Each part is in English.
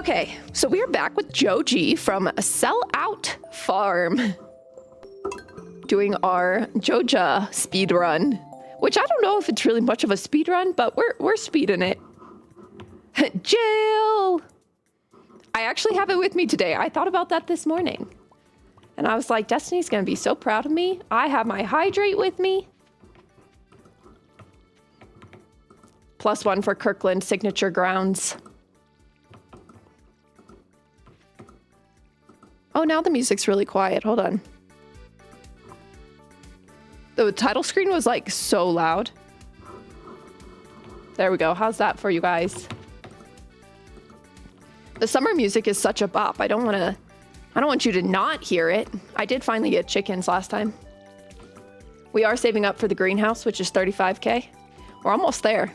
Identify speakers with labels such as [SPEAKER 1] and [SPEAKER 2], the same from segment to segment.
[SPEAKER 1] Okay, so we are back with Joji from Sell Out Farm, doing our Joja speed run, which I don't know if it's really much of a speed run, but we're speeding it. Jail! I actually have it with me today. I thought about that this morning. And I was like, Destiny's gonna be so proud of me. I have my hydrate with me. +1 for Kirkland signature grounds. Oh, now the music's really quiet. Hold on. The title screen was like so loud. There we go. How's that for you guys? The summer music is such a bop. I don't want you to not hear it. I did finally get chickens last time. We are saving up for the greenhouse, which is 35K. We're almost there.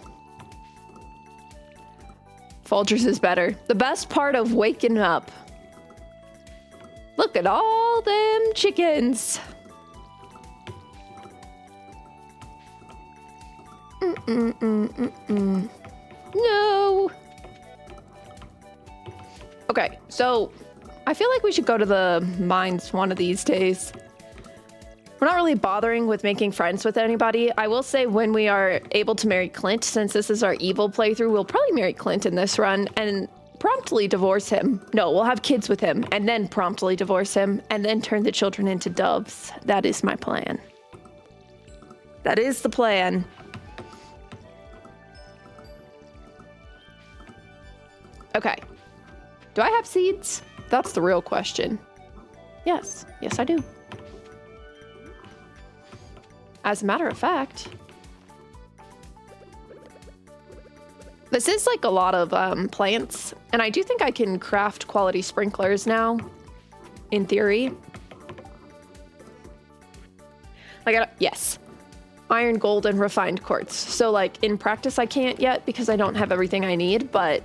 [SPEAKER 1] Folgers is better. The best part of waking up. Look at all them chickens. No. Okay, so I feel like we should go to the mines one of these days. We're not really bothering with making friends with anybody. I will say when we are able to marry Clint, since this is our evil playthrough, we'll probably marry Clint in this run and promptly divorce him. No, we'll have kids with him and then promptly divorce him and then turn the children into doves. That is my plan. That is the plan. Okay. Do I have seeds? That's the real question. Yes. Yes, I do. As a matter of fact, this is like a lot of plants, and I do think I can craft quality sprinklers now, in theory. Like, yes, iron, gold, and refined quartz. So like in practice, I can't yet because I don't have everything I need, but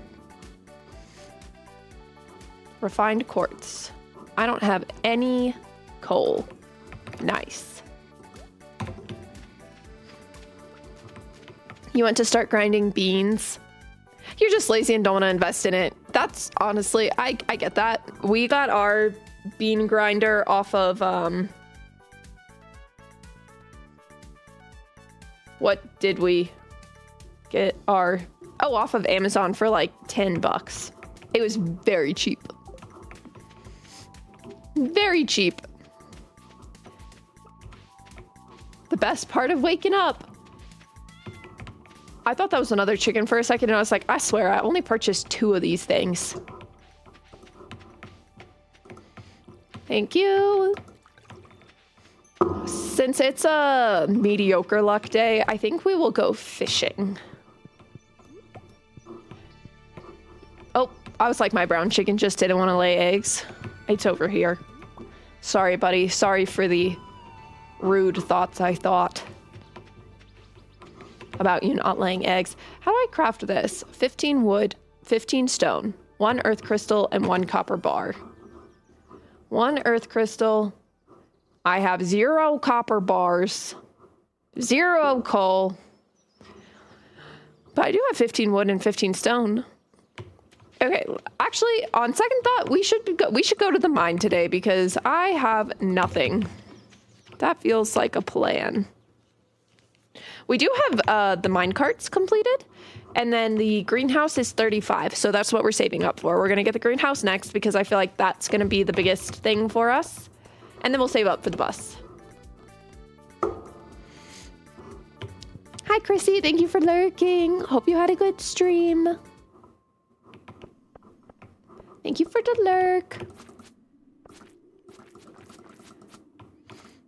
[SPEAKER 1] refined quartz. I don't have any coal. Nice. You want to start grinding beans? You're just lazy and don't want to invest in it. That's honestly, I get that. We got our bean grinder off of, what did we get our, oh, off of Amazon for like 10 bucks. It was very cheap. Very cheap. The best part of waking up. I thought that was another chicken for a second, and I was like, I swear, I only purchased 2 of these things. Thank you. Since it's a mediocre luck day, I think we will go fishing. Oh, I was like, my brown chicken just didn't want to lay eggs. It's over here. Sorry, buddy. Sorry for the rude thoughts I thought about you not laying eggs. How do I craft this? 15 wood, 15 stone, 1 earth crystal, and 1 copper bar. 1 earth crystal. I have 0 copper bars, 0 coal, but I do have 15 wood and 15 stone. Okay, actually, on second thought, we should go to the mine today because I have nothing. That feels like a plan. We do have the mine carts completed, and then the greenhouse is 35, so that's what we're saving up for. We're going to get the greenhouse next because I feel like that's going to be the biggest thing for us, and then we'll save up for the bus. Hi, Chrissy. Thank you for lurking. Hope you had a good stream. Thank you for the lurk.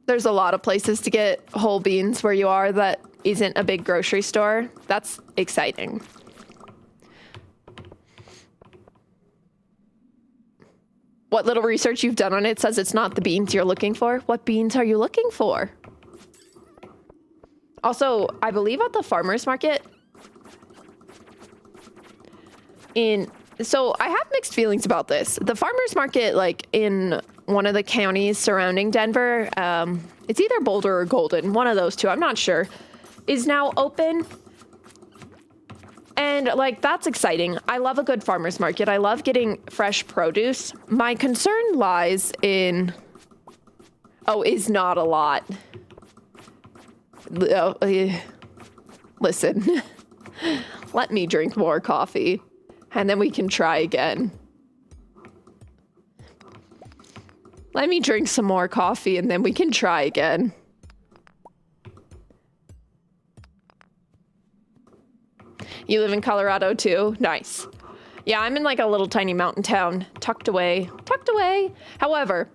[SPEAKER 1] There's a lot of places to get whole beans where you are that isn't a big grocery store. That's exciting. What little research you've done on it says it's not the beans you're looking for. What beans are you looking for? Also, I believe at the farmer's market so I have mixed feelings about this. The farmer's market, like in one of the counties surrounding Denver, it's either Boulder or Golden, one of those two, I'm not sure, is now open. And like, that's exciting. I love a good farmer's market. I love getting fresh produce. My concern lies in, is not a lot. Listen, let me drink more coffee and then we can try again. Let me drink some more coffee and then we can try again. You live in Colorado too? Nice. Yeah, I'm in like a little tiny mountain town, tucked away. Tucked away. However,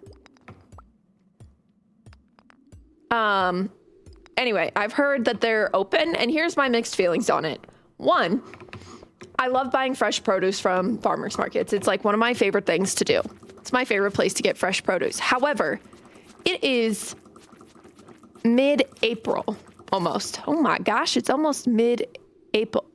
[SPEAKER 1] anyway, I've heard that they're open, and here's my mixed feelings on it. One, I love buying fresh produce from farmers markets. It's like one of my favorite things to do. It's my favorite place to get fresh produce. However, it is mid-April, almost. Oh my gosh, it's almost mid-April.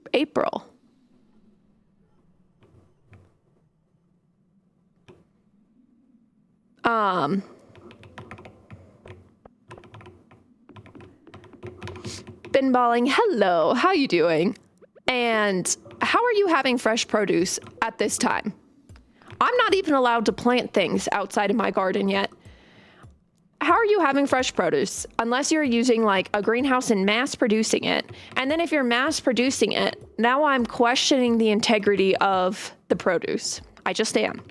[SPEAKER 1] Binballing, hello, how you doing? And how are you having fresh produce at this time? I'm not even allowed to plant things outside of my garden yet. How are you having fresh produce? Unless you're using like a greenhouse and mass producing it. And then if you're mass producing it, now I'm questioning the integrity of the produce. I just am.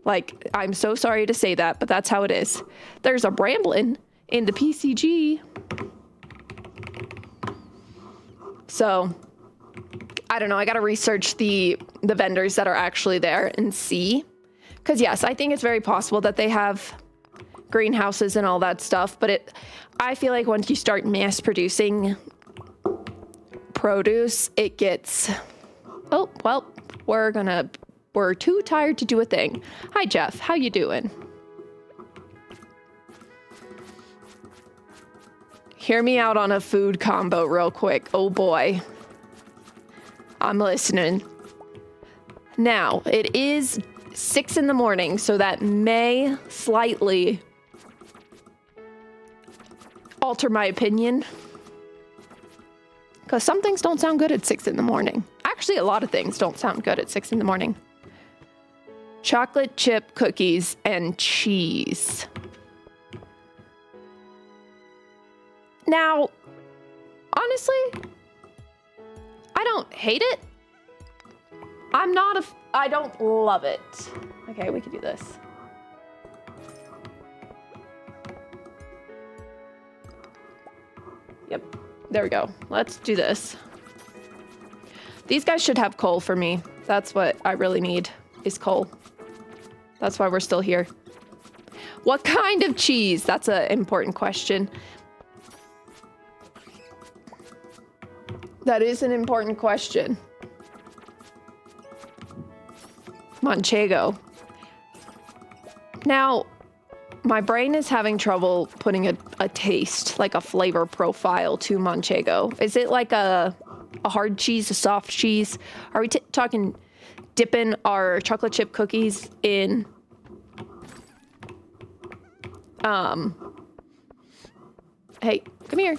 [SPEAKER 1] Like, I'm so sorry to say that, but that's how it is. There's a bramblin in the PCG. So, I don't know. I got to research the vendors that are actually there and see. Because yes, I think it's very possible that they have greenhouses and all that stuff. But I feel like once you start mass producing produce, it gets, oh, well, we're too tired to do a thing. Hi, Jeff. How you doing? Hear me out on a food combo real quick. Oh boy. I'm listening. Now, it is 6 in the morning, so that may slightly alter my opinion. Because some things don't sound good at 6 in the morning. Actually, a lot of things don't sound good at 6 in the morning. Chocolate chip cookies and cheese. Now, honestly, I don't hate it. I don't love it. Okay, we can do this. Yep, there we go. Let's do this. These guys should have coal for me. That's what I really need, is coal. That's why we're still here. What kind of cheese? That's an important question. That is an important question. Manchego. Now, my brain is having trouble putting a taste, like a flavor profile to Manchego. Is it like a hard cheese, a soft cheese? Are we talking dipping our chocolate chip cookies in hey, come here.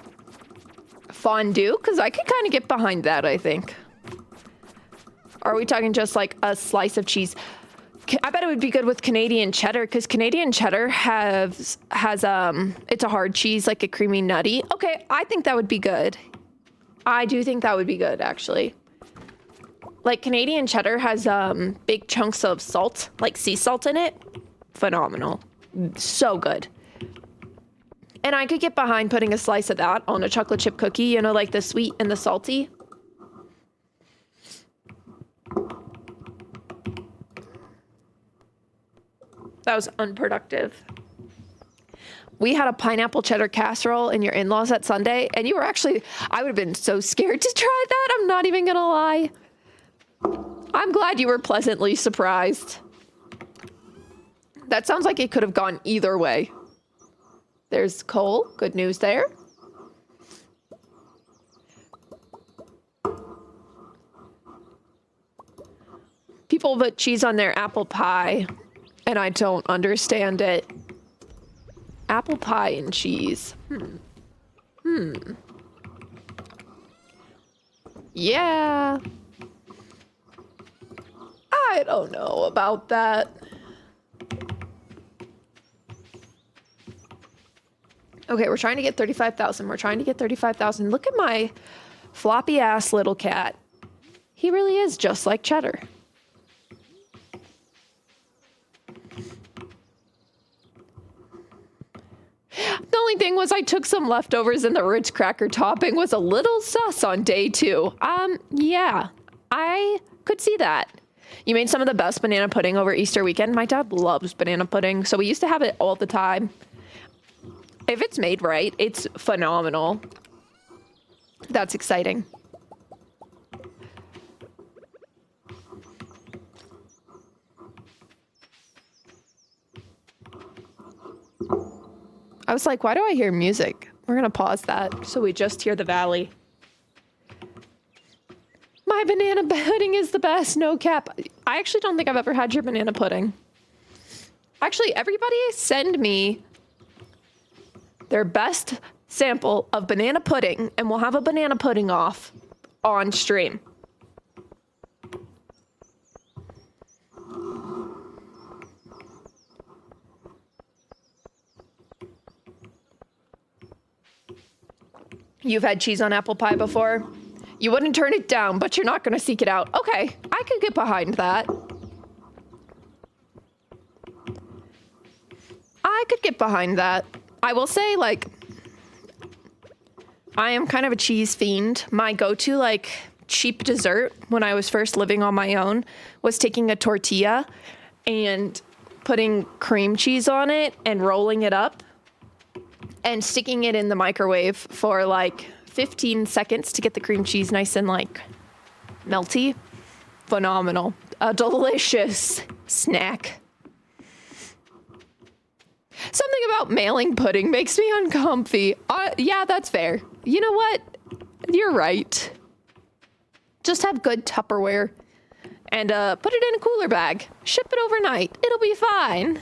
[SPEAKER 1] Fondue? Because I could kind of get behind that, I think. Are we talking just like a slice of cheese? I bet it would be good with Canadian cheddar, because Canadian cheddar has it's a hard cheese, like a creamy nutty. Okay, I think that would be good. I do think that would be good, actually. Like, Canadian cheddar has big chunks of salt, like sea salt in it. Phenomenal. So good. And I could get behind putting a slice of that on a chocolate chip cookie, you know, like the sweet and the salty. That was unproductive. We had a pineapple cheddar casserole in your in-laws that Sunday, and you were actually, I would have been so scared to try that. I'm not even gonna lie. I'm glad you were pleasantly surprised. That sounds like it could have gone either way. There's Cole. Good news there. People put cheese on their apple pie, and I don't understand it. Apple pie and cheese. Yeah. I don't know about that. Okay, we're trying to get 35,000. We're trying to get 35,000. Look at my floppy ass little cat. He really is just like Cheddar. The only thing was I took some leftovers and the Ritz cracker topping was a little sus on day 2. Yeah, I could see that. You made some of the best banana pudding over Easter weekend. My dad loves banana pudding, so we used to have it all the time. If it's made right, it's phenomenal. That's exciting. I was like, why do I hear music? We're gonna pause that so we just hear the valley. My banana pudding is the best, no cap. I actually don't think I've ever had your banana pudding. Actually, everybody send me their best sample of banana pudding and we'll have a banana pudding off on stream. You've had cheese on apple pie before? You wouldn't turn it down, but you're not going to seek it out. Okay, I could get behind that. I could get behind that. I will say, like, I am kind of a cheese fiend. My go-to, like, cheap dessert when I was first living on my own was taking a tortilla and putting cream cheese on it and rolling it up and sticking it in the microwave for like 15 seconds to get the cream cheese nice and like melty. Phenomenal. A delicious snack. Something about mailing pudding makes me uncomfy. Yeah, that's fair. You know what? You're right. Just have good Tupperware and put it in a cooler bag. Ship it overnight. It'll be fine.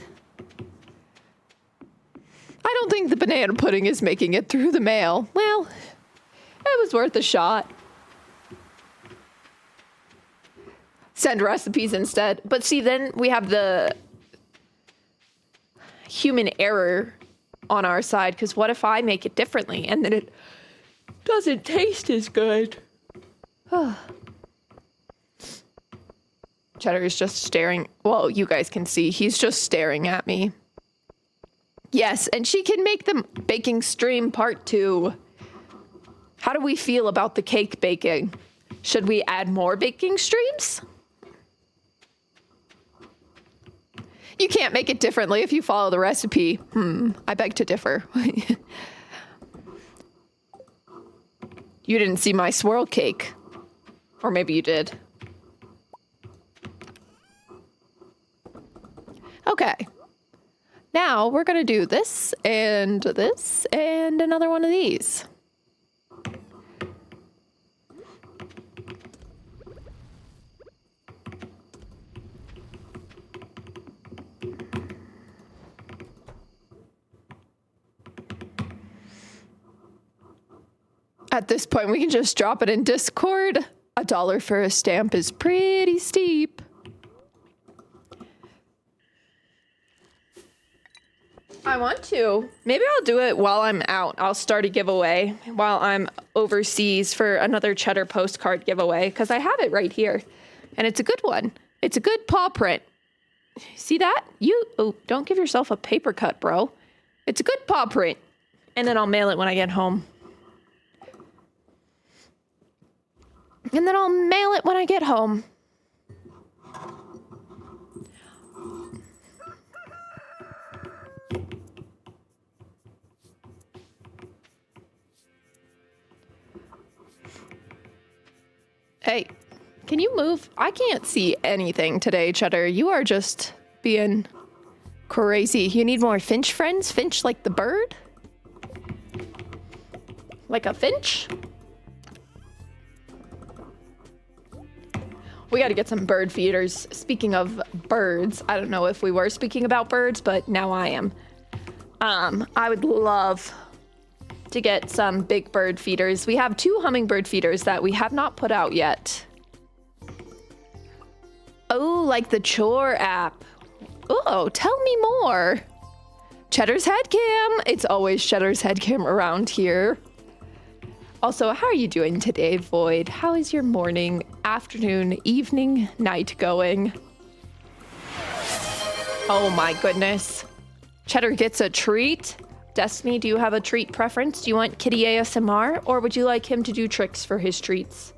[SPEAKER 1] I don't think the banana pudding is making it through the mail. Well, it was worth a shot. Send recipes instead. But see, then we have the human error on our side, because what if I make it differently and then it doesn't taste as good? Cheddar is just staring. Well, you guys can see he's just staring at me. Yes, and she can make the baking stream part 2. How do we feel about the cake baking? Should we add more baking streams? You can't make it differently if you follow the recipe. I beg to differ. You didn't see my swirl cake. Or maybe you did. Okay. Now we're going to do this and another one of these. At this point, we can just drop it in Discord. $1 for a stamp is pretty steep. I want to. Maybe I'll do it while I'm out. I'll start a giveaway while I'm overseas for another Cheddar postcard giveaway, because I have it right here. And it's a good one. It's a good paw print. See that? Don't give yourself a paper cut, bro. It's a good paw print. And then I'll mail it when I get home. Hey, can you move? I can't see anything today, Cheddar. You are just being crazy. You need more finch friends? Finch like the bird? Like a finch? We got to get some bird feeders. Speaking of birds, I don't know if we were speaking about birds, but now I am. I would love to get some big bird feeders. We have 2 hummingbird feeders that we have not put out yet. Oh, like the chore app. Oh, tell me more. Cheddar's headcam. It's always Cheddar's headcam around here. Also, how are you doing today, Void? How is your morning, afternoon, evening, night going? Oh my goodness. Cheddar gets a treat. Destiny, do you have a treat preference? Do you want Kitty ASMR, or would you like him to do tricks for his treats?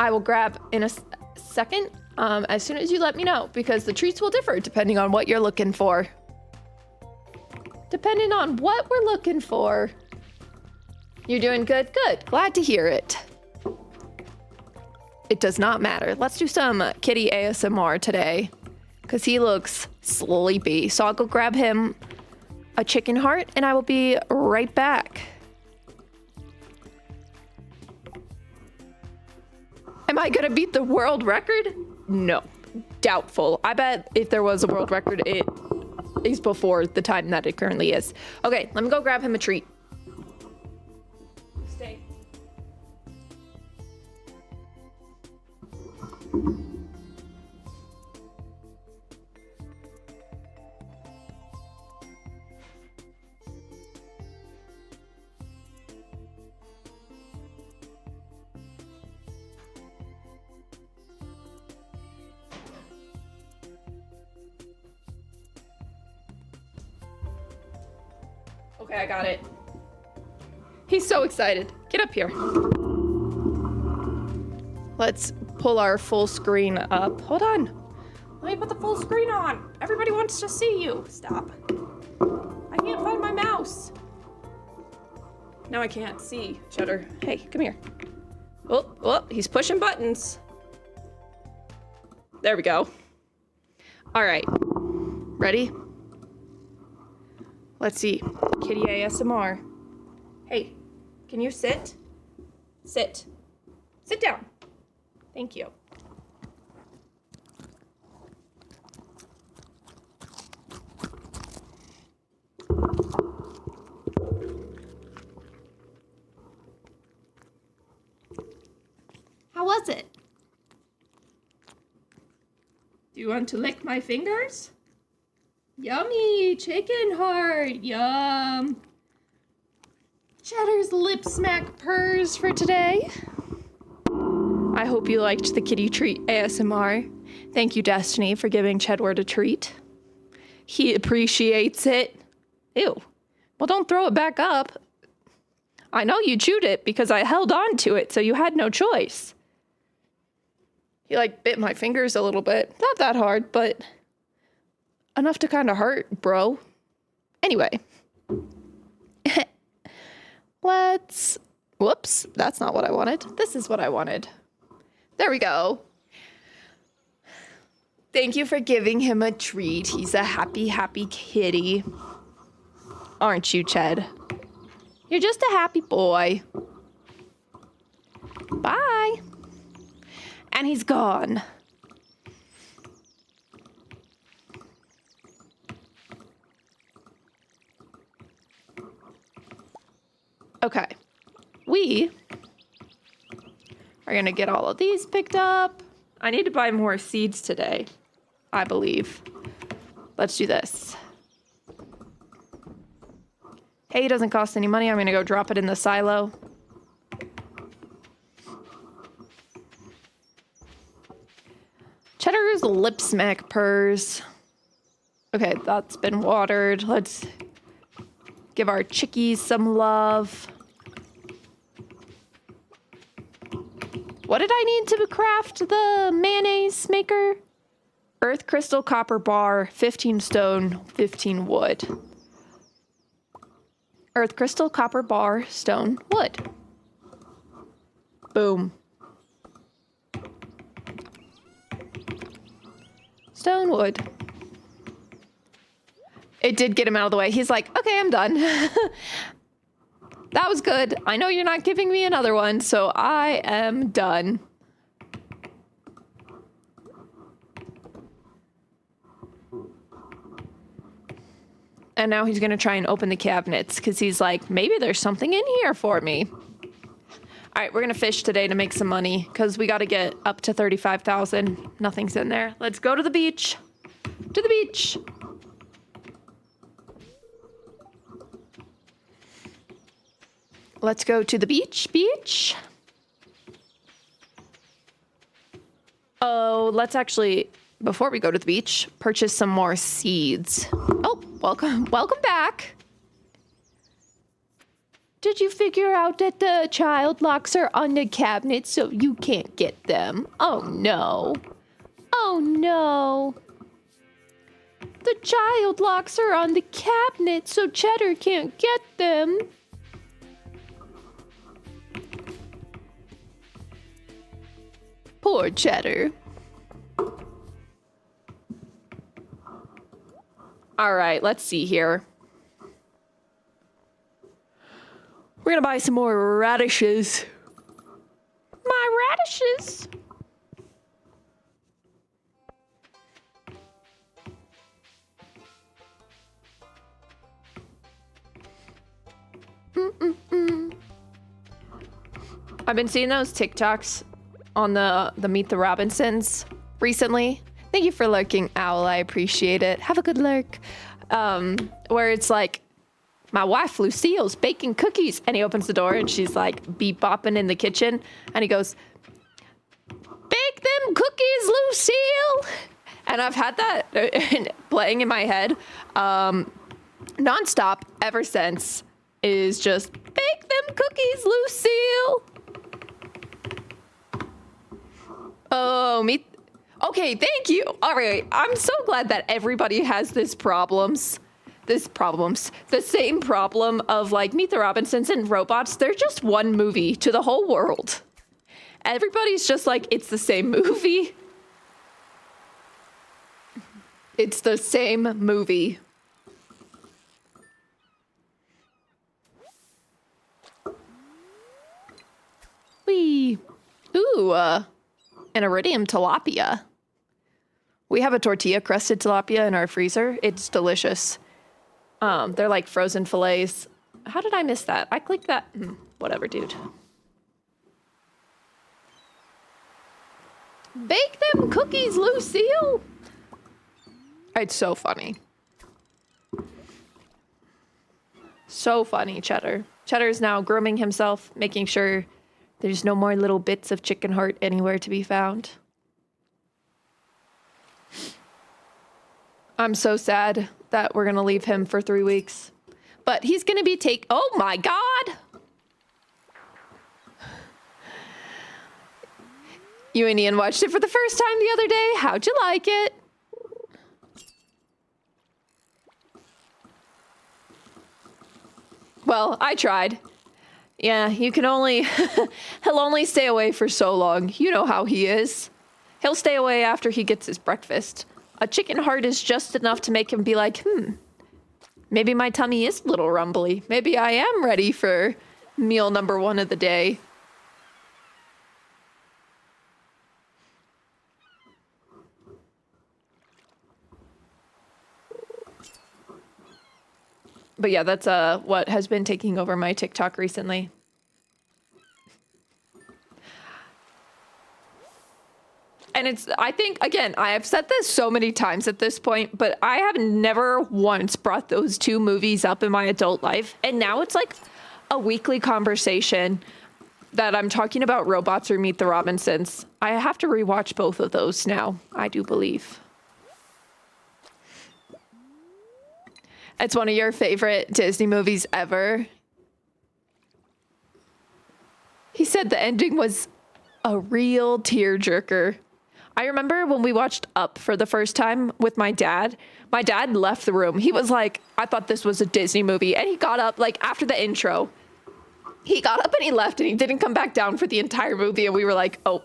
[SPEAKER 1] I will grab in a second, as soon as you let me know, because the treats will differ depending on what you're looking for. Depending on what we're looking for. You're doing good? Good. Glad to hear it. It does not matter. Let's do some Kitty ASMR today, because he looks sleepy. So I'll go grab him a chicken heart, and I will be right back. Am I gonna beat the world record? No, doubtful. I bet if there was a world record, it is before the time that it currently is. Okay, let me go grab him a treat. Stay. Okay, I got it. He's so excited. Get up here. Let's pull our full screen up. Hold on. Let me put the full screen on. Everybody wants to see you. Stop. I can't find my mouse. Now I can't see. Cheddar. Hey, come here. Oh, he's pushing buttons. There we go. All right. Ready? Let's see. Kitty ASMR. Hey, can you sit? Sit. Sit down. Thank you. How was it? Do you want to lick my fingers? Yummy chicken heart, yum. Cheddar's lip smack purrs for today. I hope you liked the kitty treat ASMR. Thank you, Destiny, for giving Chedward a treat. He appreciates it. Ew. Well, don't throw it back up. I know you chewed it because I held on to it, so you had no choice. He bit my fingers a little bit. Not that hard, but enough to kind of hurt, bro. Anyway. Whoops, that's not what I wanted. This is what I wanted. There we go. Thank you for giving him a treat. He's a happy, happy kitty. Aren't you, Ched? You're just a happy boy. Bye. And he's gone. Okay, we are gonna get all of these picked up. I need to buy more seeds today, I believe. Let's do this. Hay doesn't cost any money. I'm gonna go drop it in the silo. Cheddar's lip smack purrs. Okay, that's been watered. Let's give our chickies some love. What did I need to craft the mayonnaise maker? Earth crystal, copper bar, 15 stone, 15 wood. Earth crystal, copper bar, stone, wood. Boom. Stone, wood. It did get him out of the way. He's like, okay, I'm done. That was good. I know you're not giving me another one, so I am done. And now he's gonna try and open the cabinets because he's like, maybe there's something in here for me. All right, we're gonna fish today to make some money because we got to get up to 35,000. Nothing's in there. Let's go to the beach. To the beach. Let's go to the beach. Beach. Oh, let's actually, before we go to the beach, purchase some more seeds. Oh, welcome back. Did you figure out that the child locks are on the cabinet so you can't get them? Oh no. Oh no. The child locks are on the cabinet so Cheddar can't get them. Poor Cheddar. All right, let's see here. We're gonna buy some more radishes. My radishes. I've been seeing those TikToks on the Meet the Robinsons recently. Thank you for lurking, Owl. I appreciate it. Have a good lurk. Where it's like, my wife Lucille's baking cookies, and he opens the door and she's like beep-bopping in the kitchen, and he goes, "Bake them cookies, Lucille!" And I've had that playing in my head nonstop ever since. Is just, "Bake them cookies, Lucille!" Oh, okay, thank you. All right, I'm so glad that everybody has the same problem of like Meet the Robinsons and robots. They're just one movie to the whole world. Everybody's just like, it's the same movie. It's the same movie. Wee. Ooh, an iridium tilapia. We have a tortilla crusted tilapia in our freezer. It's delicious. They're like frozen fillets. How did I miss that? I clicked that. Whatever, dude. Bake them cookies, Lucille. It's so funny. So funny, Cheddar. Cheddar is now grooming himself, making sure there's no more little bits of chicken heart anywhere to be found. I'm so sad that we're going to leave him for 3 weeks. But he's going to be oh my God! You and Ian watched it for the first time the other day. How'd you like it? Well, I tried. Yeah, you can only... He'll only stay away for so long. You know how he is. He'll stay away after he gets his breakfast. A chicken heart is just enough to make him be like, maybe my tummy is a little rumbly. Maybe I am ready for meal number 1 of the day. But yeah, that's what has been taking over my TikTok recently. And it's, I think, again, I have said this so many times at this point, but I have never once brought those 2 movies up in my adult life. And now it's like a weekly conversation that I'm talking about robots or Meet the Robinsons. I have to rewatch both of those now, I do believe. It's one of your favorite Disney movies ever. He said the ending was a real tearjerker. I remember when we watched Up for the first time with my dad left the room. He was like, I thought this was a Disney movie. And he got up, like, after the intro. He got up and he left and he didn't come back down for the entire movie. And we were like, oh.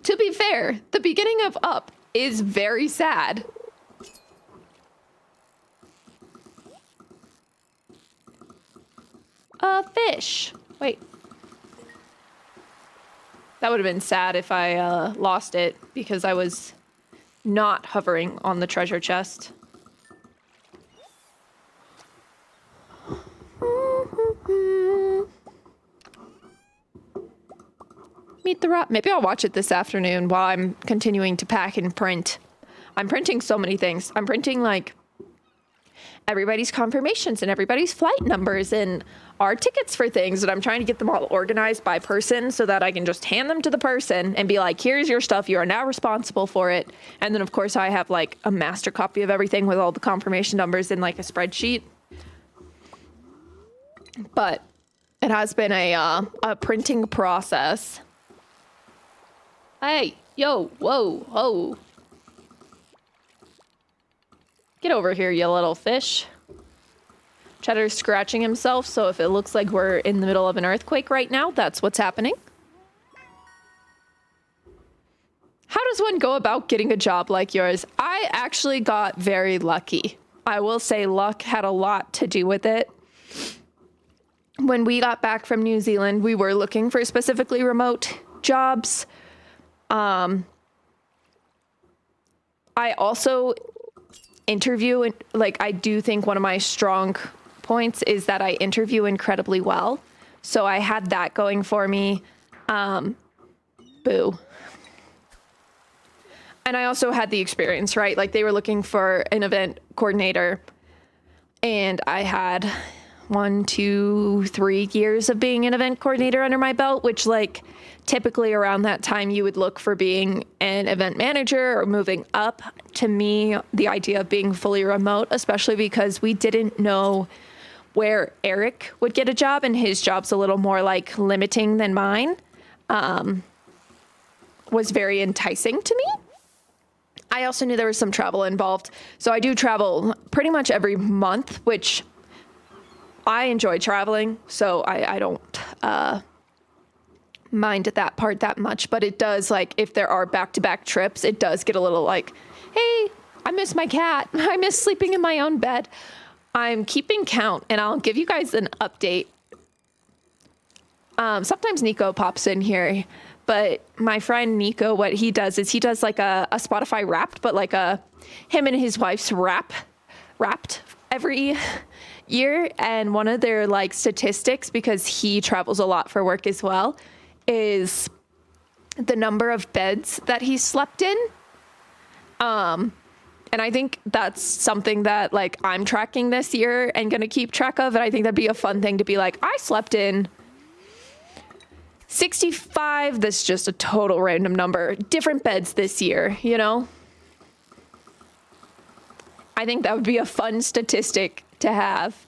[SPEAKER 1] To be fair, the beginning of Up is very sad. A fish. Wait. That would have been sad if I lost it because I was not hovering on the treasure chest. Meet the Rob? Maybe I'll watch it this afternoon while I'm continuing to pack and print. I'm printing so many things. I'm printing like everybody's confirmations and everybody's flight numbers and our tickets for things, and I'm trying to get them all organized by person so that I can just hand them to the person and be like, here's your stuff. You are now responsible for it. And then of course I have like a master copy of everything with all the confirmation numbers in like a spreadsheet. But it has been a printing process. Hey, yo, whoa, whoa. Get over here, you little fish. Cheddar's scratching himself, so if it looks like we're in the middle of an earthquake right now, that's what's happening. How does one go about getting a job like yours? I actually got very lucky. I will say luck had a lot to do with it. When we got back from New Zealand, we were looking for specifically remote jobs. I also interview, like, I do think one of my strong points is that I interview incredibly well. So I had that going for me. Boo. And I also had the experience, right? Like, they were looking for an event coordinator, and I had 1, 2, 3 years of being an event coordinator under my belt, which, like, typically around that time you would look for being an event manager or moving up. To me, the idea of being fully remote, especially because we didn't know where Eric would get a job, and his job's a little more like limiting than mine, was very enticing to me. I also knew there was some travel involved. So I do travel pretty much every month, which I enjoy traveling. So I don't mind that part that much, but it does, like, if there are back-to-back trips, it does get a little like, hey, I miss my cat. I miss sleeping in my own bed. I'm keeping count, and I'll give you guys an update. Sometimes Nico pops in here, but my friend Nico, what he does is he does like a Spotify Wrapped, but like him and his wife's Wrapped every year. And one of their like statistics, because he travels a lot for work as well, is the number of beds that he slept in. And I think that's something that, like, I'm tracking this year and going to keep track of. And I think that'd be a fun thing to be like, I slept in 65. That's just a total random number. Different beds this year, you know? I think that would be a fun statistic to have.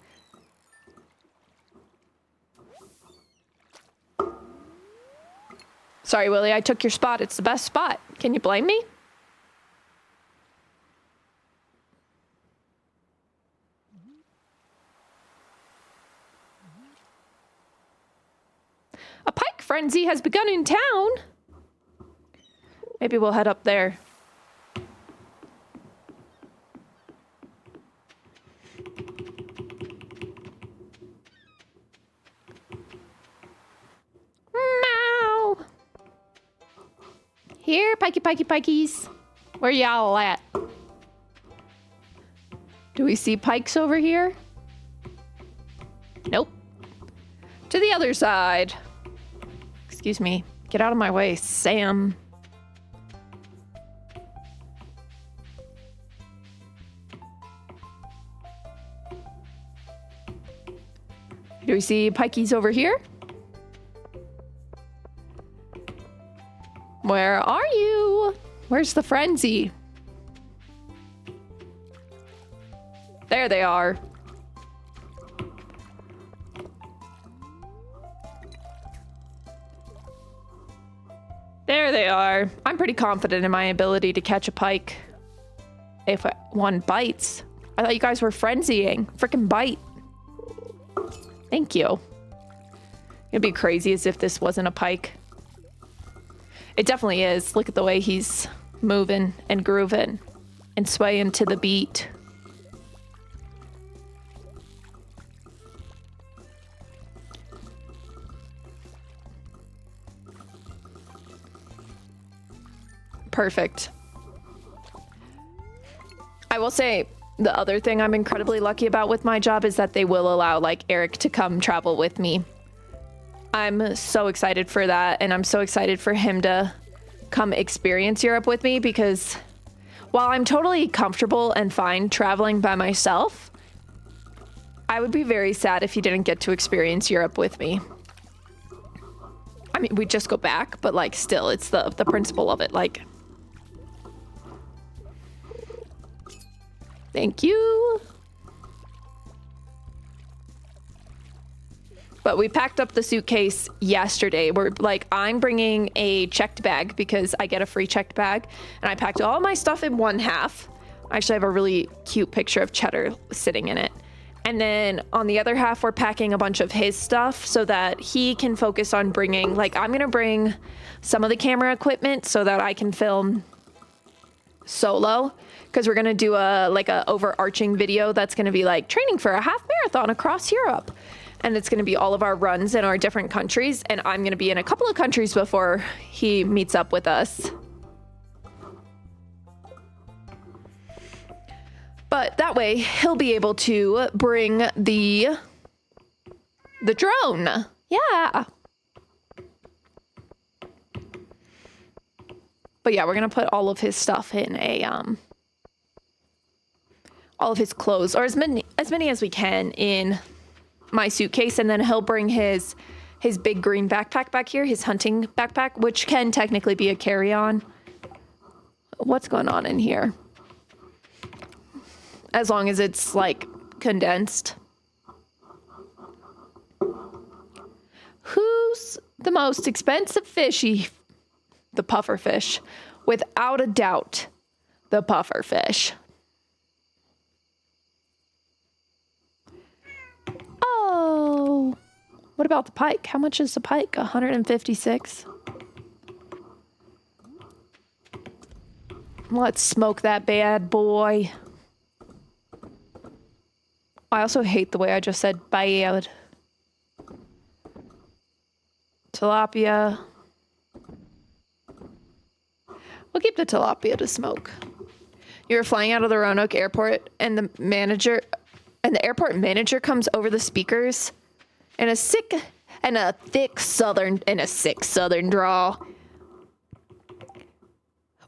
[SPEAKER 1] Sorry, Willie, I took your spot. It's the best spot. Can you blame me? A pike frenzy has begun in town. Maybe we'll head up there. Meow. Here, pikey, pikey, pikies. Where y'all at? Do we see pikes over here? Nope. To the other side. Excuse me. Get out of my way, Sam. Do we see pikeys over here? Where are you? Where's the frenzy? There they are. There they are. I'm pretty confident in my ability to catch a pike. If one bites. I thought you guys were frenzying. Frickin' bite. Thank you. It'd be crazy as if this wasn't a pike. It definitely is. Look at the way he's moving and grooving and swaying to the beat. Perfect. I will say the other thing I'm incredibly lucky about with my job is that they will allow, like, Eric to come travel with me. I'm so excited for that, and I'm so excited for him to come experience Europe with me, because while I'm totally comfortable and fine traveling by myself, I would be very sad if he didn't get to experience Europe with me. I mean, we just go back, but like still, it's the principle of it. Like, thank you. But we packed up the suitcase yesterday. We're like, I'm bringing a checked bag because I get a free checked bag, and I packed all my stuff in one half. I actually have a really cute picture of Cheddar sitting in it. And then on the other half, we're packing a bunch of his stuff so that he can focus on bringing, like, I'm going to bring some of the camera equipment so that I can film solo, because we're going to do a overarching video that's going to be like training for a half marathon across Europe. And it's going to be all of our runs in our different countries. And I'm going to be in a couple of countries before he meets up with us. But that way, he'll be able to bring the drone. Yeah. But yeah, we're going to put all of his stuff in all of his clothes, or as many as we can, in my suitcase. And then he'll bring his big green backpack back here, his hunting backpack, which can technically be a carry-on. What's going on in here? As long as it's, like, condensed. Who's the most expensive fishy? The puffer fish. Without a doubt, the puffer fish. Oh. What about the pike? How much is the pike? 156. Let's smoke that bad boy. I also hate the way I just said bad. Tilapia. We'll keep the tilapia to smoke. You were flying out of the Roanoke airport, and the airport manager comes over the speakers in a sick southern drawl.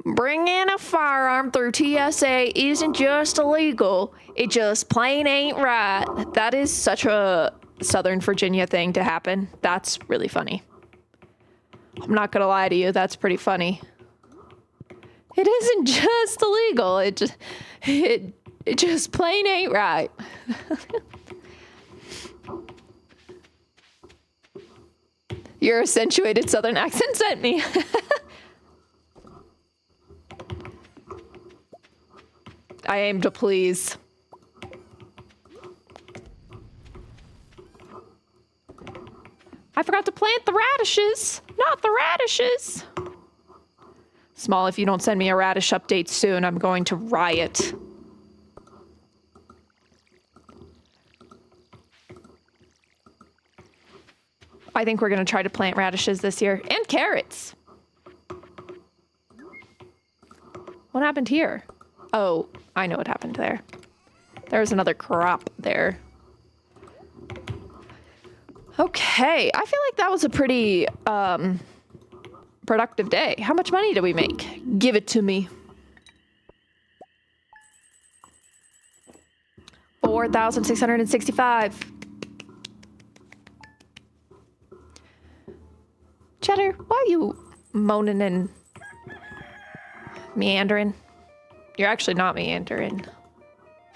[SPEAKER 1] Bringing a firearm through TSA isn't just illegal, it just plain ain't right. That is such a Southern Virginia thing to happen. That's really funny. I'm not gonna lie to you, that's pretty funny. It isn't just illegal, it just plain ain't right. Your accentuated Southern accent sent me. I aim to please. I forgot to plant the radishes. Not the radishes. Small, if you don't send me a radish update soon, I'm going to riot. I think we're going to try to plant radishes this year. And carrots. What happened here? Oh, I know what happened there. There's another crop there. Okay, I feel like that was a pretty productive day. How much money did we make? Give it to me. 4,665. Cheddar, why are you moaning and meandering? You're actually not meandering.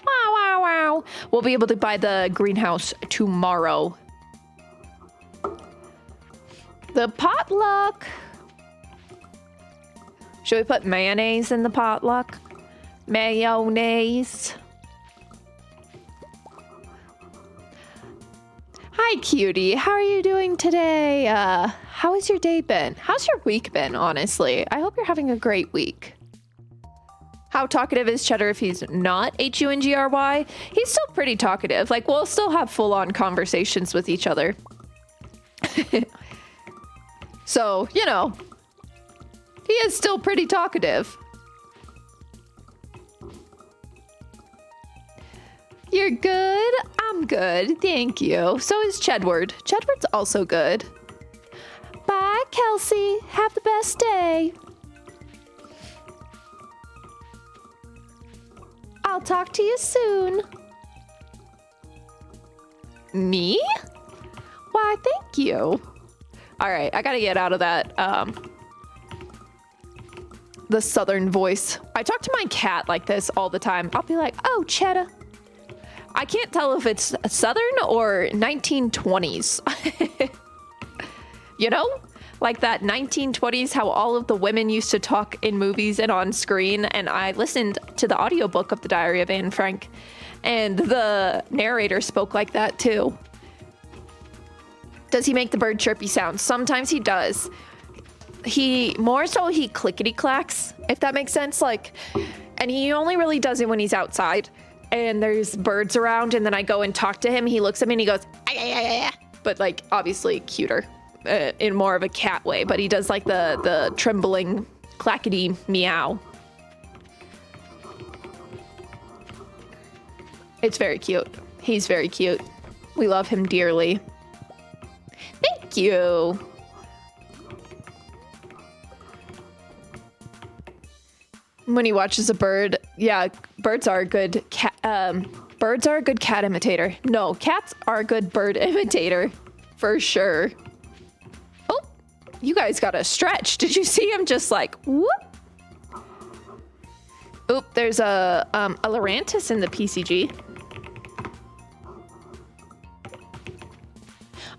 [SPEAKER 1] Wow, wow, wow. We'll be able to buy the greenhouse tomorrow. The potluck. Should we put mayonnaise in the potluck? Mayonnaise. Hi, cutie. How are you doing today? How has your day been? How's your week been, honestly? I hope you're having a great week. How talkative is Cheddar if he's not H-U-N-G-R-Y? He's still pretty talkative. Like, we'll still have full-on conversations with each other. So, you know, he is still pretty talkative. You're good? I'm good, thank you. So is Chedward. Chedward's also good. Bye, Kelsey. Have the best day. I'll talk to you soon. Me? Why, thank you. All right, I gotta get out of that, the southern voice. I talk to my cat like this all the time. I'll be like, oh, Cheddar. I can't tell if it's southern or 1920s. You know? Like that 1920s, how all of the women used to talk in movies and on screen. And I listened to the audiobook of The Diary of Anne Frank, and the narrator spoke like that too. Does he make the bird chirpy sound? Sometimes he does. He clickety clacks, if that makes sense. Like, and he only really does it when he's outside and there's birds around, and then I go and talk to him. He looks at me and he goes, "Ay, ay, ay, ay," but like obviously cuter, in more of a cat way. But he does like the trembling clackety meow. It's very cute. He's very cute. We love him dearly. Thank you. When he watches a bird, yeah, birds are a good cat. Birds are a good cat imitator. No, cats are a good bird imitator, for sure. Oh, you guys got a stretch. Did you see him just like whoop? Oop, there's a Lorantis in the PCG.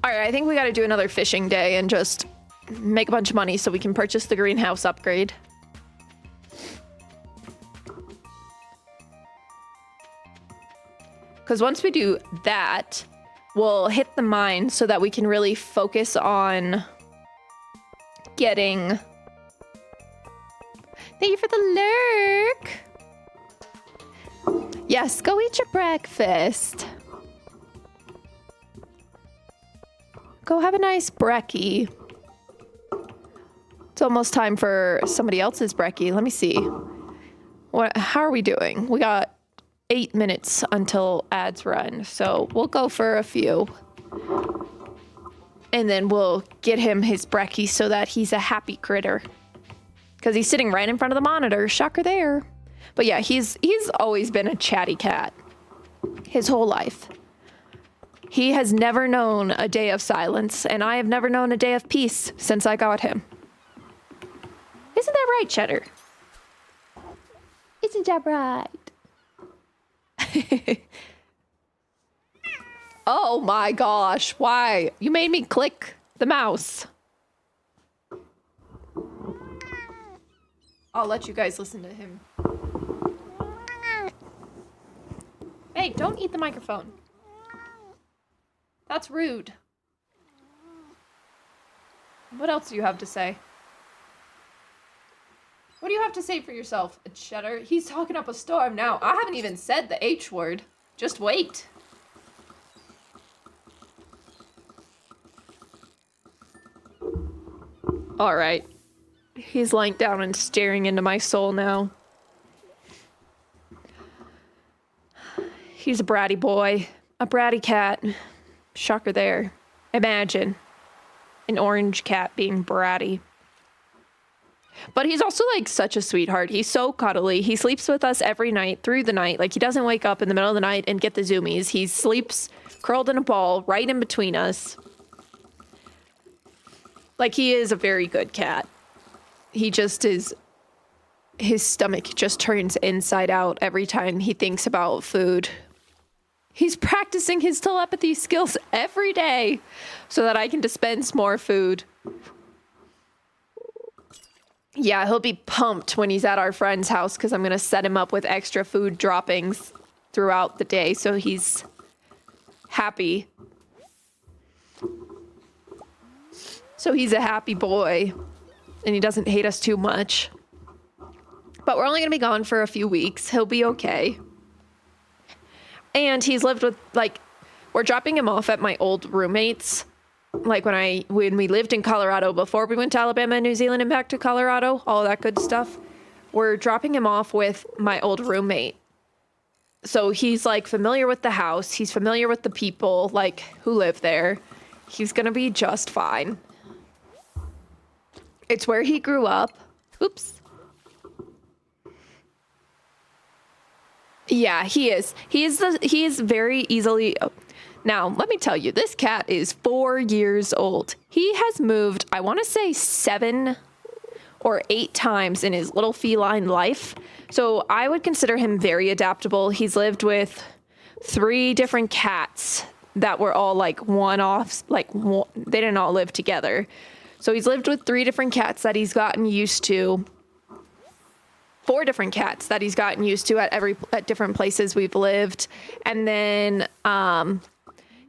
[SPEAKER 1] All right, I think we got to do another fishing day and just make a bunch of money so we can purchase the greenhouse upgrade. Because once we do that, we'll hit the mine so that we can really focus on getting... Thank you for the lurk. Yes, go eat your breakfast. Go have a nice brekkie. It's almost time for somebody else's brekkie. Let me see. How are we doing? We got 8 minutes until ads run, so we'll go for a few. And then we'll get him his brekkie so that he's a happy critter. Because he's sitting right in front of the monitor. Shocker there. But yeah, he's always been a chatty cat. His whole life. He has never known a day of silence, and I have never known a day of peace since I got him. Isn't that right, Cheddar? Isn't that right? Oh my gosh, why? You made me click the mouse. I'll let you guys listen to him. Hey, don't eat the microphone. That's rude. What else do you have to say? What do you have to say for yourself, Cheddar? He's talking up a storm now. I haven't even said the H word. Just wait. All right. He's lying down and staring into my soul now. He's a bratty boy. A bratty cat. Shocker there. Imagine an orange cat being bratty. But he's also like such a sweetheart. He's so cuddly. He sleeps with us every night through the night. Like he doesn't wake up in the middle of the night and get the zoomies. He sleeps curled in a ball right in between us. Like he is a very good cat. He just is, his stomach just turns inside out every time he thinks about food. He's practicing his telepathy skills every day so that I can dispense more food. Yeah, he'll be pumped when he's at our friend's house because I'm going to set him up with extra food droppings throughout the day so he's happy. So he's a happy boy and he doesn't hate us too much. But we're only going to be gone for a few weeks. He'll be okay. And he's lived with, like, we're dropping him off at my old roommates. Like when we lived in Colorado before we went to Alabama and New Zealand and back to Colorado, all that good stuff. We're dropping him off with my old roommate. So he's like familiar with the house. He's familiar with the people like who live there. He's going to be just fine. It's where he grew up. Oops. Yeah, he is. He is very easily. Oh. Now, let me tell you, this cat is 4 years old. He has moved, I want to say 7 or 8 times in his little feline life. So I would consider him very adaptable. He's lived with 3 different cats that were all like one-offs, they didn't all live together. So he's lived with 3 different cats that he's gotten used to. 4 different cats that he's gotten used to at different places we've lived. And then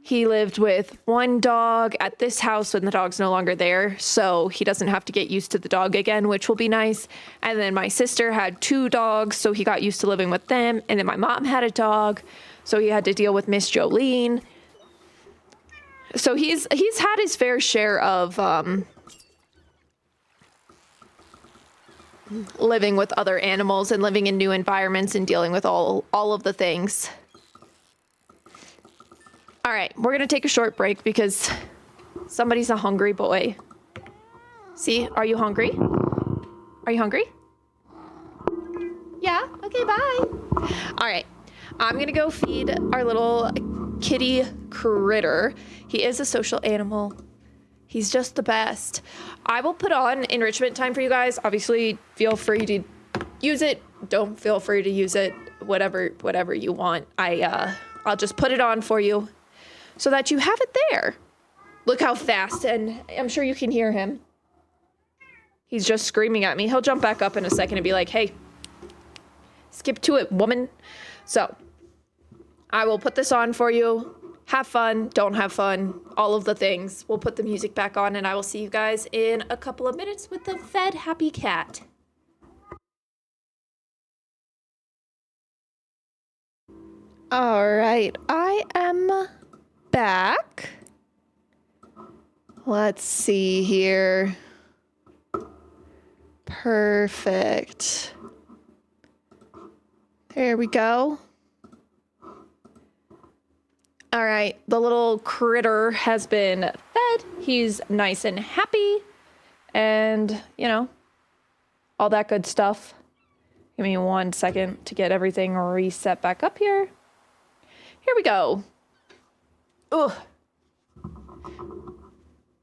[SPEAKER 1] he lived with 1 dog at this house when the dog's no longer there, so he doesn't have to get used to the dog again, which will be nice. And then my sister had 2 dogs, so he got used to living with them. And then my mom had a dog, so he had to deal with Miss Jolene. So he's had his fair share of living with other animals and living in new environments and dealing with all of the things. All right, we're gonna take a short break because somebody's a hungry boy. See, are you hungry? Are you hungry? Yeah, okay, bye. All right, I'm gonna go feed our little kitty critter. He is a social animal. He's just the best. I will put on enrichment time for you guys. Obviously, feel free to use it. Don't feel free to use it. Whatever you want. I'll just put it on for you so that you have it there. Look how fast, and I'm sure you can hear him. He's just screaming at me. He'll jump back up in a second and be like, hey, skip to it, woman. So I will put this on for you. Have fun, don't have fun, all of the things. We'll put the music back on, and I will see you guys in a couple of minutes with the fed happy cat. All right, I am back. Let's see here. Perfect. There we go. All right, the little critter has been fed. He's nice and happy and, all that good stuff. Give me 1 second to get everything reset back up here. Here we go. Ugh.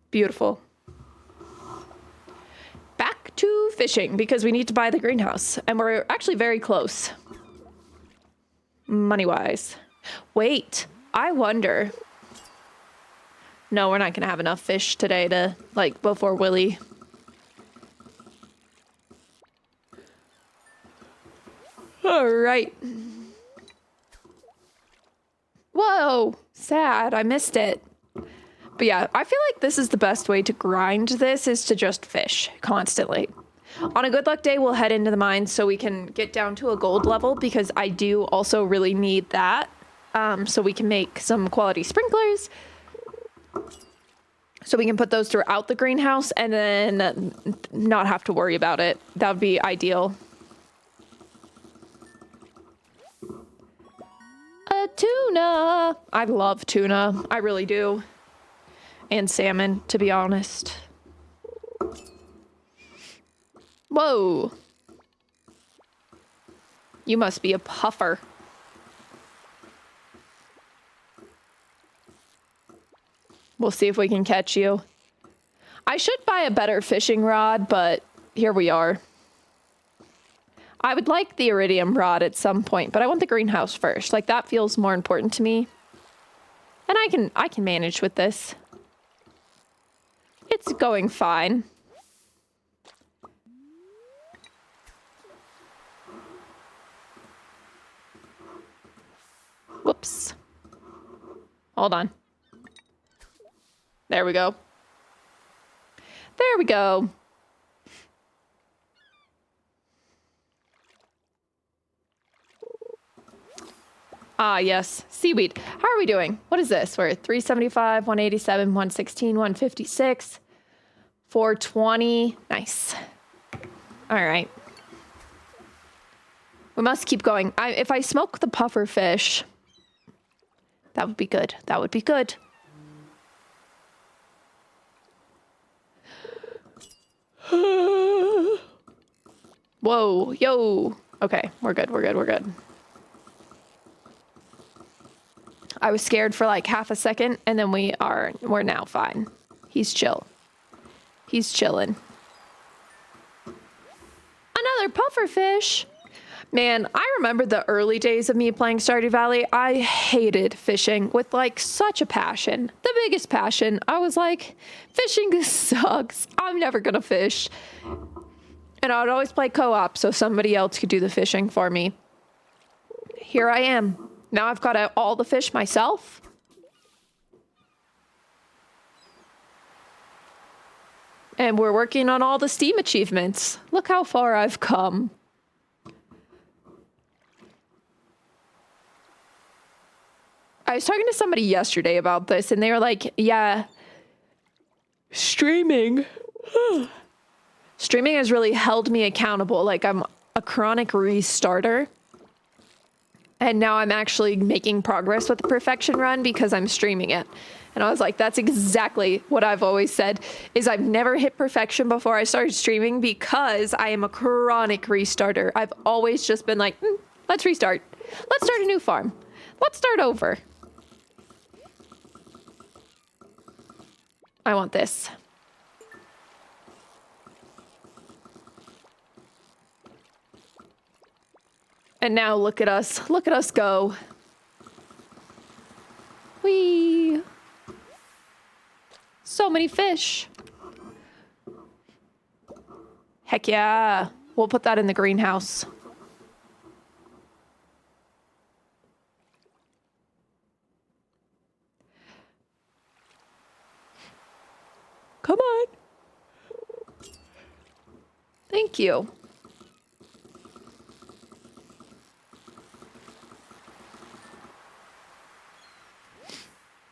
[SPEAKER 1] Beautiful. Back to fishing because we need to buy the greenhouse and we're actually very close. Money-wise. Wait. I wonder. No, we're not going to have enough fish today to, before Willie. All right. Whoa, sad. I missed it. But yeah, I feel like this is the best way to grind this is to just fish constantly. On a good luck day, we'll head into the mines so we can get down to a gold level because I do also really need that. So we can make some quality sprinklers. So we can put those throughout the greenhouse and then not have to worry about it. That would be ideal. A tuna. I love tuna. I really do. And salmon, to be honest. Whoa. You must be a puffer. We'll see if we can catch you. I should buy a better fishing rod, but here we are. I would like the iridium rod at some point, but I want the greenhouse first. That feels more important to me. And I can manage with this. It's going fine. Whoops. Hold on. There we go. There we go. Ah, yes. Seaweed. How are we doing? What is this? We're at 375, 187, 116, 156, 420. Nice. All right. We must keep going. If I smoke the puffer fish, that would be good. That would be good. Whoa, yo. Okay, we're good, we're good, we're good. I was scared for like half a second, and then we're now fine. He's chill. He's chilling. Another pufferfish. Man, I remember the early days of me playing Stardew Valley. I hated fishing with like such a passion. The biggest passion. I was like, fishing sucks. I'm never gonna fish. And I would always play co-op so somebody else could do the fishing for me. Here I am. Now I've got all the fish myself. And we're working on all the Steam achievements. Look how far I've come. I was talking to somebody yesterday about this, and they were like, yeah, streaming has really held me accountable. Like, I'm a chronic restarter. And now I'm actually making progress with the perfection run because I'm streaming it. And I was like, that's exactly what I've always said, is I've never hit perfection before I started streaming because I am a chronic restarter. I've always just been like, let's restart. Let's start a new farm. Let's start over. I want this. And now look at us. Look at us go. Whee! So many fish. Heck yeah. We'll put that in the greenhouse. Come on. Thank you.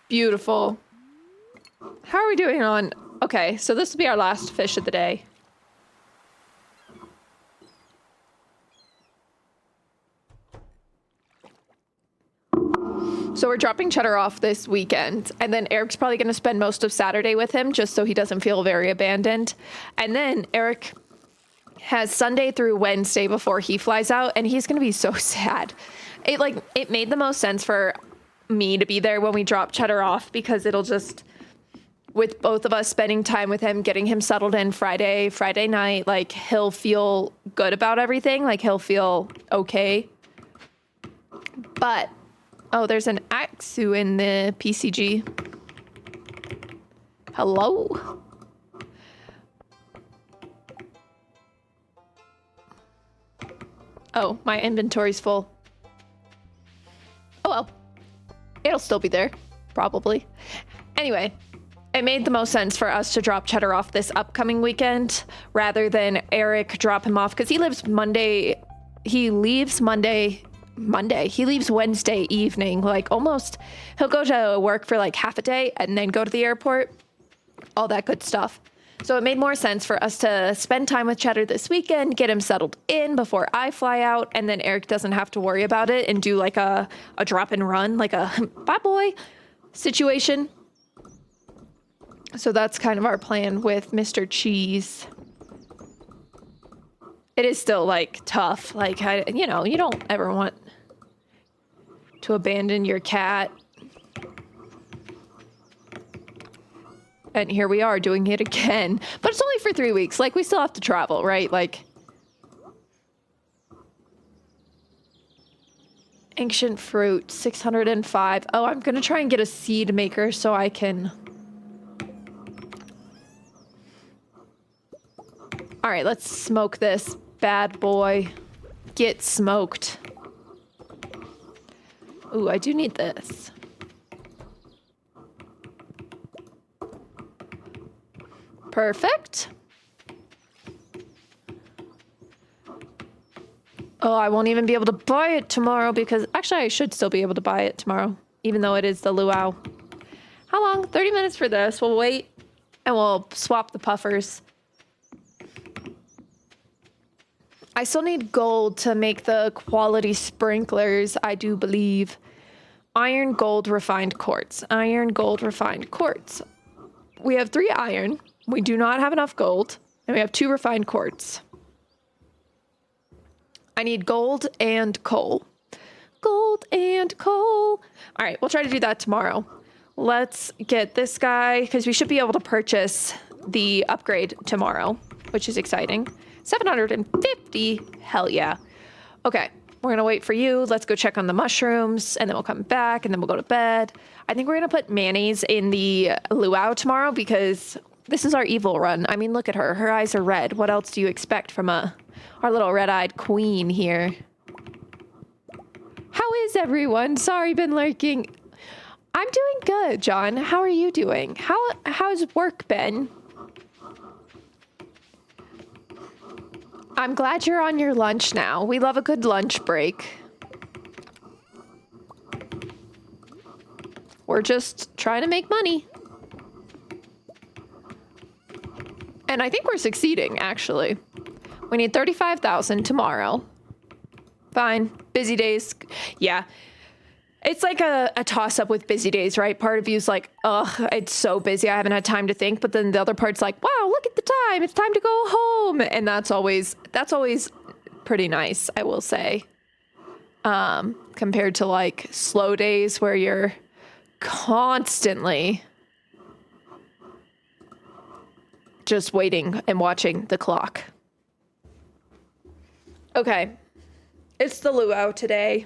[SPEAKER 1] Beautiful. How are we doing on... Okay, so this will be our last fish of the day. So we're dropping Cheddar off this weekend, and then Eric's probably going to spend most of Saturday with him just so he doesn't feel very abandoned. And then Eric has Sunday through Wednesday before he flies out, and he's going to be so sad. It made the most sense for me to be there when we drop Cheddar off because it'll just, with both of us spending time with him, getting him settled in Friday night, like he'll feel good about everything. Like he'll feel okay. But, oh, there's an Axu in the PCG. Hello? Oh, my inventory's full. Oh well. It'll still be there, probably. Anyway, it made the most sense for us to drop Cheddar off this upcoming weekend rather than Eric drop him off because he leaves Monday. He leaves Wednesday evening, like almost. He'll go to work for like half a day and then go to the airport. All that good stuff. So it made more sense for us to spend time with Cheddar this weekend, get him settled in before I fly out, and then Eric doesn't have to worry about it and do like a drop and run, like a bye boy situation. So that's kind of our plan with Mr. Cheese. It is still like tough. Like, you don't ever want to abandon your cat. And here we are doing it again. But it's only for 3 weeks. Like, we still have to travel, right? Like, ancient fruit, 605. Oh, I'm going to try and get a seed maker so I can... All right, let's smoke this bad boy. Get smoked. Ooh, I do need this. Perfect. Oh, I won't even be able to buy it tomorrow because... Actually, I should still be able to buy it tomorrow, even though it is the luau. How long? 30 minutes for this. We'll wait, and we'll swap the puffers. I still need gold to make the quality sprinklers, I do believe. Iron, gold, refined quartz. Iron, gold, refined quartz. We have 3 iron. We do not have enough gold, and we have 2 refined quartz. I need gold and coal. Gold and coal. All right, we'll try to do that tomorrow. Let's get this guy, because we should be able to purchase the upgrade tomorrow, which is exciting. 750. Hell yeah. Okay, we're going to wait for you. Let's go check on the mushrooms, and then we'll come back, and then we'll go to bed. I think we're going to put mayonnaise in the luau tomorrow, because this is our evil run. I mean, look at her. Her eyes are red. What else do you expect from our little red-eyed queen here? How is everyone? Sorry, been lurking. I'm doing good, John. How are you doing? How's work been? I'm glad you're on your lunch now. We love a good lunch break. We're just trying to make money. And I think we're succeeding, actually. We need 35,000 tomorrow. Fine. Busy days. Yeah. It's like a toss-up with busy days, right? Part of you is like, ugh, it's so busy. I haven't had time to think. But then the other part's like, wow, look at the time. It's time to go home. And that's always pretty nice, I will say. Compared to like slow days where you're constantly just waiting and watching the clock. Okay. It's the luau today.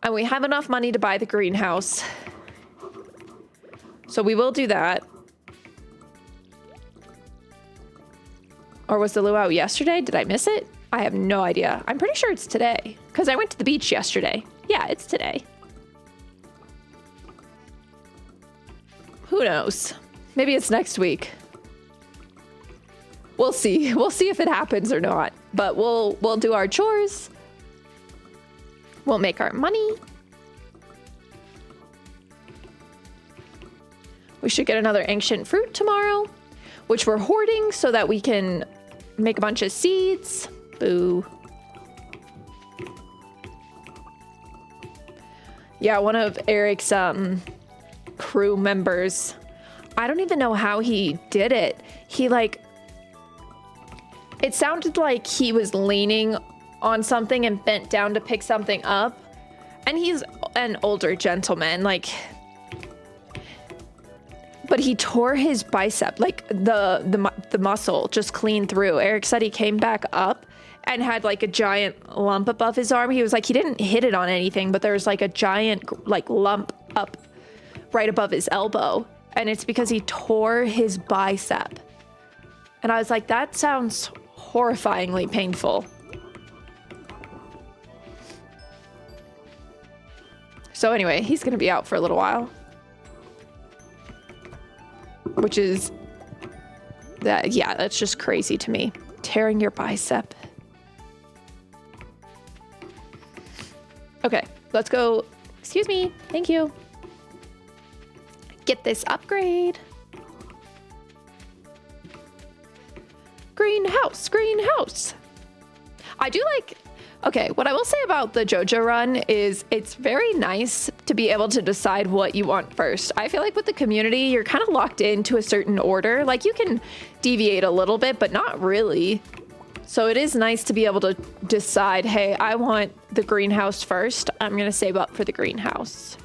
[SPEAKER 1] And we have enough money to buy the greenhouse. So we will do that. Or was the luau yesterday? Did I miss it? I have no idea. I'm pretty sure it's today. Because I went to the beach yesterday. Yeah, it's today. Who knows? Maybe it's next week. We'll see. We'll see if it happens or not. But we'll do our chores. We'll make our money. We should get another ancient fruit tomorrow, which we're hoarding so that we can make a bunch of seeds. Boo. Yeah, one of Eric's crew members, I don't even know how he did it. He it sounded like he was leaning on something and bent down to pick something up. And he's an older gentleman, but he tore his bicep, the muscle just clean through. Eric said he came back up and had a giant lump above his arm. He was like, he didn't hit it on anything, but there was a giant lump up right above his elbow. And it's because he tore his bicep. And I was like, that sounds horrifyingly painful. So anyway, he's going to be out for a little while. Which is, that's just crazy to me. Tearing your bicep. Okay, let's go. Excuse me. Thank you. Get this upgrade. Greenhouse, greenhouse. I do okay, what I will say about the Joja run is it's very nice to be able to decide what you want first. I feel like with the community, you're kind of locked into a certain order. You can deviate a little bit, but not really. So it is nice to be able to decide, hey, I want the greenhouse first. I'm going to save up for the greenhouse.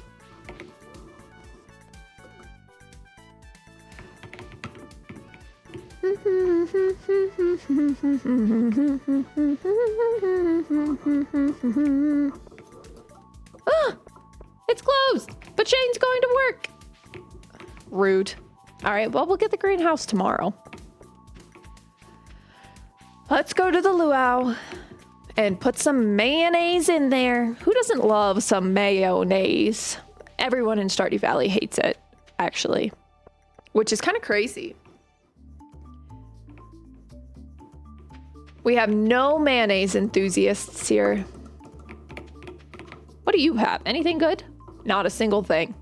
[SPEAKER 1] It's closed, but Shane's going to work. Rude. All right, well, we'll get the greenhouse tomorrow. Let's go to the luau and put some mayonnaise in there. Who doesn't love some mayonnaise? Everyone in Stardew Valley hates it, actually, which is kind of crazy. We have no mayonnaise enthusiasts here. What do you have? Anything good? Not a single thing.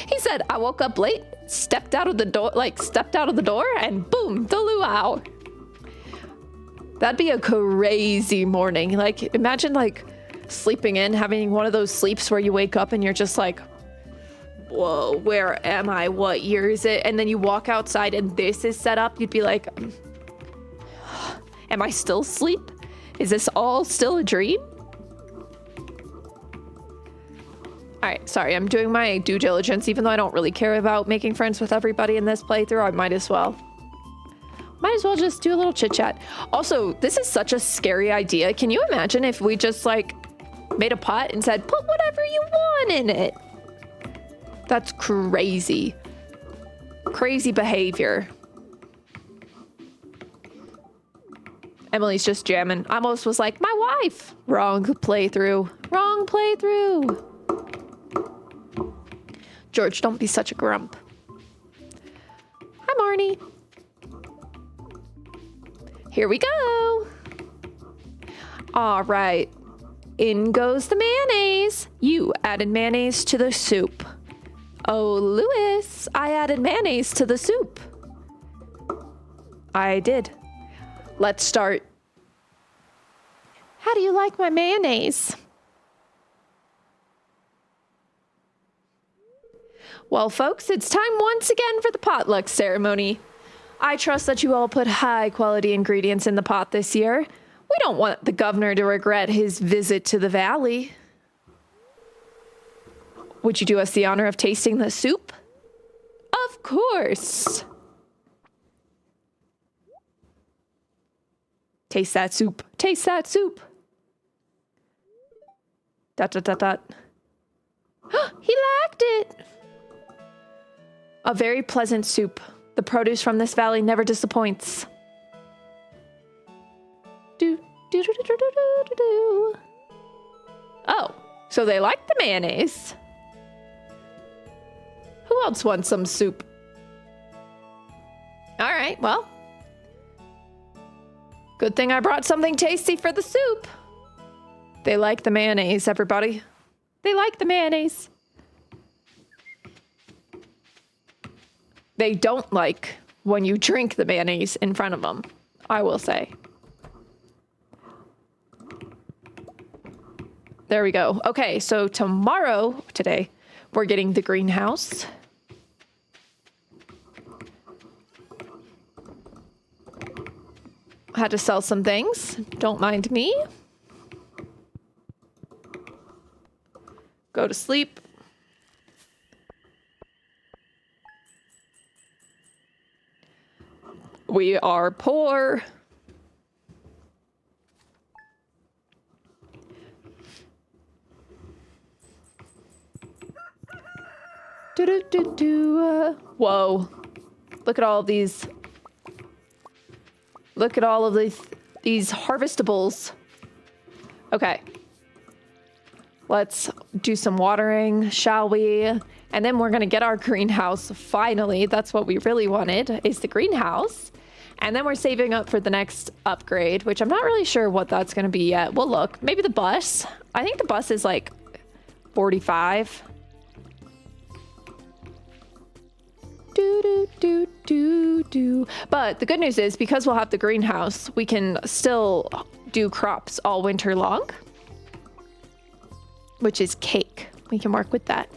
[SPEAKER 1] He said, I woke up late, stepped out of the door, and boom, the luau. That'd be a crazy morning. Imagine sleeping in, having one of those sleeps where you wake up and you're just like, whoa, where am I? What year is it? And then you walk outside and this is set up. You'd be like, am I still asleep? Is this all still a dream? All right, sorry, I'm doing my due diligence. Even though I don't really care about making friends with everybody in this playthrough, I might as well. Might as well just do a little chit chat. Also, this is such a scary idea. Can you imagine if we just like made a pot and said, put whatever you want in it? That's crazy. Crazy behavior. Emily's just jamming. I almost was like, my wife. Wrong playthrough. Wrong playthrough. George, don't be such a grump. Hi, Marnie. Here we go. All right. In goes the mayonnaise. You added mayonnaise to the soup. Oh, Lewis, I added mayonnaise to the soup. I did. Let's start. How do you like my mayonnaise? Well, folks, it's time once again for the potluck ceremony. I trust that you all put high quality ingredients in the pot this year. We don't want the governor to regret his visit to the valley. Would you do us the honor of tasting the soup? Of course. Taste that soup. Taste that soup. Dot, dot, dot, dot. He liked it. A very pleasant soup. The produce from this valley never disappoints. Oh, so they like the mayonnaise. Who else wants some soup? All right, well. Good thing I brought something tasty for the soup. They like the mayonnaise, everybody. They like the mayonnaise. They don't like when you drink the mayonnaise in front of them, I will say. There we go. Okay, so today, we're getting the greenhouse. Had to sell some things. Don't mind me. Go to sleep. We are poor. Whoa. Look at all these. Look at all of these harvestables. Okay. Let's do some watering, shall we? And then we're going to get our greenhouse. Finally, that's what we really wanted, is the greenhouse. And then we're saving up for the next upgrade, which I'm not really sure what that's going to be yet. We'll look. Maybe the bus. I think the bus is like 45. But the good news is, because we'll have the greenhouse, we can still do crops all winter long, which is cake. We can work with that.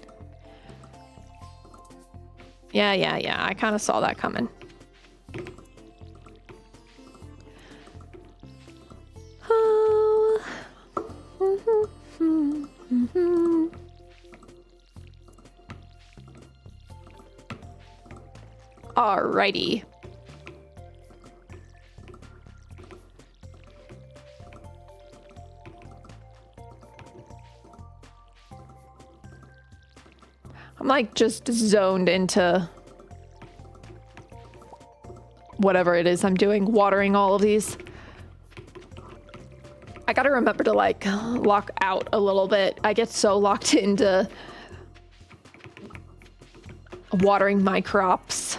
[SPEAKER 1] Yeah. I kind of saw that coming. Alrighty. I'm like just zoned into whatever it is I'm doing, watering all of these. I gotta remember to like lock out a little bit. I get so locked into watering my crops.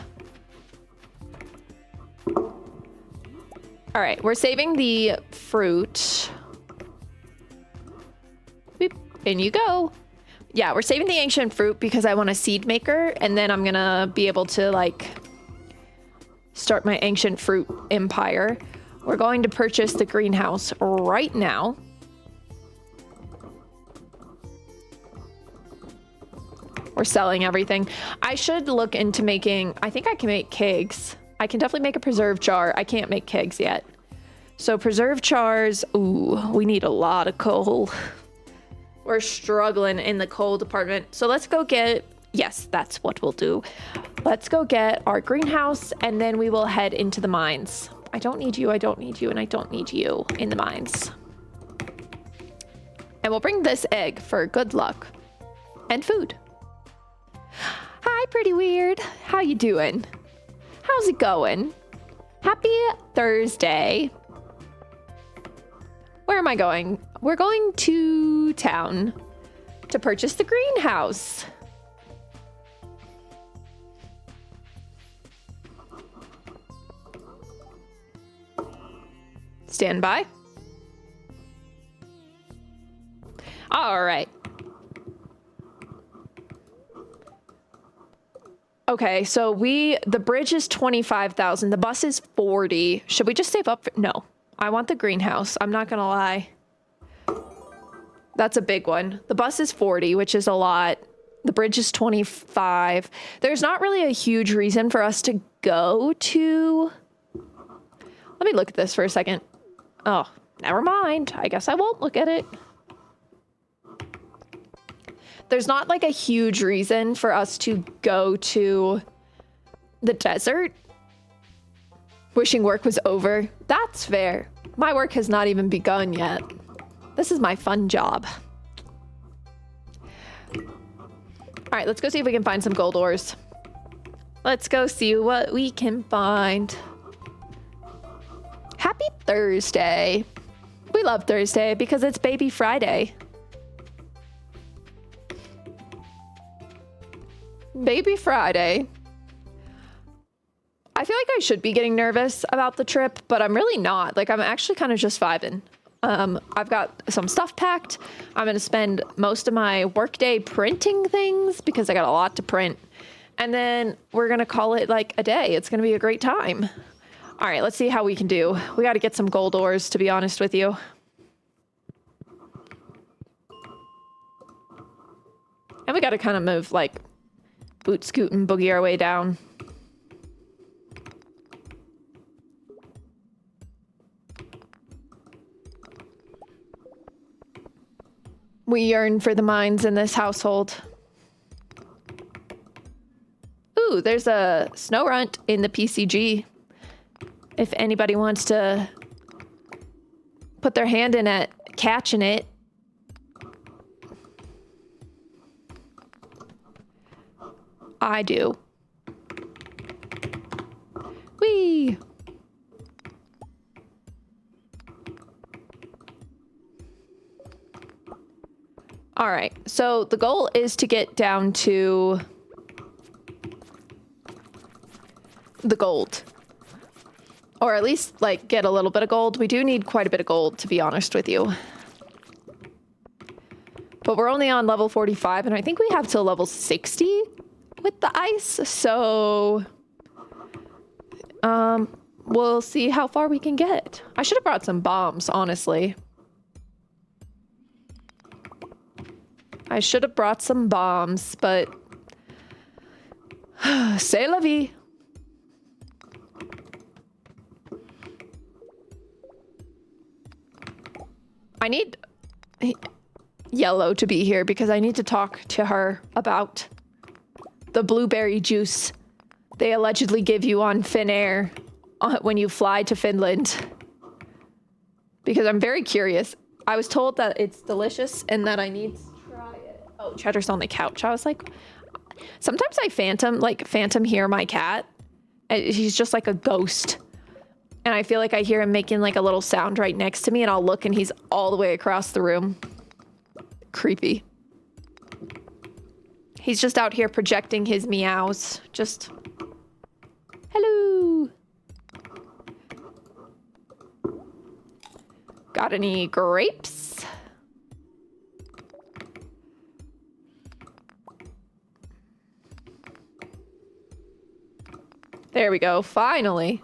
[SPEAKER 1] All right, we're saving the fruit. Beep, in you go. Yeah, we're saving the ancient fruit because I want a seed maker, and then I'm gonna be able to like start my ancient fruit empire. We're going to purchase the greenhouse right now. We're selling everything. I should look into making, I think I can make kegs. I can definitely make a preserved jar. I can't make kegs yet. So preserved jars, ooh, we need a lot of coal. We're struggling in the coal department. So let's go get, yes, that's what we'll do. Let's go get our greenhouse and then we will head into the mines. I don't need you, I don't need you, and I don't need you in the mines. And we'll bring this egg for good luck and food. Hi, pretty weird. How you doing? How's it going? Happy Thursday. Where am I going? We're going to town to purchase the greenhouse. Stand by. All right. Okay, so the bridge is 25,000. The bus is 40. Should we just save up for, no, I want the greenhouse. I'm not gonna lie. That's a big one. The bus is 40, which is a lot. The bridge is 25. There's not really a huge reason for us to go to, let me look at this for a second. Oh, never mind. I guess I won't look at it. There's not like a huge reason for us to go to the desert. Wishing work was over. That's fair. My work has not even begun yet. This is my fun job. All right, let's go see if we can find some gold ores. Let's go see what we can find. Happy Thursday. We love Thursday because it's Baby Friday. Baby Friday. I feel like I should be getting nervous about the trip, but I'm really not. Like, I'm actually kind of just vibing. I've got some stuff packed. I'm going to spend most of my workday printing things because I got a lot to print. And then we're going to call it like a day. It's going to be a great time. All right, let's see how we can do. We got to get some gold ores, to be honest with you. And we got to kind of move, like, boot scoot and boogie our way down. We yearn for the mines in this household. Ooh, there's a snow runt in the PCG. If anybody wants to put their hand in at catching it. I do. Whee! All right, so the goal is to get down to the gold. Or at least, like, get a little bit of gold. We do need quite a bit of gold, to be honest with you. But we're only on level 45, and I think we have till level 60 with the ice, so we'll see how far we can get. I should have brought some bombs, honestly. I should have brought some bombs, but c'est la vie. I need Yellow to be here because I need to talk to her about the blueberry juice they allegedly give you on Finnair when you fly to Finland. Because I'm very curious. I was told that it's delicious and that I need to try it. Oh, Cheddar's on the couch. I was like, sometimes I phantom hear my cat. He's just like a ghost. And I feel like I hear him making like a little sound right next to me, and I'll look and he's all the way across the room. Creepy. He's just out here projecting his meows. Just, hello. Got any grapes? There we go, finally.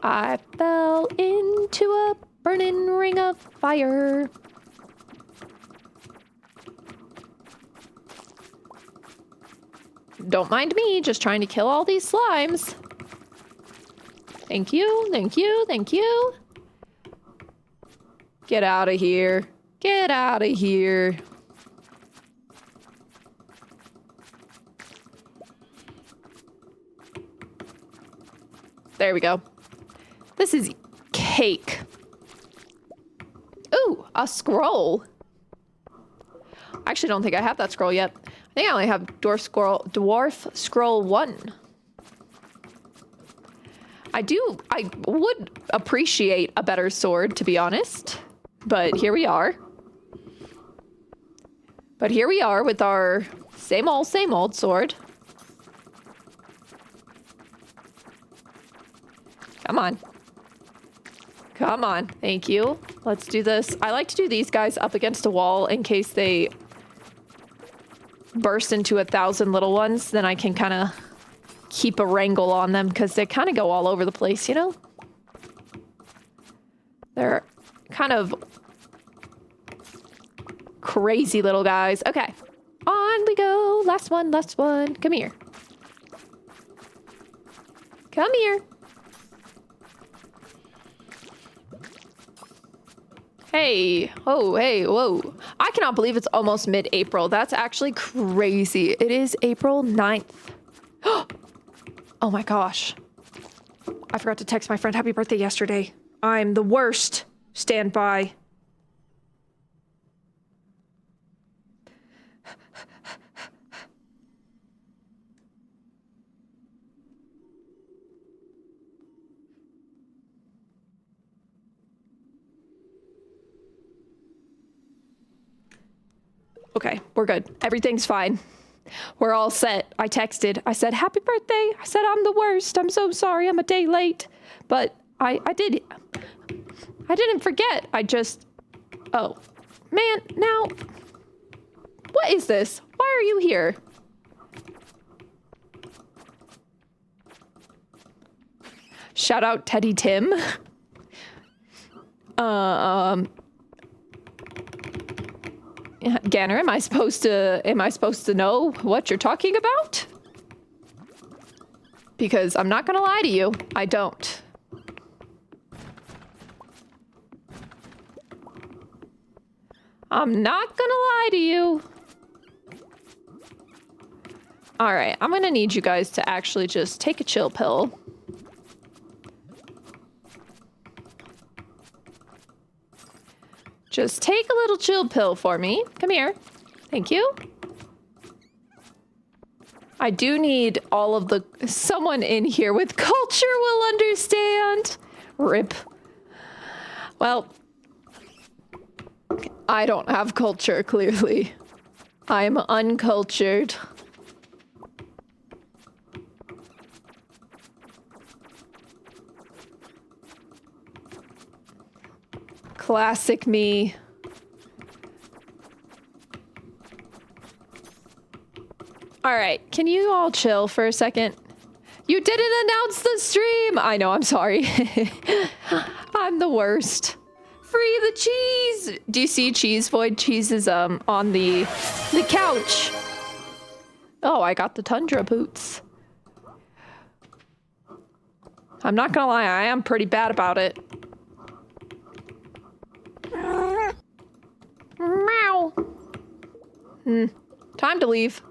[SPEAKER 1] I fell into a burning ring of fire. Don't mind me, just trying to kill all these slimes. Thank you, thank you, thank you. Get out of here. Get out of here. There we go. This is cake. Ooh, a scroll. I actually don't think I have that scroll yet. I think I only have Dwarf Scroll 1. I would appreciate a better sword, to be honest. But here we are. But here we are with our same old sword. Come on. Come on. Thank you. Let's do this. I like to do these guys up against a wall in case they burst into 1,000 little ones. Then I can kind of keep a wrangle on them because they kind of go all over the place, you know? They're kind of crazy little guys. Okay. On we go. Last one, last one. Come here. Come here. Hey, oh, hey, whoa. I cannot believe it's almost mid-April. That's actually crazy. It is April 9th. Oh my gosh. I forgot to text my friend happy birthday yesterday. I'm the worst. Stand by. Okay, we're good. Everything's fine. We're all set. I texted. I said, happy birthday. I said, I'm the worst. I'm so sorry. I'm a day late. But I didn't forget. Oh, man, now, what is this? Why are you here? Shout out Teddy Tim. Ganner, am I supposed to know what you're talking about? Because I'm not gonna lie to you, I don't. I'm not gonna lie to you. All right, I'm gonna need you guys to actually just take a chill pill. Just take a little chill pill for me. Come here. Thank you. I do need all of the... Someone in here with culture will understand. RIP. Well, I don't have culture, clearly. I'm uncultured. Classic me. All right, can you all chill for a second? You didn't announce the stream! I know, I'm sorry. I'm the worst. Free the cheese! Do you see Cheese Void? Cheese is on the couch. Oh, I got the Tundra boots. I'm not gonna lie, I am pretty bad about it. Meow. Time to leave.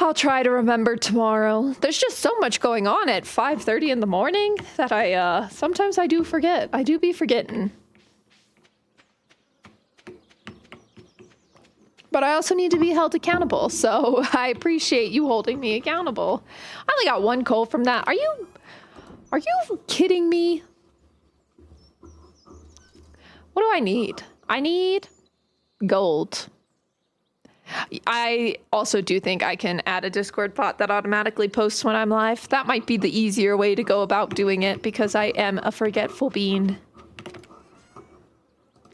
[SPEAKER 1] I'll try to remember tomorrow. There's just so much going on at 5:30 in the morning that sometimes I do forget. I do be forgetting. But I also need to be held accountable, so I appreciate you holding me accountable. I only got 1 coal from that. Are you kidding me? What do I need? I need gold. I also do think I can add a Discord bot that automatically posts when I'm live. That might be the easier way to go about doing it because I am a forgetful bean.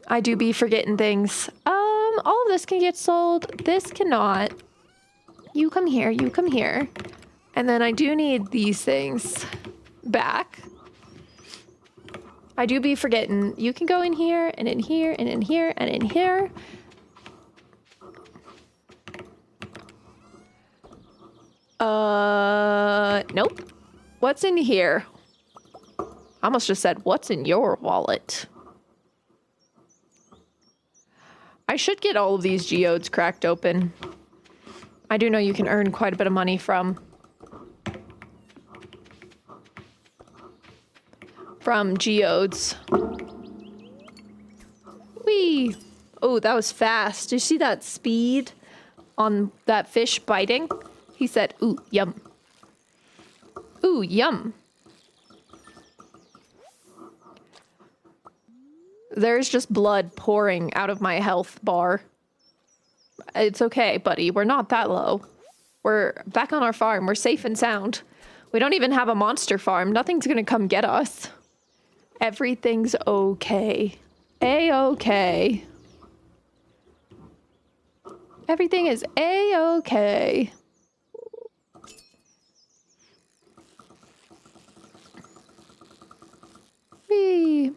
[SPEAKER 1] I do be forgetting things. All of this can get sold. This cannot. You come here, you come here. And then I do need these things back. I do be forgetting. You can go in here, and in here, and in here, and in here. Nope. What's in here? I almost just said, what's in your wallet? I should get all of these geodes cracked open. I do know you can earn quite a bit of money from geodes. Whee! Oh, that was fast. Did you see that speed on that fish biting? He said, ooh, yum. Ooh, yum. There's just blood pouring out of my health bar. It's okay, buddy. We're not that low. We're back on our farm. We're safe and sound. We don't even have a monster farm. Nothing's gonna come get us. Everything's okay. A-okay. Everything is A-okay. Whee!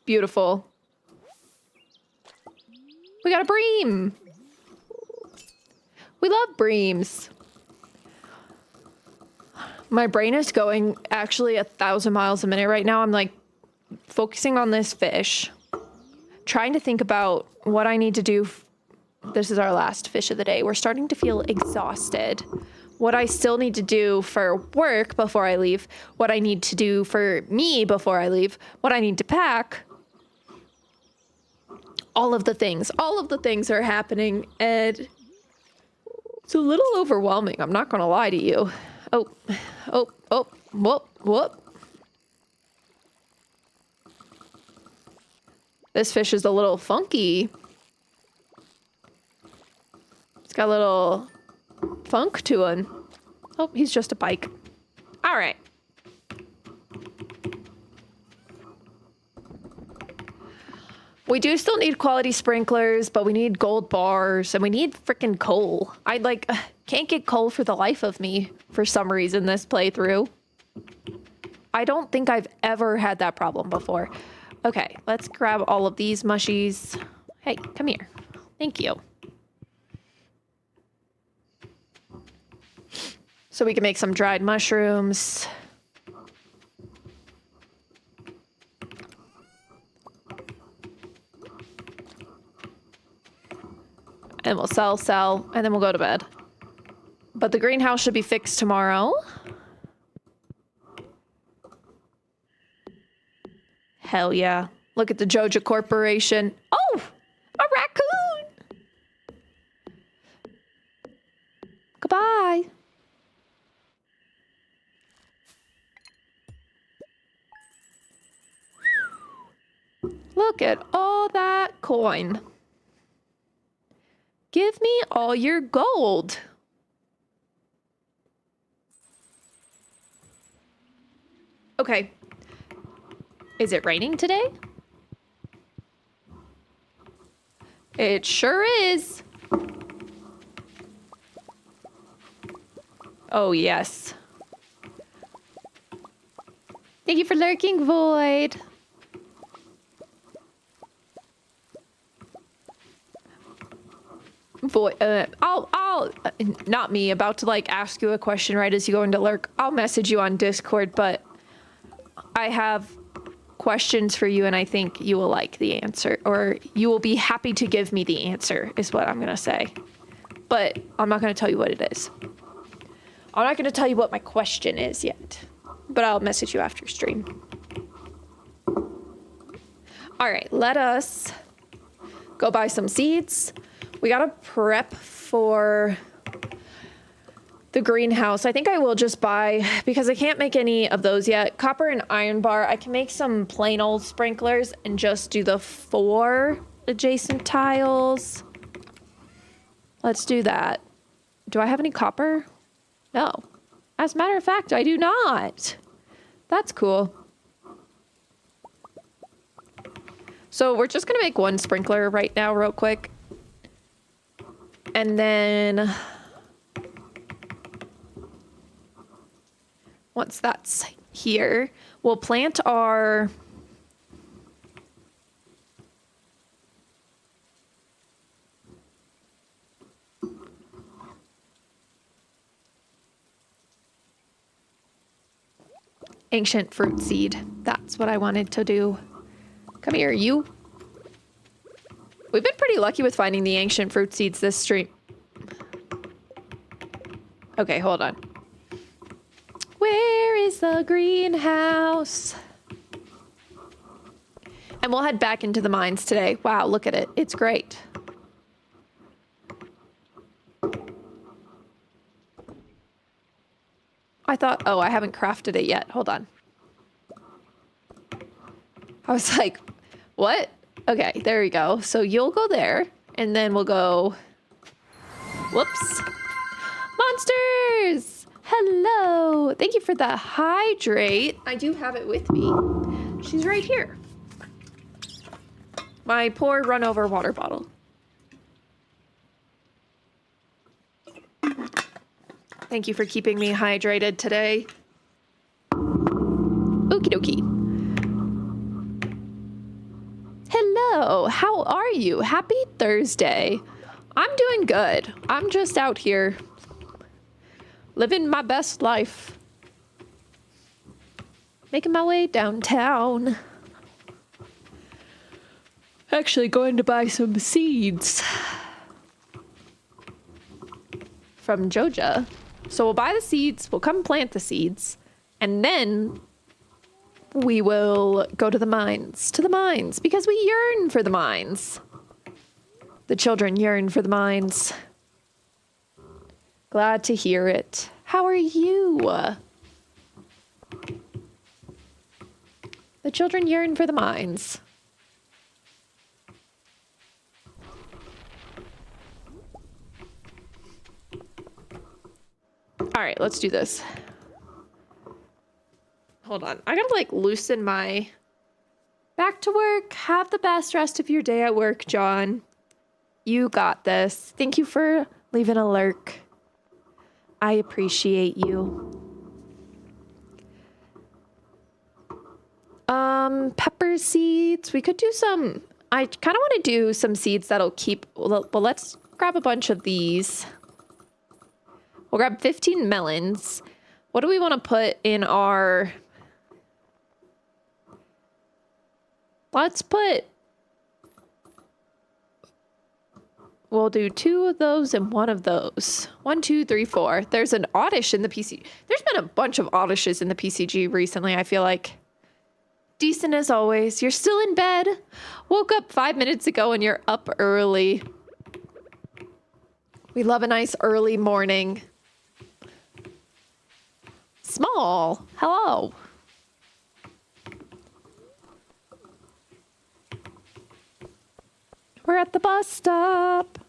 [SPEAKER 1] Beautiful. We got a bream. We love breams. My brain is going actually 1,000 miles a minute right now. I'm like focusing on this fish, trying to think about what I need to do. This is our last fish of the day. We're starting to feel exhausted. What I still need to do for work before I leave, what I need to do for me before I leave, what I need to pack. All of the things are happening, and it's a little overwhelming. I'm not going to lie to you. Oh, whoop. This fish is a little funky. It's got a little funk to him. Oh, he's just a pike. All right. We do still need quality sprinklers, but we need gold bars and we need freaking coal. I can't get coal for the life of me for some reason this playthrough. I don't think I've ever had that problem before. Okay, let's grab all of these mushies. Hey, come here. Thank you. So we can make some dried mushrooms. And we'll sell, and then we'll go to bed. But the greenhouse should be fixed tomorrow. Hell yeah. Look at the Joja Corporation. Oh, a raccoon. Goodbye. Look at all that coin. Give me all your gold. Okay. Is it raining today? It sure is. Oh, yes. Thank you for lurking, Void. I'll not me, about to ask you a question right as you go into lurk. I'll message you on Discord, but I have questions for you and I think you will like the answer, or you will be happy to give me the answer is what I'm gonna say. But I'm not gonna tell you what it is. I'm not gonna tell you what my question is yet, but I'll message you after stream. All right, let us go buy some seeds. We gotta prep for the greenhouse. I think I will just buy, because I can't make any of those yet, copper and iron bar. I can make some plain old sprinklers and just do the 4 adjacent tiles. Let's do that. Do I have any copper? No. As a matter of fact, I do not. That's cool. So we're just gonna make 1 sprinkler right now real quick. And then once that's here, we'll plant our Ancient fruit seed. That's what I wanted to do. Come here, you. We've been pretty lucky with finding the ancient fruit seeds this stream. Okay, hold on. Where is the greenhouse? And we'll head back into the mines today. Wow, look at it. It's great. I thought, oh, I haven't crafted it yet. Hold on. I was like, what? Okay, there we go. So you'll go there, and then we'll go... Whoops. Monsters! Hello! Thank you for the hydrate. I do have it with me. She's right here. My poor run-over water bottle. Thank you for keeping me hydrated today. Okie dokie. Hello, how are you? Happy Thursday. I'm doing good. I'm just out here living my best life. Making my way downtown. Actually going to buy some seeds from Joja. So we'll buy the seeds, we'll come plant the seeds, and then we will go to the mines, because we yearn for the mines. The children yearn for the mines. Glad to hear it. How are you? The children yearn for the mines. All right, let's do this. Hold on. I gotta like loosen my... Back to work. Have the best rest of your day at work, John. You got this. Thank you for leaving a lurk. I appreciate you. Pepper seeds. We could do some... I kind of want to do some seeds that'll keep... Well, let's grab a bunch of these. We'll grab 15 melons. What do we want to put in our... Let's put... We'll do 2 of those and 1 of those. 1, 2, 3, 4. There's an oddish in the PC. There's been a bunch of oddishes in the PCG recently, I feel like. Decent as always. You're still in bed. Woke up 5 minutes ago and you're up early. We love a nice early morning. Small. Hello. We're at the bus stop.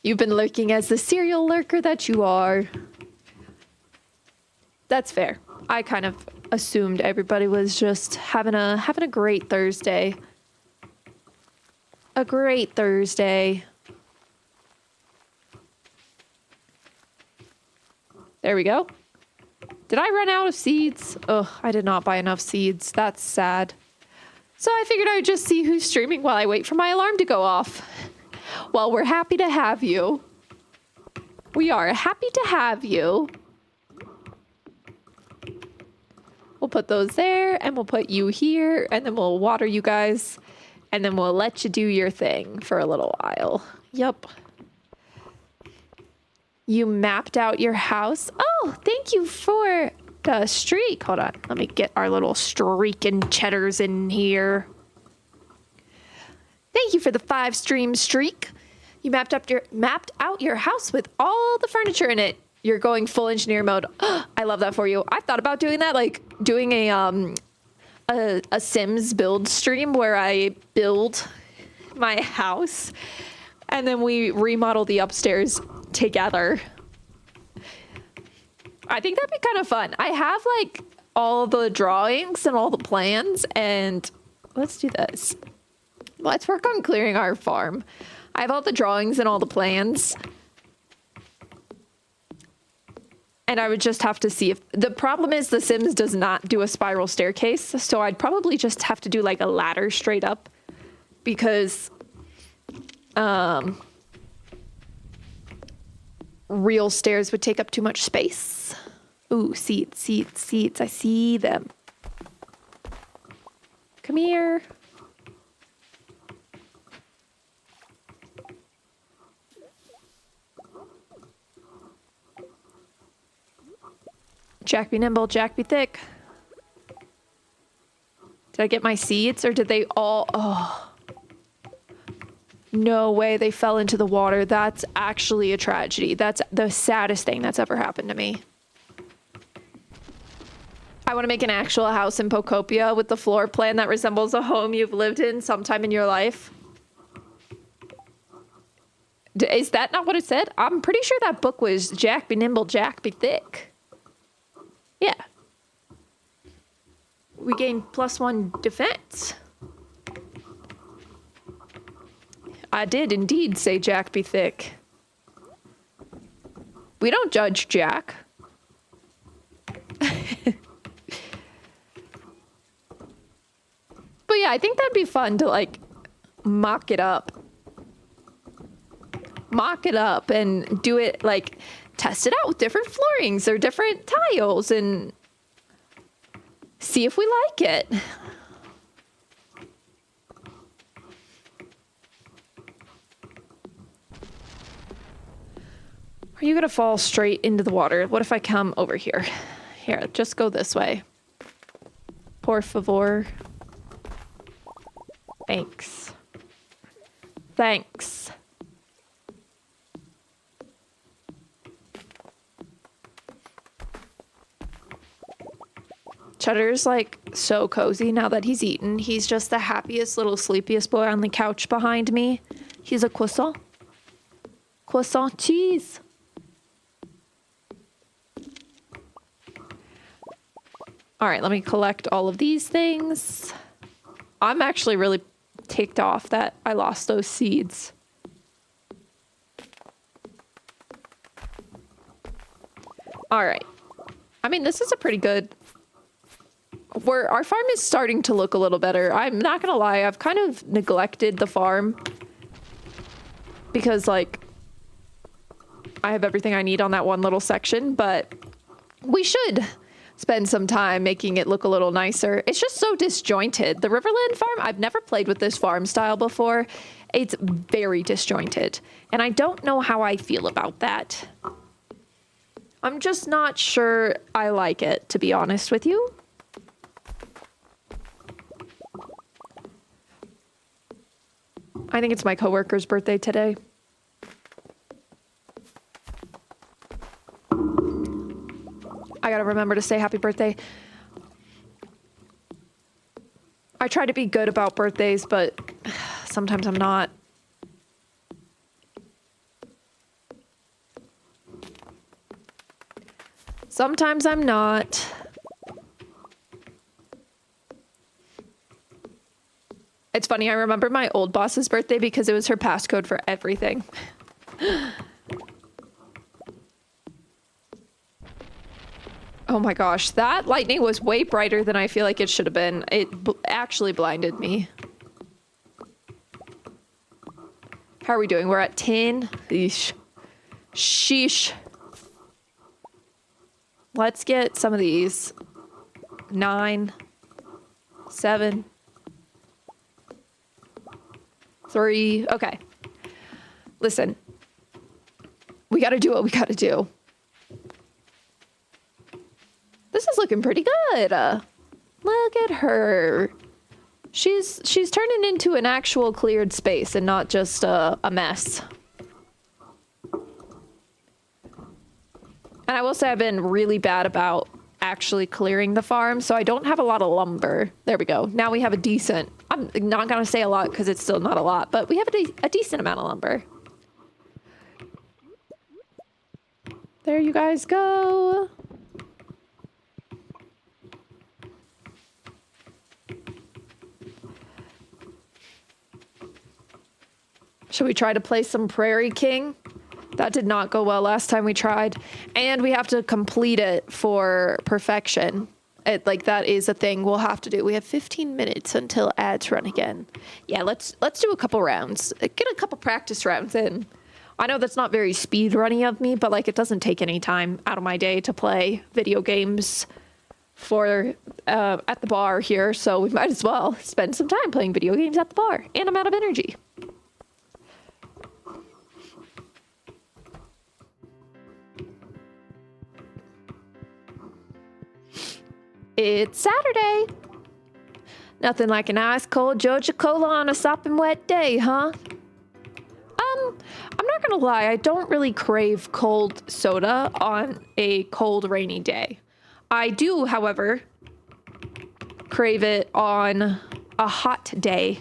[SPEAKER 1] You've been lurking as the serial lurker that you are. That's fair. I kind of assumed everybody was just having a great Thursday. A great Thursday. There we go. Did I run out of seeds? Ugh, I did not buy enough seeds. That's sad. So I figured I would just see who's streaming while I wait for my alarm to go off. Well, we're happy to have you. We are happy to have you. We'll put those there, and we'll put you here, and then we'll water you guys, and then we'll let you do your thing for a little while. Yup. You mapped out your house. Oh, thank you for the streak. Hold on. Let me get our little streaking cheddars in here. Thank you for the 5-stream streak. You mapped out your house with all the furniture in it. You're going full engineer mode. I love that for you. I thought about doing that, like doing a Sims build stream where I build my house and then we remodel the upstairs together. I think that'd be kind of fun. I have like all the drawings and all the plans, and let's do this. Let's work on clearing our farm. I have all the drawings and all the plans. And I would just have to see if... The problem is The Sims does not do a spiral staircase, so I'd probably just have to do like a ladder straight up because real stairs would take up too much space. Ooh, seeds, seeds, seeds. I see them. Come here. Jack be nimble, Jack be thick. Did I get my seeds or did they all... Oh. No way they fell into the water. That's actually a tragedy. That's the saddest thing that's ever happened to me. I want to make an actual house in Pocopia with the floor plan that resembles a home you've lived in sometime in your life. Is that not what it said? I'm pretty sure that book was Jack be nimble, Jack be thick. Yeah. We gain +1 defense. I did indeed say Jack be thick. We don't judge Jack. But yeah, I think that'd be fun to like mock it up. Mock it up and do it like test it out with different floorings or different tiles and see if we like it. Are you gonna fall straight into the water? What if I come over here? Here, just go this way. Por favor. Thanks. Thanks. Cheddar's like so cozy now that he's eaten. He's just the happiest little sleepiest boy on the couch behind me. He's a croissant. Croissant cheese. All right, let me collect all of these things. I'm actually really ticked off that I lost those seeds. All right. I mean, this is a pretty good... Our farm is starting to look a little better. I'm not gonna lie, I've kind of neglected the farm. Because, like, I have everything I need on that one little section, but we should spend some time making it look a little nicer. It's just so disjointed. The Riverland farm, I've never played with this farm style before. It's very disjointed. And I don't know how I feel about that. I'm just not sure I like it, to be honest with you. I think it's my coworker's birthday today. I gotta remember to say happy birthday. I try to be good about birthdays, but sometimes I'm not. Sometimes I'm not. It's funny, I remember my old boss's birthday because it was her passcode for everything. Oh my gosh, that lightning was way brighter than I feel like it should have been. It actually blinded me. How are we doing? We're at 10. Eesh. Sheesh. Let's get some of these. 9, 7, 3. Okay. Listen. We gotta do what we gotta do. This is looking pretty good. Look at her. She's turning into an actual cleared space and not just a mess. And I will say I've been really bad about actually clearing the farm, so I don't have a lot of lumber. There we go. Now we have a decent, I'm not going to say a lot because it's still not a lot, but we have a decent amount of lumber. There you guys go. Should we try to play some Prairie King? That did not go well last time we tried. And we have to complete it for perfection. Like, that is a thing we'll have to do. We have 15 minutes until ads run again. Yeah, let's do a couple rounds. Get a couple practice rounds in. I know that's not very speed running of me, but like it doesn't take any time out of my day to play video games for at the bar here, so we might as well spend some time playing video games at the bar. And I'm out of energy. It's Saturday. Nothing like an ice cold Joja cola on a sopping wet day, huh? I'm not gonna lie, I don't really crave cold soda on a cold, rainy day. I do, however, crave it on a hot day.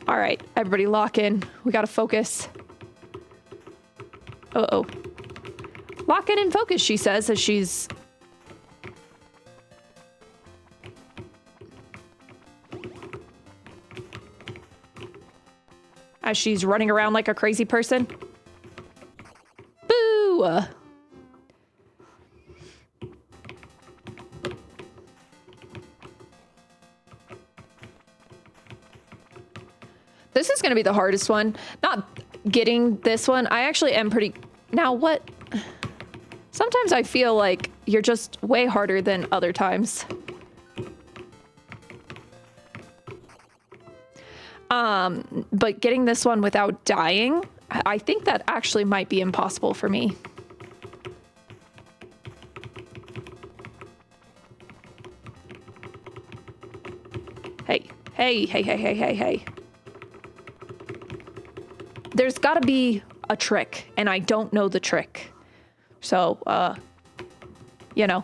[SPEAKER 1] All right, everybody lock in. We gotta focus. Uh-oh. Lock in and focus, she says, as she's... running around like a crazy person. Boo! This is going to be the hardest one. Not getting this one. I actually am pretty... Now, what... Sometimes I feel like you're just way harder than other times. But getting this one without dying, I think that actually might be impossible for me. Hey. There's gotta be a trick, and I don't know the trick. So, you know.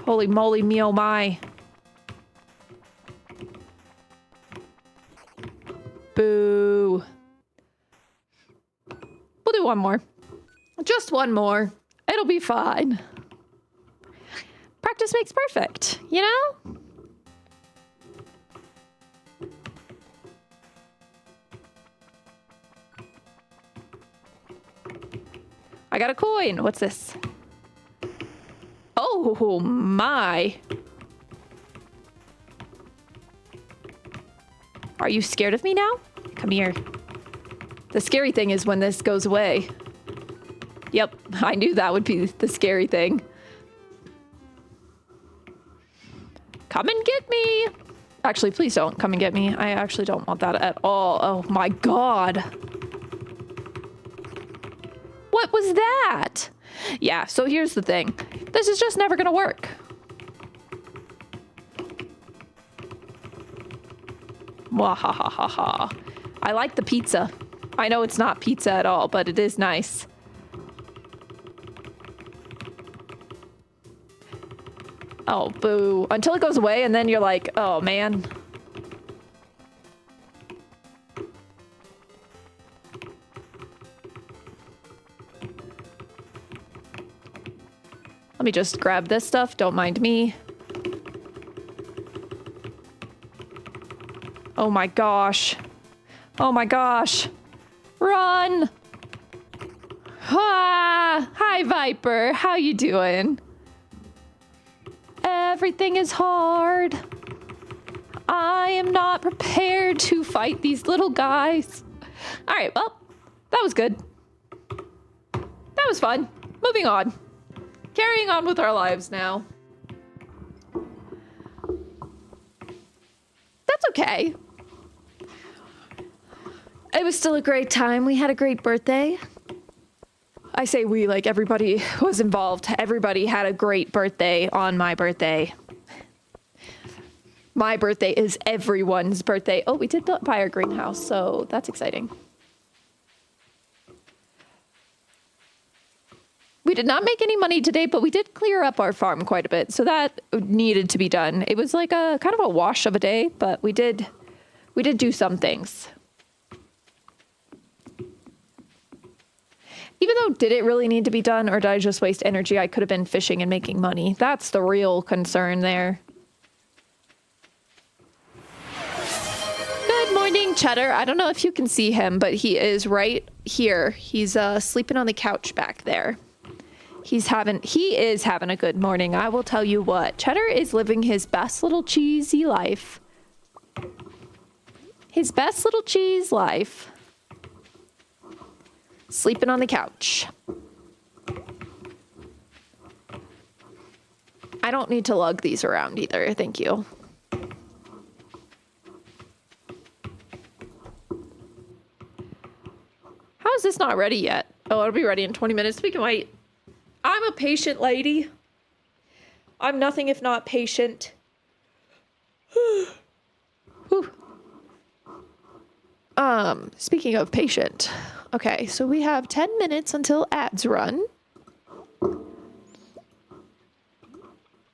[SPEAKER 1] Holy moly, me oh my. Boo. We'll do one more. Just one more. It'll be fine. Practice makes perfect, you know? I got a coin. What's this? Oh my. Are you scared of me now? Come here. The scary thing is when this goes away. Yep, I knew that would be the scary thing. Come and get me. Actually, please don't come and get me. I actually don't want that at all. Oh my God. What was that? Yeah, so here's the thing. This is just never gonna work. Wahahaha. I like the pizza. I know it's not pizza at all, but it is nice. Oh, boo. Until it goes away and then you're like, oh man. Let me just grab this stuff. Don't mind me. Oh my gosh. Oh my gosh. Run. Ah, hi, Viper. How you doing? Everything is hard. I am not prepared to fight these little guys. All right, well, that was good. That was fun. Moving on. Carrying on with our lives now. That's okay. It was still a great time. We had a great birthday. I say we, like everybody was involved. Everybody had a great birthday on my birthday. My birthday is everyone's birthday. Oh, we did buy our greenhouse, so that's exciting. We did not make any money today, but we did clear up our farm quite a bit, so that needed to be done. It was like a kind of a wash of a day, but we did do some things. Even though, did it really need to be done, or did I just waste energy? I could have been fishing and making money. That's the real concern there. Good morning, Cheddar. I don't know if you can see him, but he is right here. He's sleeping on the couch back there. He is having a good morning. I will tell you what. Cheddar is living his best little cheesy life. His best little cheese life. Sleeping on the couch. I don't need to lug these around either. Thank you. How is this not ready yet? Oh, it'll be ready in 20 minutes. We can wait. I'm a patient lady. I'm nothing if not patient. Whew. Speaking of patient. Okay, so we have 10 minutes until ads run.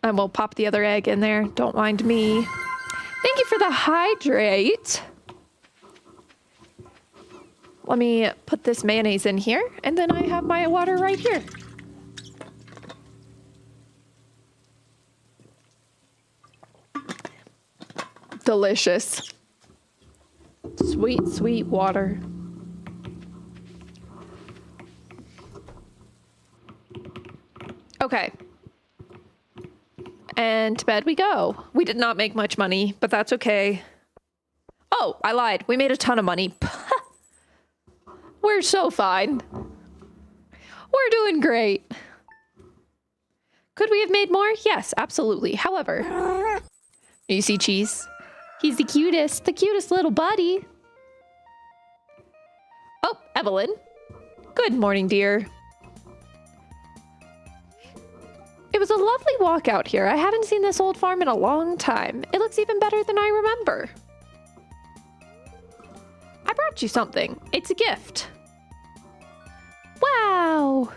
[SPEAKER 1] And we'll pop the other egg in there. Don't mind me. Thank you for the hydrate. Let me put this mayonnaise in here, and then I have my water right here. Delicious. Sweet, sweet water. Okay. And to bed we go. We did not make much money, but that's okay. Oh, I lied. We made a ton of money. We're so fine. We're doing great. Could we have made more? Yes, absolutely. However, you see Cheese? He's the cutest little buddy. Oh, Evelyn. Good morning, dear. It was a lovely walk out here. I haven't seen this old farm in a long time. It looks even better than I remember. I brought you something. It's a gift. Wow.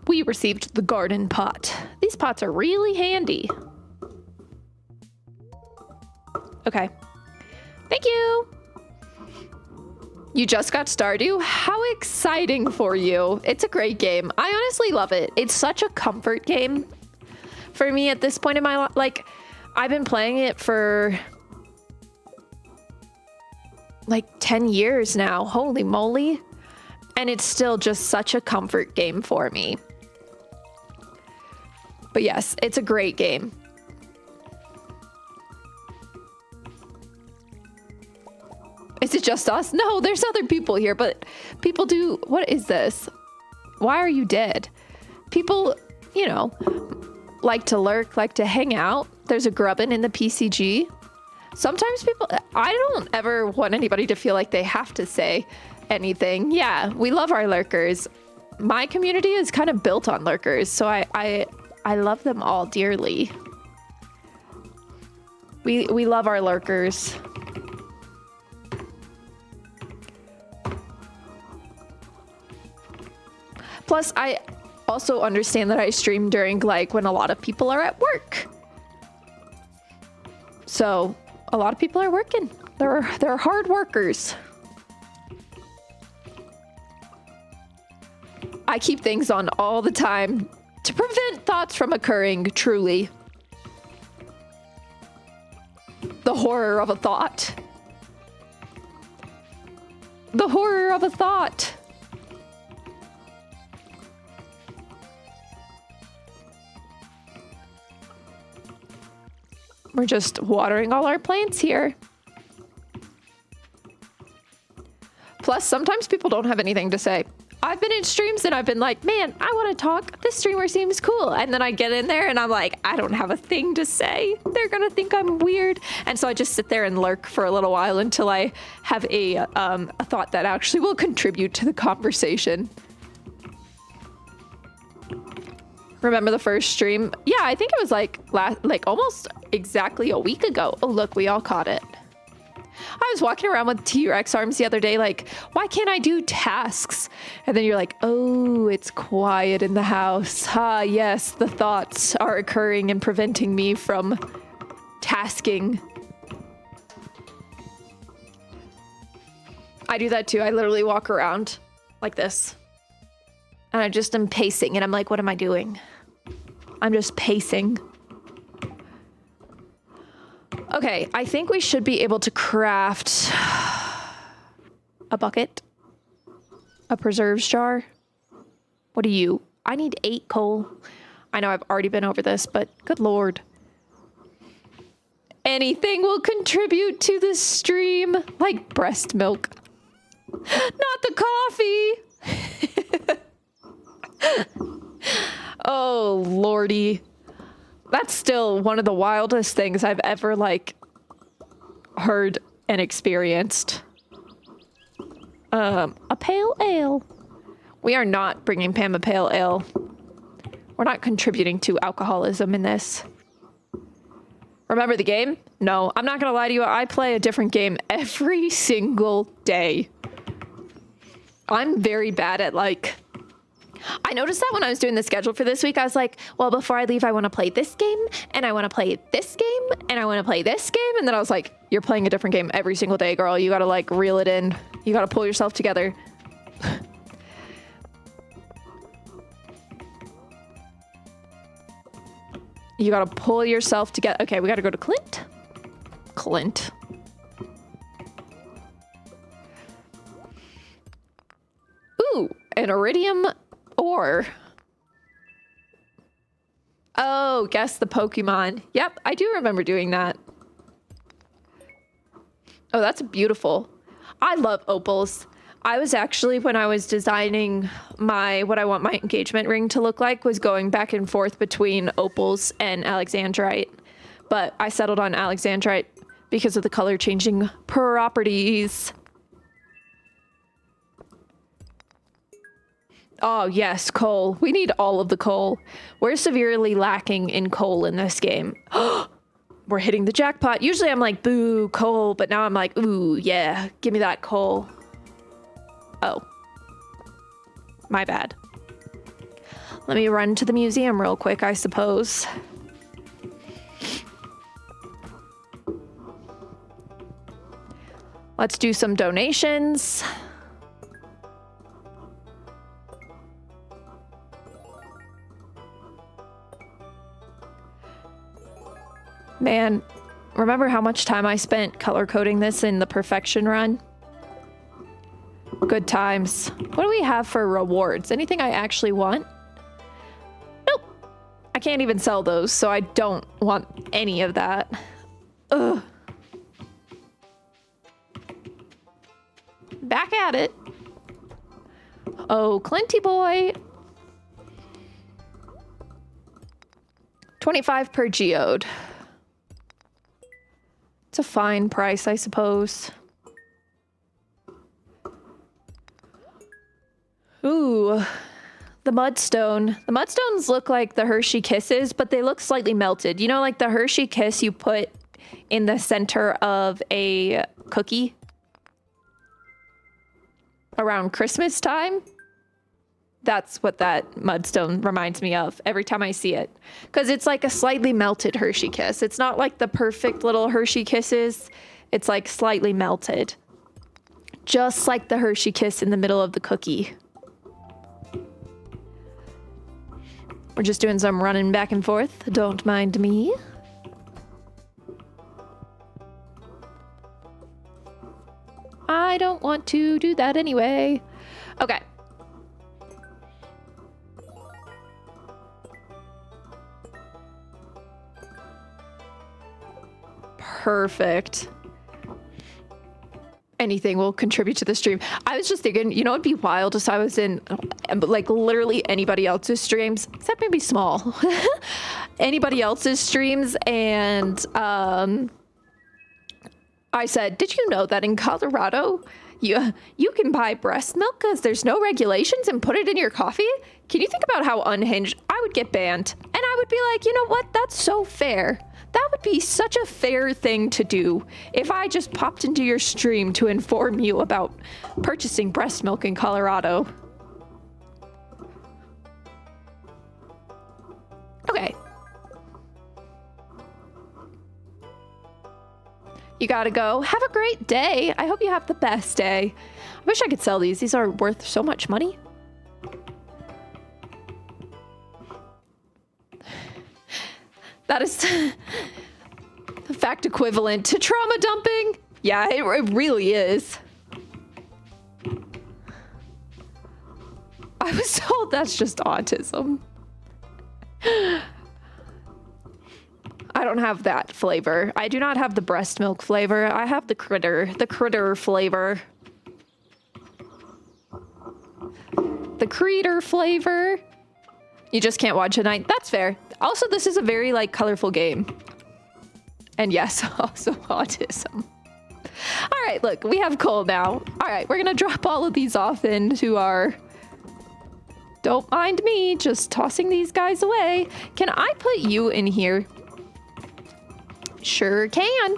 [SPEAKER 1] We received the garden pot. These pots are really handy. Okay. Thank you. You just got Stardew? How exciting for you. It's a great game. I honestly love it. It's such a comfort game for me at this point in my life. Like, I've been playing it for like 10 years now. Holy moly. And it's still just such a comfort game for me. But yes, it's a great game. Is it just us? No, there's other people here, but people do... What is this? Why are you dead? People, you know, like to lurk, like to hang out. There's a grubbin in the PCG. Sometimes people... I don't ever want anybody to feel like they have to say anything. Yeah, we love our lurkers. My community is kind of built on lurkers, so I love them all dearly. We love our lurkers. Plus, I also understand that I stream during, like, when a lot of people are at work. So, a lot of people are working. They're hard workers. I keep things on all the time to prevent thoughts from occurring, truly. The horror of a thought. The horror of a thought. We're just watering all our plants here. Plus, sometimes people don't have anything to say. I've been in streams and I've been like, man, I want to talk. This streamer seems cool. And then I get in there and I'm like, I don't have a thing to say. They're going to think I'm weird. And so I just sit there and lurk for a little while until I have a thought that actually will contribute to the conversation. Remember the first stream? Yeah, I think it was like almost exactly a week ago. Oh, look, we all caught it. I was walking around with T-Rex arms the other day, like, why can't I do tasks? And then you're like, oh, it's quiet in the house. Ah, yes, the thoughts are occurring and preventing me from tasking. I do that too. I literally walk around like this. And I just am pacing, and I'm like, what am I doing? I'm just pacing. Okay, I think we should be able to craft a bucket, a preserves jar. What are you? I need 8 coal. I know I've already been over this, but good lord. Anything will contribute to the stream, like breast milk. Not the coffee. Oh, lordy. That's still one of the wildest things I've ever, like, heard and experienced. A pale ale. We are not bringing Pam a pale ale. We're not contributing to alcoholism in this. Remember the game? No, I'm not gonna lie to you. I play a different game every single day. I'm very bad at, like... I noticed that when I was doing the schedule for this week, I was like, well, before I leave, I want to play this game, and I want to play this game, and I want to play this game. And then I was like, you're playing a different game every single day, girl. You got to, like, reel it in. You got to pull yourself together. You got to pull yourself together. Okay, we got to go to Clint. Clint. Ooh, an iridium ore. Oh, guess the Pokemon. Yep, I do remember doing that. Oh, that's beautiful. I love opals. I was actually, when I was designing what I want my engagement ring to look like, was going back and forth between opals and alexandrite. But I settled on alexandrite because of the color changing properties. Oh, yes, coal. We need all of the coal. We're severely lacking in coal in this game. We're hitting the jackpot. Usually I'm like, boo, coal. But now I'm like, ooh, yeah, give me that coal. Oh. My bad. Let me run to the museum real quick, I suppose. Let's do some donations. Man, remember how much time I spent color coding this in the perfection run? Good times. What do we have for rewards? Anything I actually want? Nope. I can't even sell those, so I don't want any of that. Ugh. Back at it. Oh, Clinty boy. 25 per geode. It's a fine price, I suppose. Ooh, the mudstone. The mudstones look like the Hershey Kisses, but they look slightly melted. You know, like the Hershey Kiss you put in the center of a cookie around Christmas time? That's what that mudstone reminds me of every time I see it. Because it's like a slightly melted Hershey Kiss. It's not like the perfect little Hershey Kisses. It's like slightly melted. Just like the Hershey Kiss in the middle of the cookie. We're just doing some running back and forth. Don't mind me. I don't want to do that anyway. Okay. Perfect. Anything will contribute to the stream. I was just thinking, you know, it'd be wild if I was in like literally anybody else's streams, except maybe small, anybody else's streams. And I said, did you know that in Colorado, you can buy breast milk because there's no regulations and put it in your coffee? Can you think about how unhinged I would get banned? And I would be like, you know what? That's so fair. That would be such a fair thing to do if I just popped into your stream to inform you about purchasing breast milk in Colorado. Okay. You gotta go. Have a great day. I hope you have the best day. I wish I could sell these. These are worth so much money. That is the fact equivalent to trauma dumping. Yeah, it really is. I was told that's just autism. I don't have that flavor. I do not have the breast milk flavor. I have the critter flavor. The critter flavor. You just can't watch at night. That's fair. Also, this is a very, like, colorful game. And yes, also autism. All right, look, we have coal now. All right, we're gonna drop all of these off into our... Don't mind me, just tossing these guys away. Can I put you in here? Sure can.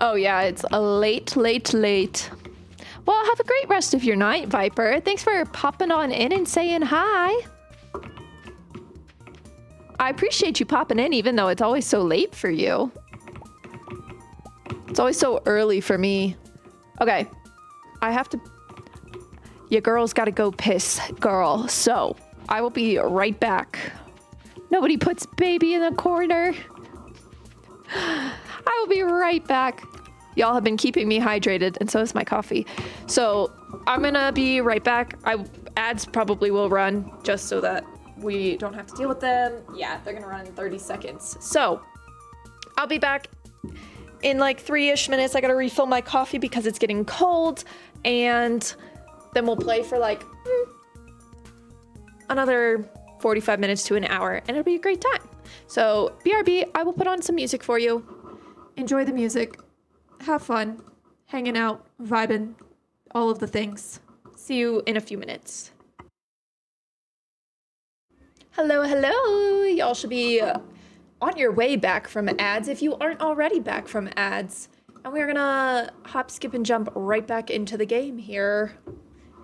[SPEAKER 1] Oh yeah, it's a late. Well, have a great rest of your night, Viper. Thanks for popping on in and saying hi. I appreciate you popping in, even though it's always so late for you. It's always so early for me. Okay, I have to... Your girl's gotta go piss, girl. So, I will be right back. Nobody puts baby in the corner. I will be right back. Y'all have been keeping me hydrated, and so is my coffee. So, I'm gonna be right back. Ads probably will run, just so that we don't have to deal with them. Yeah, they're gonna run in 30 seconds. So, I'll be back in like 3-ish minutes. I gotta refill my coffee because it's getting cold, and then we'll play for like another 45 minutes to an hour, and it'll be a great time. So, BRB, I will put on some music for you. Enjoy the music. Have fun. Hanging out, vibing, all of the things. See you in a few minutes. Hello. Y'all should be on your way back from ads if you aren't already back from ads. And we're gonna hop, skip, and jump right back into the game here.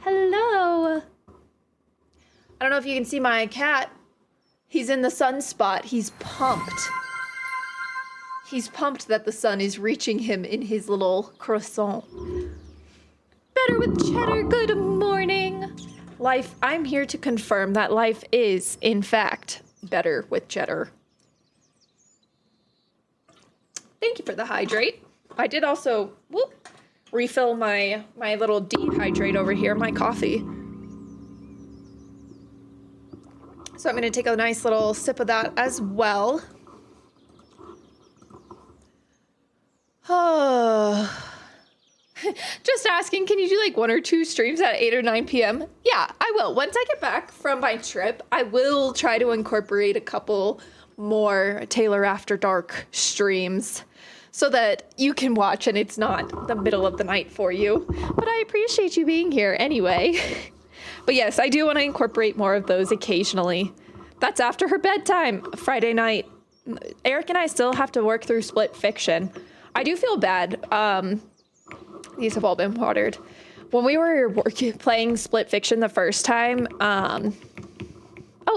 [SPEAKER 1] Hello. I don't know if you can see my cat. He's in the sunspot. He's pumped. He's pumped that the sun is reaching him in his little croissant. Better with cheddar, good morning. Life, I'm here to confirm that life is, in fact, better with cheddar. Thank you for the hydrate. I did also, refill my little dehydrate over here, my coffee. So I'm gonna take a nice little sip of that as well. Oh. Just asking, can you do like 1 or 2 streams at 8 or 9 p.m.? Yeah, I will. Once I get back from my trip, I will try to incorporate a couple more Taylor After Dark streams so that you can watch and it's not the middle of the night for you. But I appreciate you being here anyway. But yes, I do want to incorporate more of those occasionally. That's after her bedtime, Friday night. Eric and I still have to work through Split Fiction. I do feel bad. These have all been watered. When we were playing Split Fiction the first time, oh,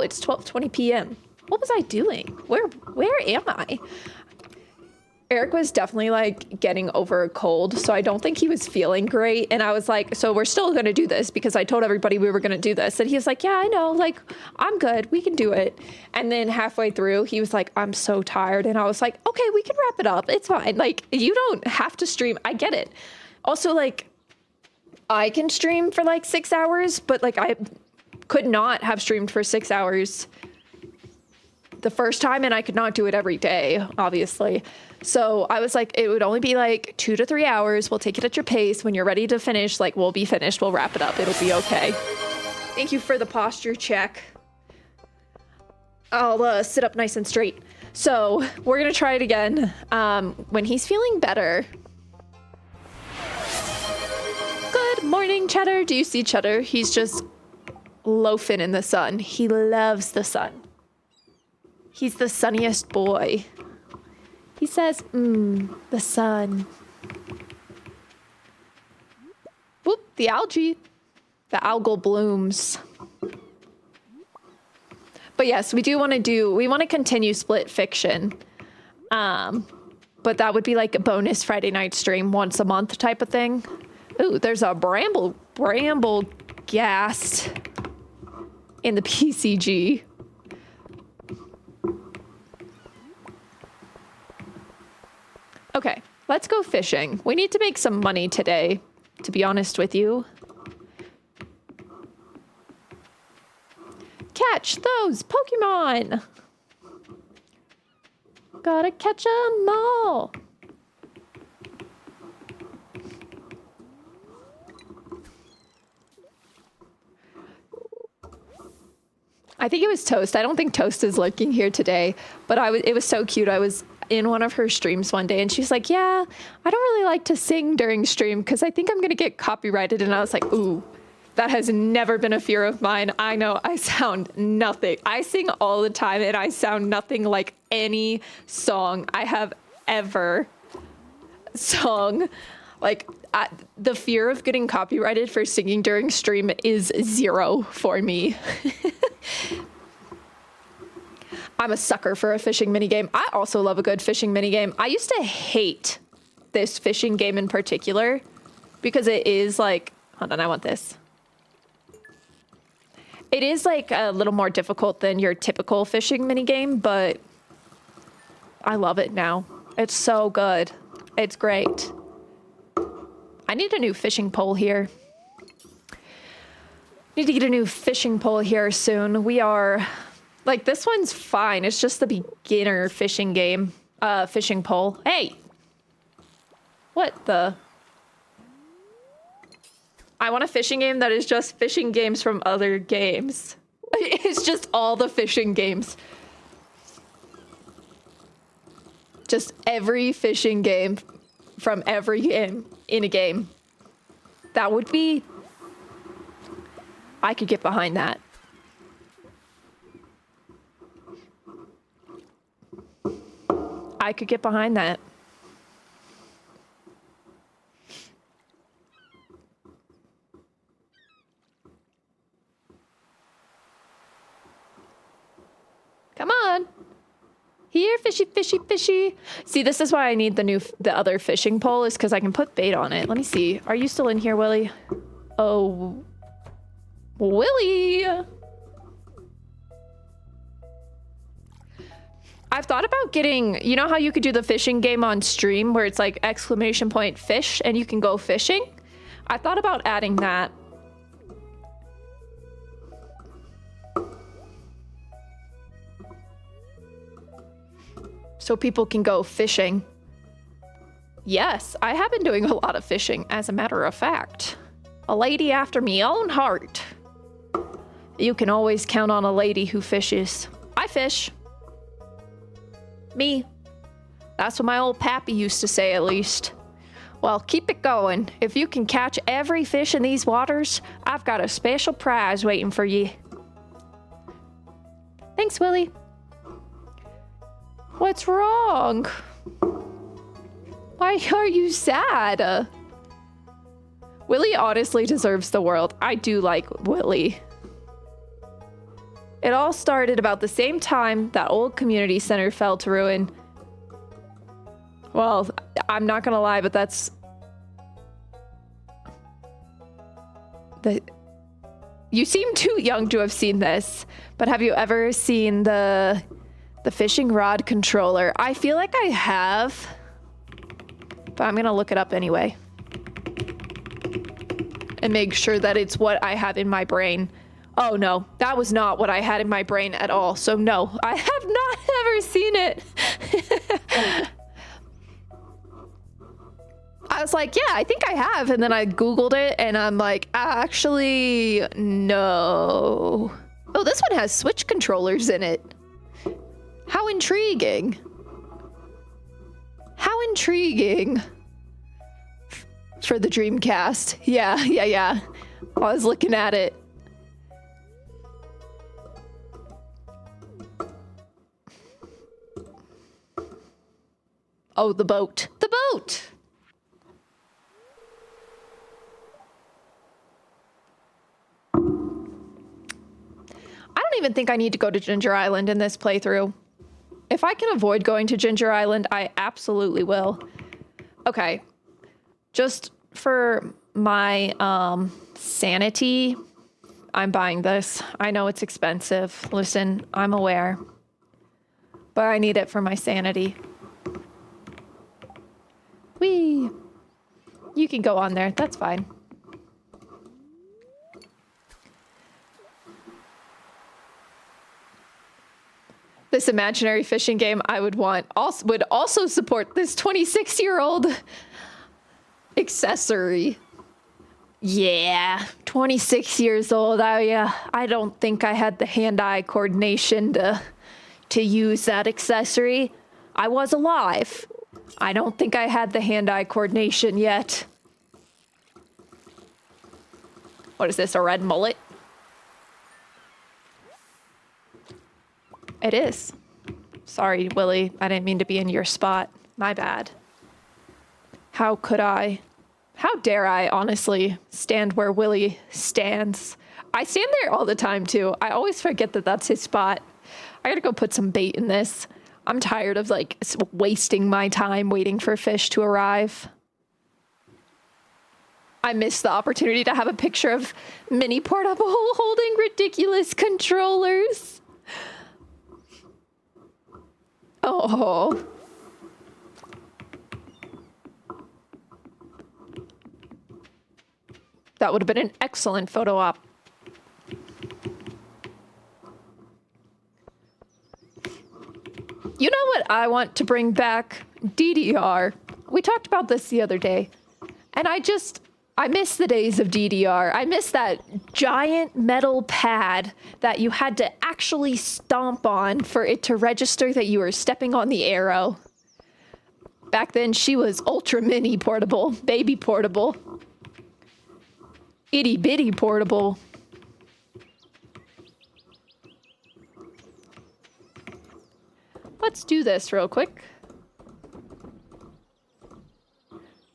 [SPEAKER 1] it's 12:20 p.m. What was I doing? Where am I? Eric was definitely like getting over a cold, so I don't think he was feeling great. And I was like, so we're still going to do this because I told everybody we were going to do this. And he was like, yeah, I know, like, I'm good. We can do it. And then halfway through, he was like, I'm so tired. And I was like, okay, we can wrap it up. It's fine. Like, you don't have to stream. I get it. Also, like, I can stream for like 6 hours, but like I could not have streamed for 6 hours the first time, and I could not do it every day, obviously. So I was like, it would only be like 2 to 3 hours. We'll take it at your pace. When you're ready to finish, like, we'll be finished. We'll wrap it up. It'll be okay. Thank you for the posture check. I'll sit up nice and straight. So we're going to try it again when he's feeling better. Good morning, Cheddar. Do you see Cheddar? He's just loafing in the sun. He loves the sun. He's the sunniest boy. He says, the sun. Whoop, the algae. The algal blooms. But yes, we want to continue Split Fiction. But that would be like a bonus Friday night stream once a month type of thing. Ooh, there's a bramble ghast in the PCG. Okay, let's go fishing. We need to make some money today. to be honest with you. Catch those Pokemon! Gotta catch 'em all! I think it was Toast. I don't think Toast is lurking here today, but it was so cute. I was in one of her streams one day and she's like, yeah, I don't really like to sing during stream because I think I'm going to get copyrighted. And I was like, ooh, that has never been a fear of mine. I know I sound nothing. I sing all the time and I sound nothing like any song I have ever sung. Like, the fear of getting copyrighted for singing during stream is 0 for me. I'm a sucker for a fishing minigame. I also love a good fishing minigame. I used to hate this fishing game in particular because it is like, hold on, I want this. It is like a little more difficult than your typical fishing minigame, but I love it now. It's so good. It's great. I need a new fishing pole here. Need to get a new fishing pole here soon. We are, like, this one's fine. It's just the beginner fishing game, fishing pole. Hey! What the? I want a fishing game that is just fishing games from other games. It's just all the fishing games. Just every fishing game from every game in a game. That would be... I could get behind that. I could get behind that. Come on. Here, fishy, fishy, fishy. See, this is why I need the other fishing pole, is because I can put bait on it. Let me see. Are you still in here, Willie? Oh... Willie! I've thought about getting, you know how you could do the fishing game on stream where it's like exclamation point fish and you can go fishing? I thought about adding that. So people can go fishing. Yes, I have been doing a lot of fishing, as a matter of fact. A lady after me own heart. You can always count on a lady who fishes. I fish. Me. That's what my old pappy used to say, at least. Well, keep it going. If you can catch every fish in these waters, I've got a special prize waiting for you. Thanks, Willie. What's wrong? Why are you sad? Willie honestly deserves the world. I do like Willie. It all started about the same time that old community center fell to ruin. Well, I'm not gonna lie, but that's... You seem too young to have seen this, but have you ever seen the fishing rod controller? I feel like I have, but I'm gonna look it up anyway. And make sure that it's what I have in my brain. Oh no, that was not what I had in my brain at all. So no, I have not ever seen it. I was like, yeah, I think I have. And then I Googled it and I'm like, actually, no. Oh, this one has Switch controllers in it. How intriguing. How intriguing. For the Dreamcast. Yeah. I was looking at it. Oh, the boat. The boat! I don't even think I need to go to Ginger Island in this playthrough. If I can avoid going to Ginger Island, I absolutely will. Okay. Just for my sanity, I'm buying this. I know it's expensive. Listen, I'm aware. But I need it for my sanity. Whee! you can go on there. That's fine. This imaginary fishing game I would want would also support this 26-year-old accessory. Yeah, 26 years old. I don't think I had the hand-eye coordination to use that accessory. I was alive. I don't think I had the hand-eye coordination yet. What is this, a red mullet? It is. Sorry, Willie. I didn't mean to be in your spot. My bad. How could I? How dare I, honestly, stand where Willie stands? I stand there all the time, too. I always forget that that's his spot. I gotta go put some bait in this. I'm tired of, like, wasting my time waiting for fish to arrive. I missed the opportunity to have a picture of Mini Portable holding ridiculous controllers. Oh. That would have been an excellent photo op. You know what I want to bring back? DDR. We talked about this the other day. And I miss the days of DDR. I miss that giant metal pad that you had to actually stomp on for it to register that you were stepping on the arrow. Back then, she was ultra mini portable, baby portable, itty bitty portable. Let's do this real quick.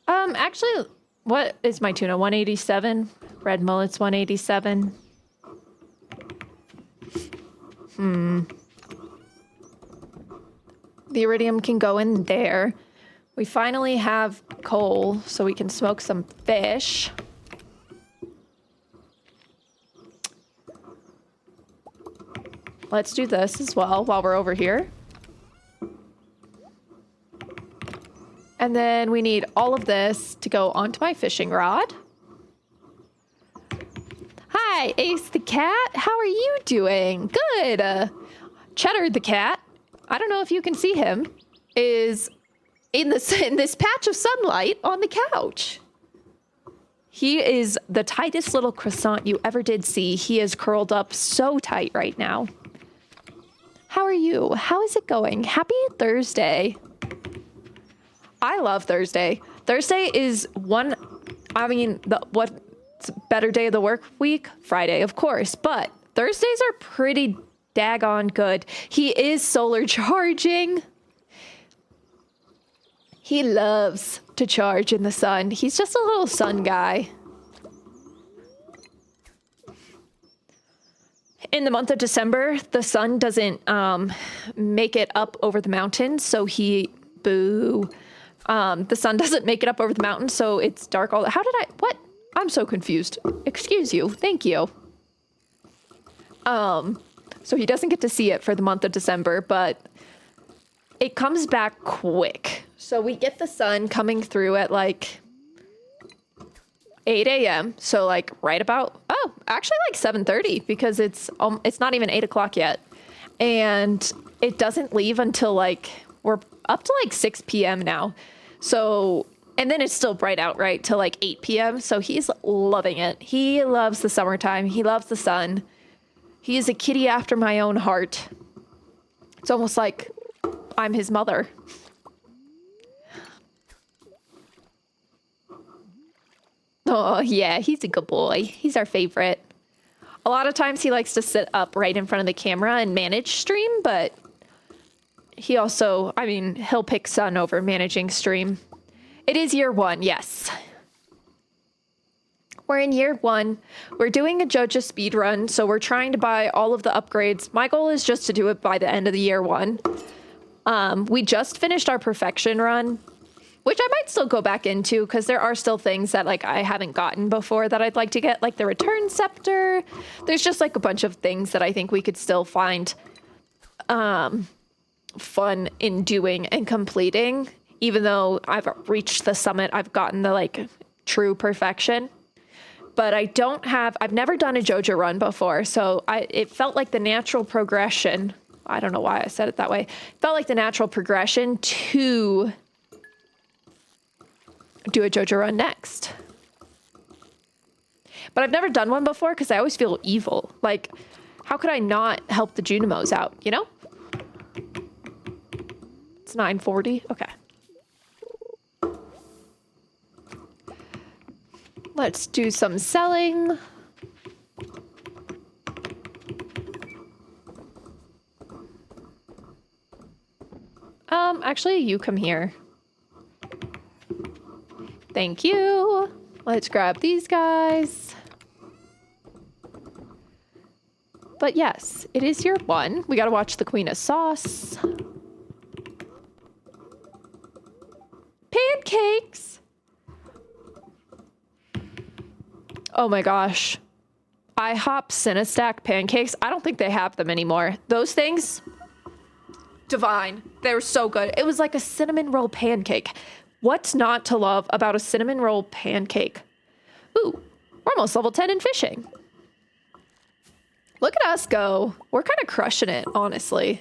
[SPEAKER 1] Actually, what is my tuna? 187? Red mullet's 187. The iridium can go in there. We finally have coal, so we can smoke some fish. Let's do this as well while we're over here. And then we need all of this to go onto my fishing rod. Hi, Ace the cat. How are you doing? Good. Cheddar the cat, I don't know if you can see him, is in this patch of sunlight on the couch. He is the tightest little croissant you ever did see. He is curled up so tight right now. How are you? How is it going? Happy Thursday. I love Thursday. Thursday is what's better day of the work week? Friday, of course, but Thursdays are pretty daggone good. He is solar charging. He loves to charge in the sun. He's just a little sun guy. In the month of December, the sun doesn't make it up over the mountains, so the sun doesn't make it up over the mountain, so it's dark all. What? I'm so confused. Excuse you. Thank you. So he doesn't get to see it for the month of December, but it comes back quick. So we get the sun coming through at like 8 a.m. So like right about, actually like 7:30 because it's not even 8 o'clock yet. And it doesn't leave until like, we're up to like 6 p.m. now. So, and then it's still bright out, right, till like 8 p.m. So he's loving it. He loves the summertime. He loves the sun. He is a kitty after my own heart. It's almost like I'm his mother. Oh, yeah, he's a good boy. He's our favorite. A lot of times he likes to sit up right in front of the camera and manage stream, but he also, he'll pick sun over managing stream. It is year one, yes. We're in year one. We're doing a Joja speed run, so we're trying to buy all of the upgrades. My goal is just to do it by the end of the year one. We just finished our perfection run, which I might still go back into because there are still things that like I haven't gotten before that I'd like to get, like the return scepter. There's just like a bunch of things that I think we could still find fun in doing and completing. Even though I've reached the summit, I've gotten the like true perfection. But I've never done a Joja run before, so it felt like the natural progression. I don't know why I said it that way. It felt like the natural progression to do a Joja run next. But I've never done one before because I always feel evil. Like, how could I not help the Junimos out, you know? It's 9:40. Okay. Let's do some selling. Actually, you come here. Thank you. Let's grab these guys. But yes, it is year 1. We gotta watch the Queen of Sauce. Pancakes! Oh my gosh. IHOP Cinestack pancakes. I don't think they have them anymore. Those things, divine. They were so good. It was like a cinnamon roll pancake. What's not to love about a cinnamon roll pancake? Ooh, we're almost level 10 in fishing. Look at us go. We're kind of crushing it, honestly.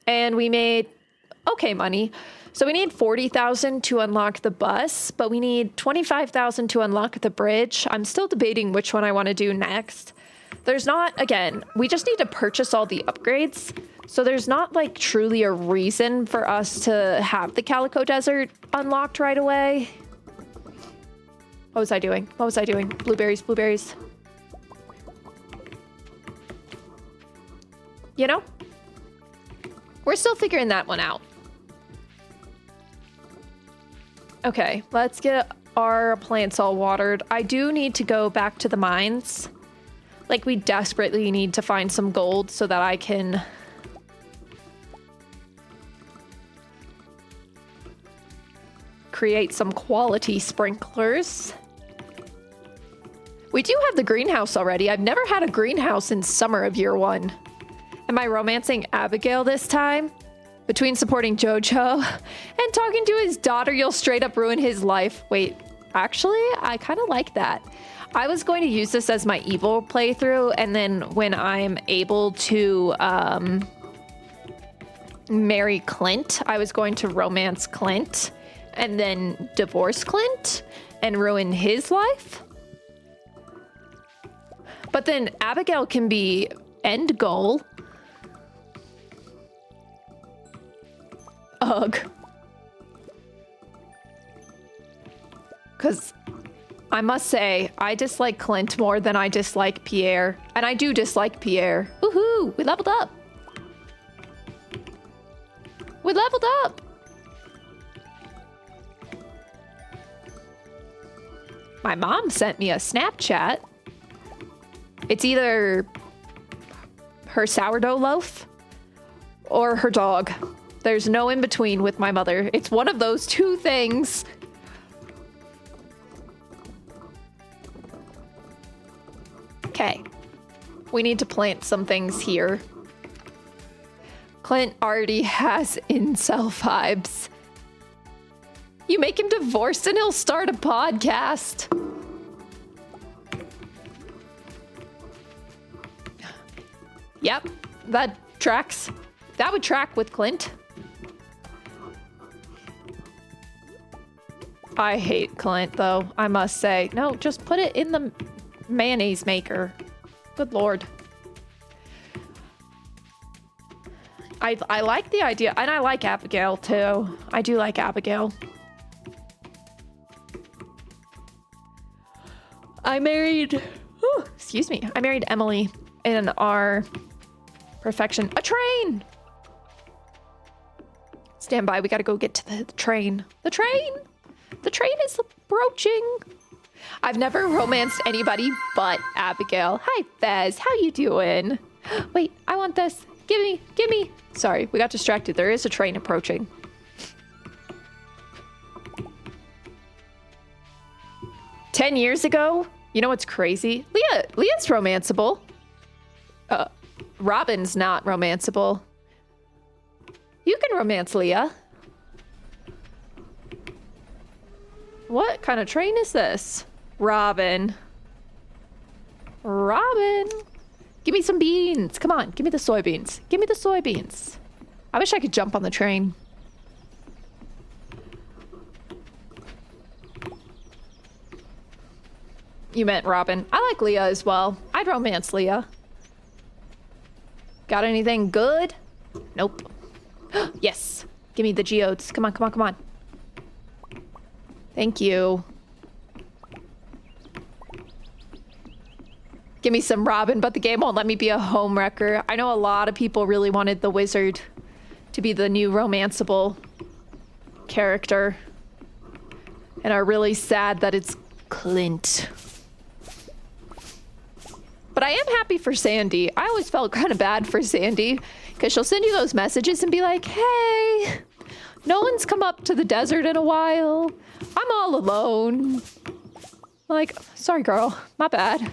[SPEAKER 1] And we made okay money. So we need 40,000 to unlock the bus, but we need 25,000 to unlock the bridge. I'm still debating which one I want to do next. There's not, again, we just need to purchase all the upgrades. So there's not like truly a reason for us to have the Calico Desert unlocked right away. What was I doing? What was I doing? Blueberries, blueberries. You know? We're still figuring that one out. Okay, let's get our plants all watered. I do need to go back to the mines. Like, we desperately need to find some gold so that I can create some quality sprinklers. We do have the greenhouse already. I've never had a greenhouse in summer of year 1. Am I romancing Abigail this time? Between supporting Jojo and talking to his daughter, you'll straight up ruin his life. Wait, actually, I kind of like that. I was going to use this as my evil playthrough, and then when I'm able to marry Clint, I was going to romance Clint and then divorce Clint and ruin his life. But then Abigail can be end goal. Ugh. Because I must say, I dislike Clint more than I dislike Pierre. And I do dislike Pierre. Woohoo! We leveled up. We leveled up. My mom sent me a Snapchat. It's either her sourdough loaf or her dog. There's no in between with my mother. It's one of those two things. Okay. We need to plant some things here. Clint already has incel vibes. You make him divorced and he'll start a podcast. Yep, that tracks. That would track with Clint. I hate Clint, though, I must say. No, just put it in the mayonnaise maker. Good lord. I like the idea, and I like Abigail, too. I do like Abigail. I married Emily in our perfection. A train! Stand by, we gotta go get to the train. The train! The train is approaching. I've never romanced anybody but Abigail. Hi, Fez. How you doing? Wait, I want this. Gimme, gimme. Sorry, we got distracted. There is a train approaching. "10 years ago?" You know what's crazy? Leah's romanceable. Robin's not romanceable. You can romance Leah. What kind of train is this? Robin. Robin. Give me some beans. Come on, give me the soybeans. Give me the soybeans. I wish I could jump on the train. You meant Robin. I like Leah as well. I'd romance Leah. Got anything good? Nope. Yes. Give me the geodes. Come on, come on, come on. Thank you. Give me some Robin, but the game won't let me be a homewrecker. I know a lot of people really wanted the wizard to be the new romanceable character and are really sad that it's Clint. But I am happy for Sandy. I always felt kind of bad for Sandy because she'll send you those messages and be like, hey, no one's come up to the desert in a while. I'm all alone. Like, sorry, girl. My bad.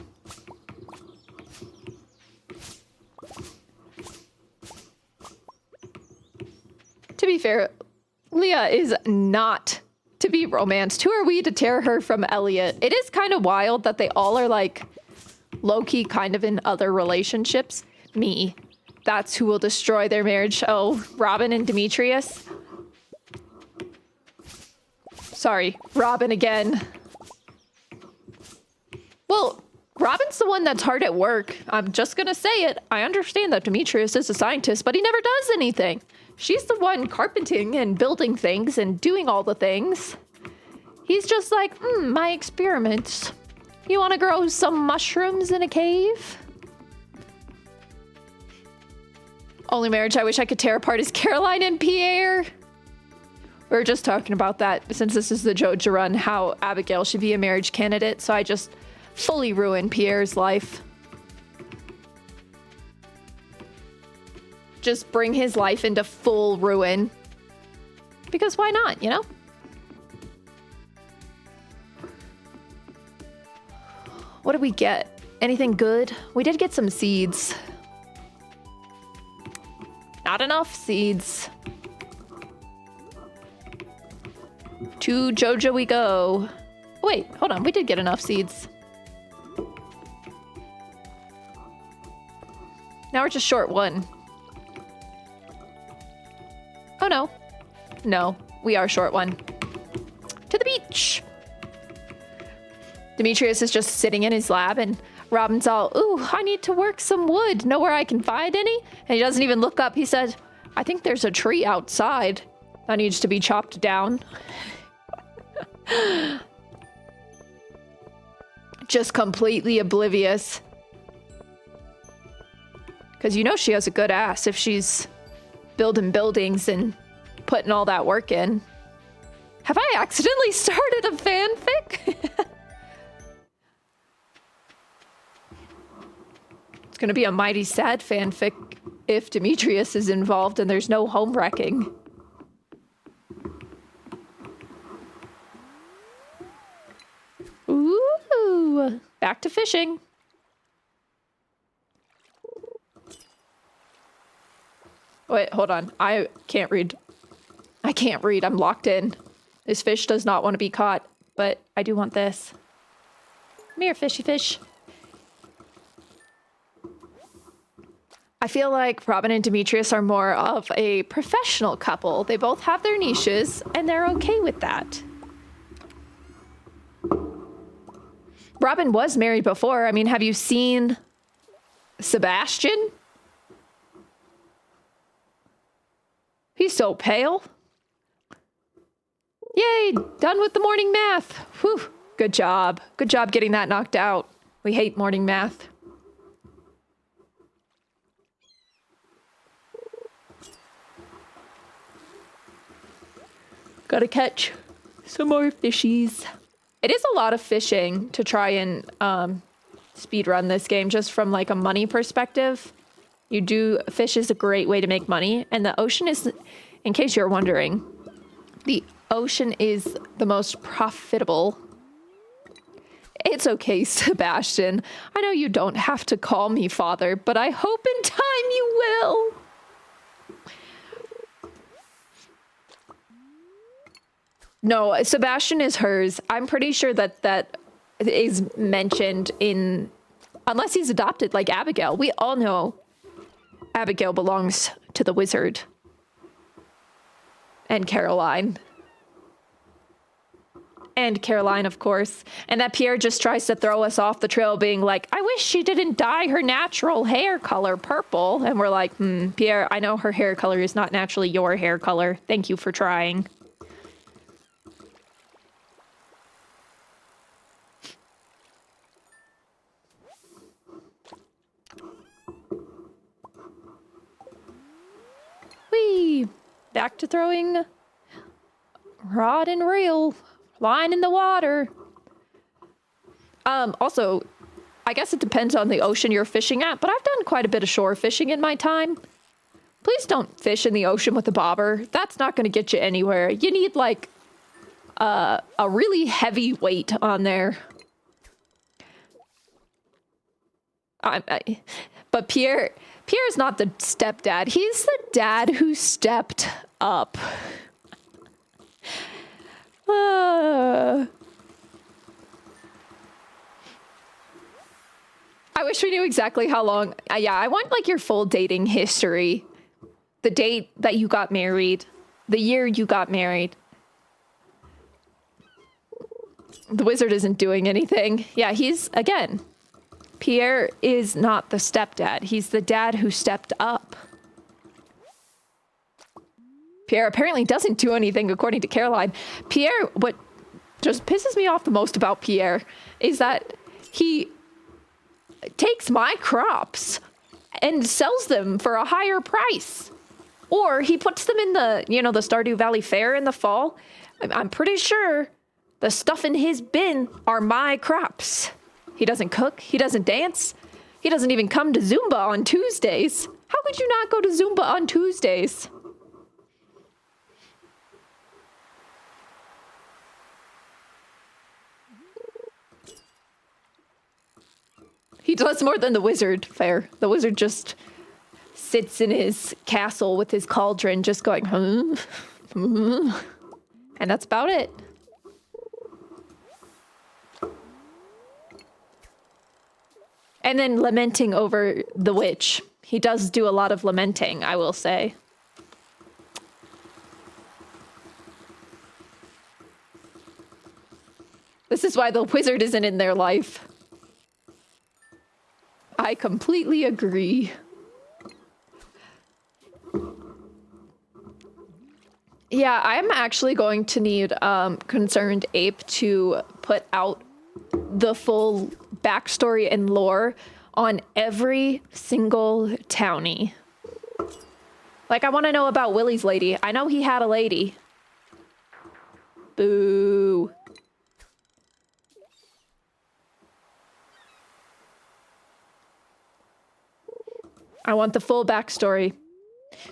[SPEAKER 1] To be fair, Leah is not to be romanced. Who are we to tear her from Elliot? It is kind of wild that they all are like low-key kind of in other relationships. Me. That's who will destroy their marriage. Oh, Robin and Demetrius. Sorry, Robin again. Well, Robin's the one that's hard at work. I'm just gonna say it. I understand that Demetrius is a scientist, but he never does anything. She's the one carpenting and building things and doing all the things. He's just like, my experiments. You want to grow some mushrooms in a cave? Only marriage I wish I could tear apart is Caroline and Pierre. We were just talking about that since this is the Joja run, how Abigail should be a marriage candidate. So I just fully ruined Pierre's life. Just bring his life into full ruin. Because why not, you know? What did we get? Anything good? We did get some seeds. Not enough seeds. To Joja we go. Wait, hold on. We did get enough seeds. Now we're just short one. Oh no. No, we are short one. To the beach. Demetrius is just sitting in his lab and Robin's all, ooh, I need to work some wood. Know where I can find any? And he doesn't even look up. He said, I think there's a tree outside that needs to be chopped down. Just completely oblivious. Because you know she has a good ass if she's building buildings and putting all that work in. Have I accidentally started a fanfic? It's going to be a mighty sad fanfic if Demetrius is involved and there's no home wrecking. Ooh, back to fishing. Wait, hold on. I can't read. I can't read. I'm locked in. This fish does not want to be caught, but I do want this. Come here, fishy fish. I feel like Robin and Demetrius are more of a professional couple. They both have their niches, and they're okay with that. Robin was married before. I mean, have you seen Sebastian? He's so pale. Yay, done with the morning math. Whew, good job. Good job getting that knocked out. We hate morning math. Gotta catch some more fishies. It is a lot of fishing to try and speedrun this game just from like a money perspective. Fish is a great way to make money. And the ocean is, in case you're wondering, the ocean is the most profitable. It's okay, Sebastian. I know you don't have to call me father, but I hope in time you will. No, Sebastian is hers. I'm pretty sure that is mentioned in, unless he's adopted like Abigail. We all know Abigail belongs to the wizard. And Caroline. And Caroline, of course. And that Pierre just tries to throw us off the trail being like, I wish she didn't dye her natural hair color purple. And we're like, Pierre, I know her hair color is not naturally your hair color. Thank you for trying. Whee! Back to throwing rod and reel. Line in the water. Also, I guess it depends on the ocean you're fishing at, but I've done quite a bit of shore fishing in my time. Please don't fish in the ocean with a bobber. That's not going to get you anywhere. You need like a really heavy weight on there. But Pierre's not the stepdad. He's the dad who stepped up. I wish we knew exactly how long. Yeah, I want like your full dating history. The date that you got married. The year you got married. The wizard isn't doing anything. Yeah, again, Pierre is not the stepdad. He's the dad who stepped up. Pierre apparently doesn't do anything, according to Caroline. Pierre, what just pisses me off the most about Pierre is that he takes my crops and sells them for a higher price. Or he puts them in the Stardew Valley Fair in the fall. I'm pretty sure the stuff in his bin are my crops. He doesn't cook. He doesn't dance. He doesn't even come to Zumba on Tuesdays. How could you not go to Zumba on Tuesdays? He does more than the wizard, fair. The wizard just sits in his castle with his cauldron just going, and that's about it. And then lamenting over the witch. He does do a lot of lamenting, I will say. This is why the wizard isn't in their life. I completely agree. Yeah, I'm actually going to need Concerned Ape to put out the full backstory and lore on every single townie. Like, I want to know about Willie's lady. I know he had a lady. Boo. I want the full backstory.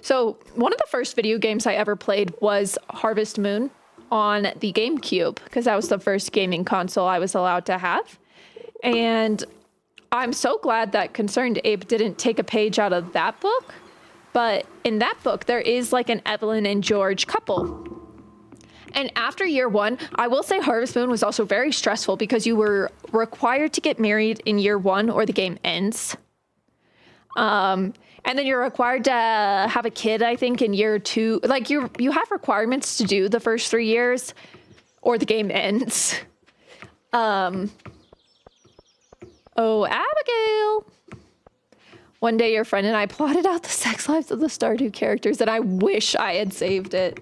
[SPEAKER 1] So one of the first video games I ever played was Harvest Moon on the GameCube, because that was the first gaming console I was allowed to have. And I'm so glad that Concerned Ape didn't take a page out of that book. But in that book, there is like an Evelyn and George couple. And after year one, I will say Harvest Moon was also very stressful because you were required to get married in year one or the game ends. And then you're required to have a kid, I think, in year two. Like, you have requirements to do the first 3 years, or the game ends. Oh, Abigail! One day, your friend and I plotted out the sex lives of the Stardew characters, and I wish I had saved it.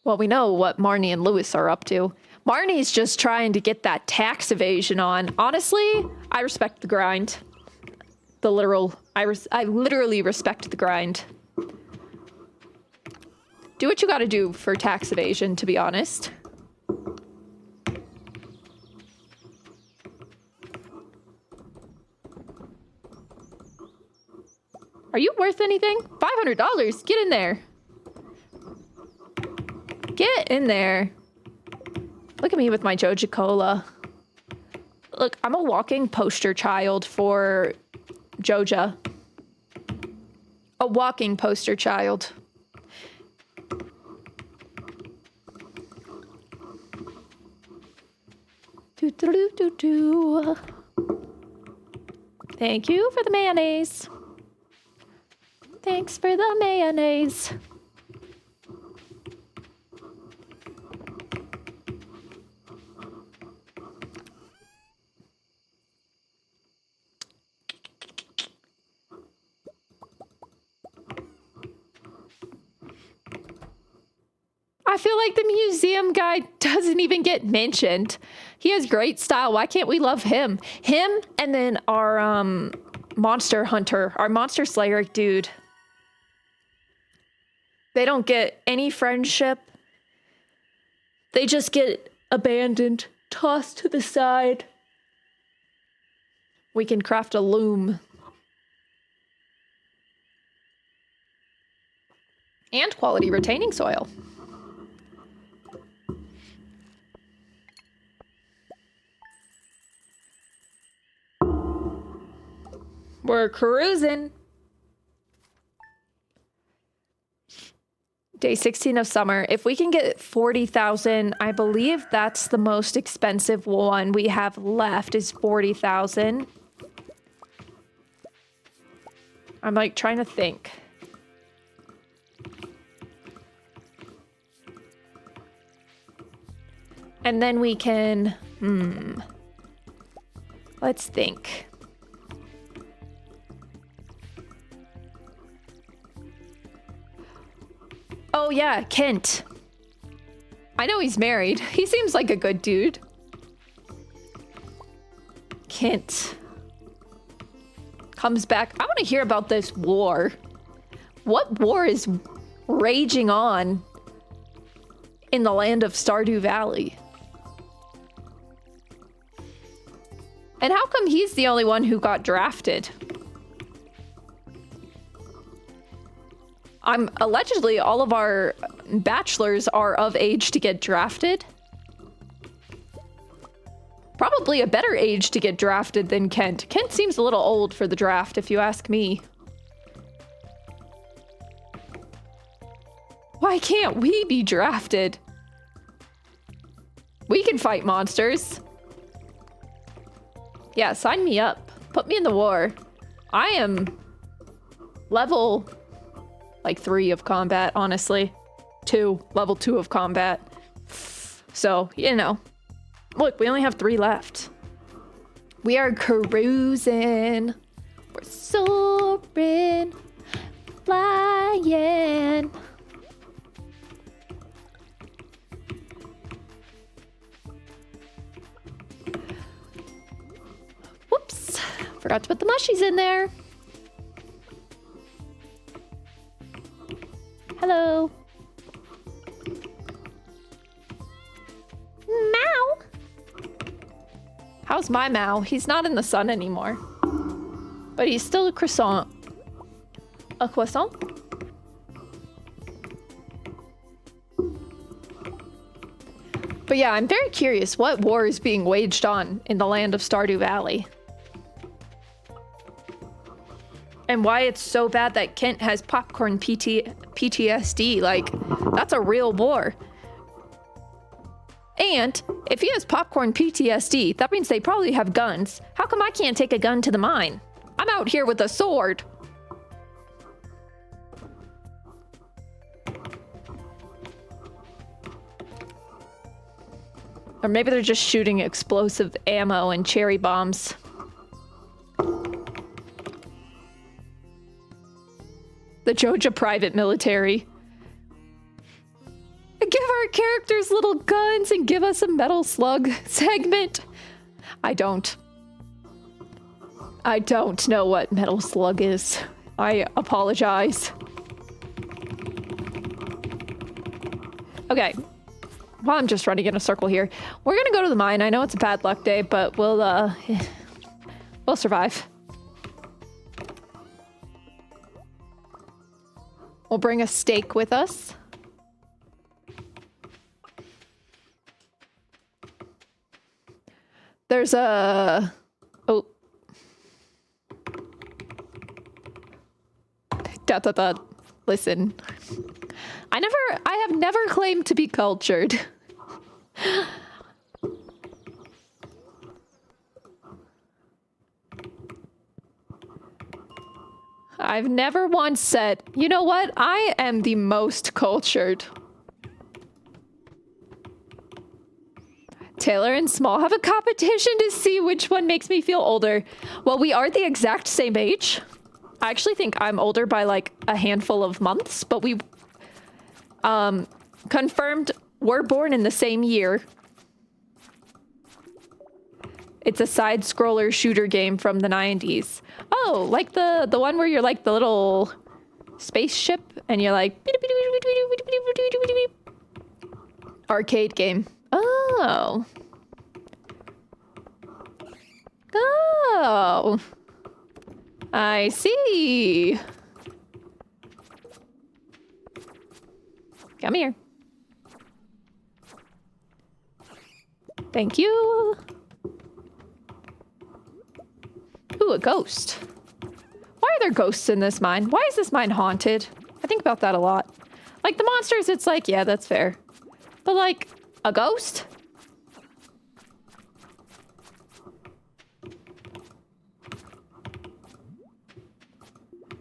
[SPEAKER 1] Well, we know what Marnie and Lewis are up to. Marnie's just trying to get that tax evasion on. Honestly, I respect the grind. I literally respect the grind. Do what you gotta do for tax evasion, to be honest. Are you worth anything? $500, get in there. Get in there. Look at me with my Joja Cola. Look, I'm a walking poster child for Joja. A walking poster child. Do, do, do, do, do. Thank you for the mayonnaise. Thanks for the mayonnaise. I feel like the museum guy doesn't even get mentioned. He has great style. Why can't we love him? Him and then our monster hunter, our monster slayer dude. They don't get any friendship. They just get abandoned, tossed to the side. We can craft a loom. And quality retaining soil. We're cruising. Day 16 of summer. If we can get 40,000, I believe that's the most expensive one we have left is 40,000. I'm like trying to think. And then we can, let's think. Oh yeah, Kent. I know he's married. He seems like a good dude. Kent comes back. I want to hear about this war. What war is raging on in the land of Stardew Valley? And how come he's the only one who got drafted? Allegedly, all of our bachelors are of age to get drafted. Probably a better age to get drafted than Kent. Kent seems a little old for the draft, if you ask me. Why can't we be drafted? We can fight monsters. Yeah, sign me up. Put me in the war. I am level... like 3 of combat, honestly. Level 2 of combat. So, you know. Look, we only have 3 left. We are cruising. We're soaring. Flying. Whoops. Forgot to put the mushies in there. Hello. Meow. How's my Mao? He's not in the sun anymore. But he's still a croissant. A croissant? But yeah, I'm very curious what war is being waged on in the land of Stardew Valley. And why it's so bad that Kent has popcorn PTSD. Like, that's a real war. And if he has popcorn PTSD, that means they probably have guns. How come I can't take a gun to the mine? I'm out here with a sword. Or maybe they're just shooting explosive ammo and cherry bombs. The Joja private military. Give our characters little guns and give us a metal slug segment. I don't know what metal slug is. I apologize. Okay. Well, I'm just running in a circle here. We're gonna go to the mine. I know it's a bad luck day, but we'll survive. We'll bring a steak with us. There's a... Oh. Listen. I have never claimed to be cultured. I've never once said, you know what? I am the most cultured. Taylor and Small have a competition to see which one makes me feel older. Well, we are the exact same age. I actually think I'm older by like a handful of months, but we confirmed we're born in the same year. It's a side-scroller shooter game from the 90s. Oh, like the one where you're like the little spaceship and you're like... Arcade game. Oh. Oh. I see. Come here. Thank you. Ooh, a ghost. Why are there ghosts in this mine? Why is this mine haunted? I think about that a lot. Like the monsters, it's like, yeah, that's fair. But like, a ghost?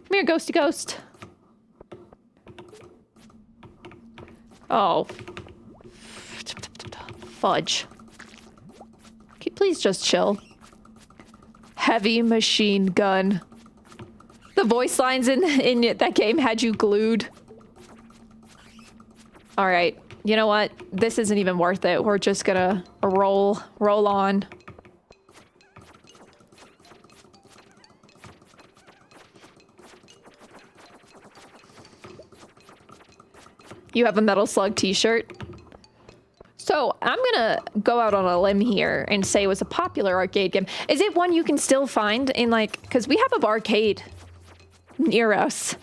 [SPEAKER 1] Come here, ghosty ghost. Oh. Fudge. Can you please just chill? Heavy machine gun. The voice lines in that game had you glued. All right. You know what? This isn't even worth it. We're just gonna roll on. You have a Metal Slug t-shirt? So I'm gonna go out on a limb here and say it was a popular arcade game. Is it one you can still find in like, because we have a barcade near us.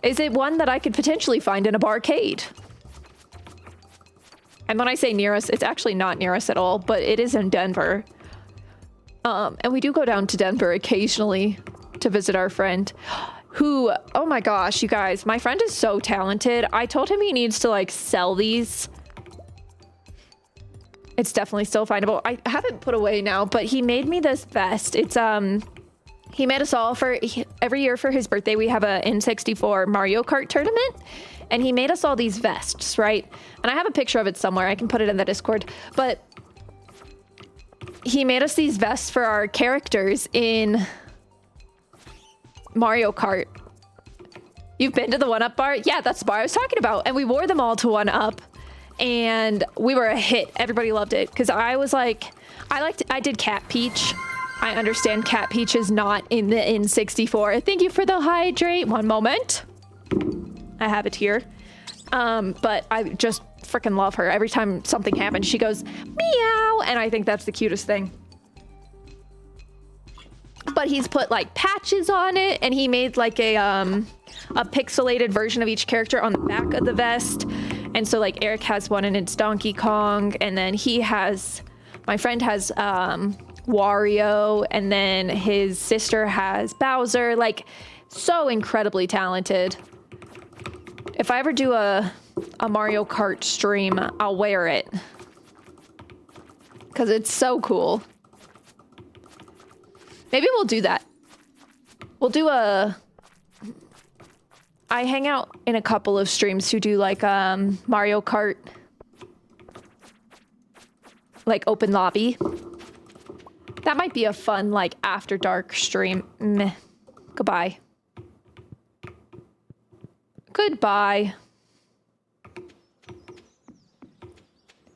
[SPEAKER 1] Is it one that I could potentially find in a barcade? And when I say near us, it's actually not near us at all, but it is in Denver. And we do go down to Denver occasionally to visit our friend who, oh my gosh, you guys, my friend is so talented. I told him he needs to like sell these. It's definitely still findable. I haven't put away now, but he made me this vest. It's, he made us all every year for his birthday, we have a N64 Mario Kart tournament. And he made us all these vests, right? And I have a picture of it somewhere. I can put it in the Discord. But he made us these vests for our characters in Mario Kart. You've been to the 1-Up bar? Yeah, that's the bar I was talking about. And we wore them all to 1-Up. And we were a hit. Everybody loved it. Because I was like, I did Cat Peach. I understand Cat Peach is not in the N64. Thank you for the hydrate. One moment. I have it here. But I just freaking love her. Every time something happens, she goes, meow. And I think that's the cutest thing. But he's put like patches on it, and he made like a pixelated version of each character on the back of the vest. And so like Eric has one and it's Donkey Kong, and then my friend has Wario, and then his sister has Bowser. Like, so incredibly talented. If I ever do a Mario Kart stream, I'll wear it. Because it's so cool. Maybe we'll do that. We'll do I hang out in a couple of streams who do like Mario Kart, like open lobby. That might be a fun like after dark stream. Meh. Goodbye. Goodbye.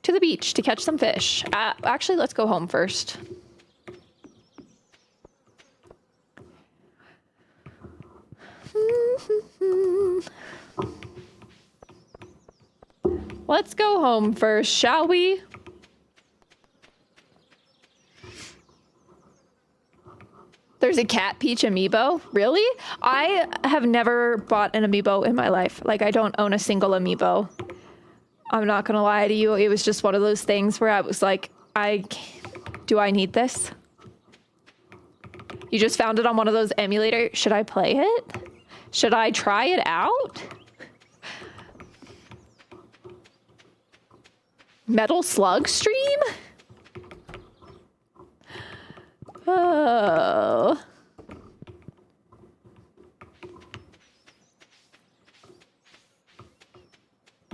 [SPEAKER 1] To the beach to catch some fish. Actually, let's go home first. Let's go home first, shall we? There's a Cat Peach amiibo? Really? I have never bought an amiibo in my life. Like, I don't own a single amiibo. I'm not gonna lie to you. It was just one of those things where I was like, do I need this? You just found it on one of those emulators. Should I play it? Should I try it out? Metal Slug stream? Oh.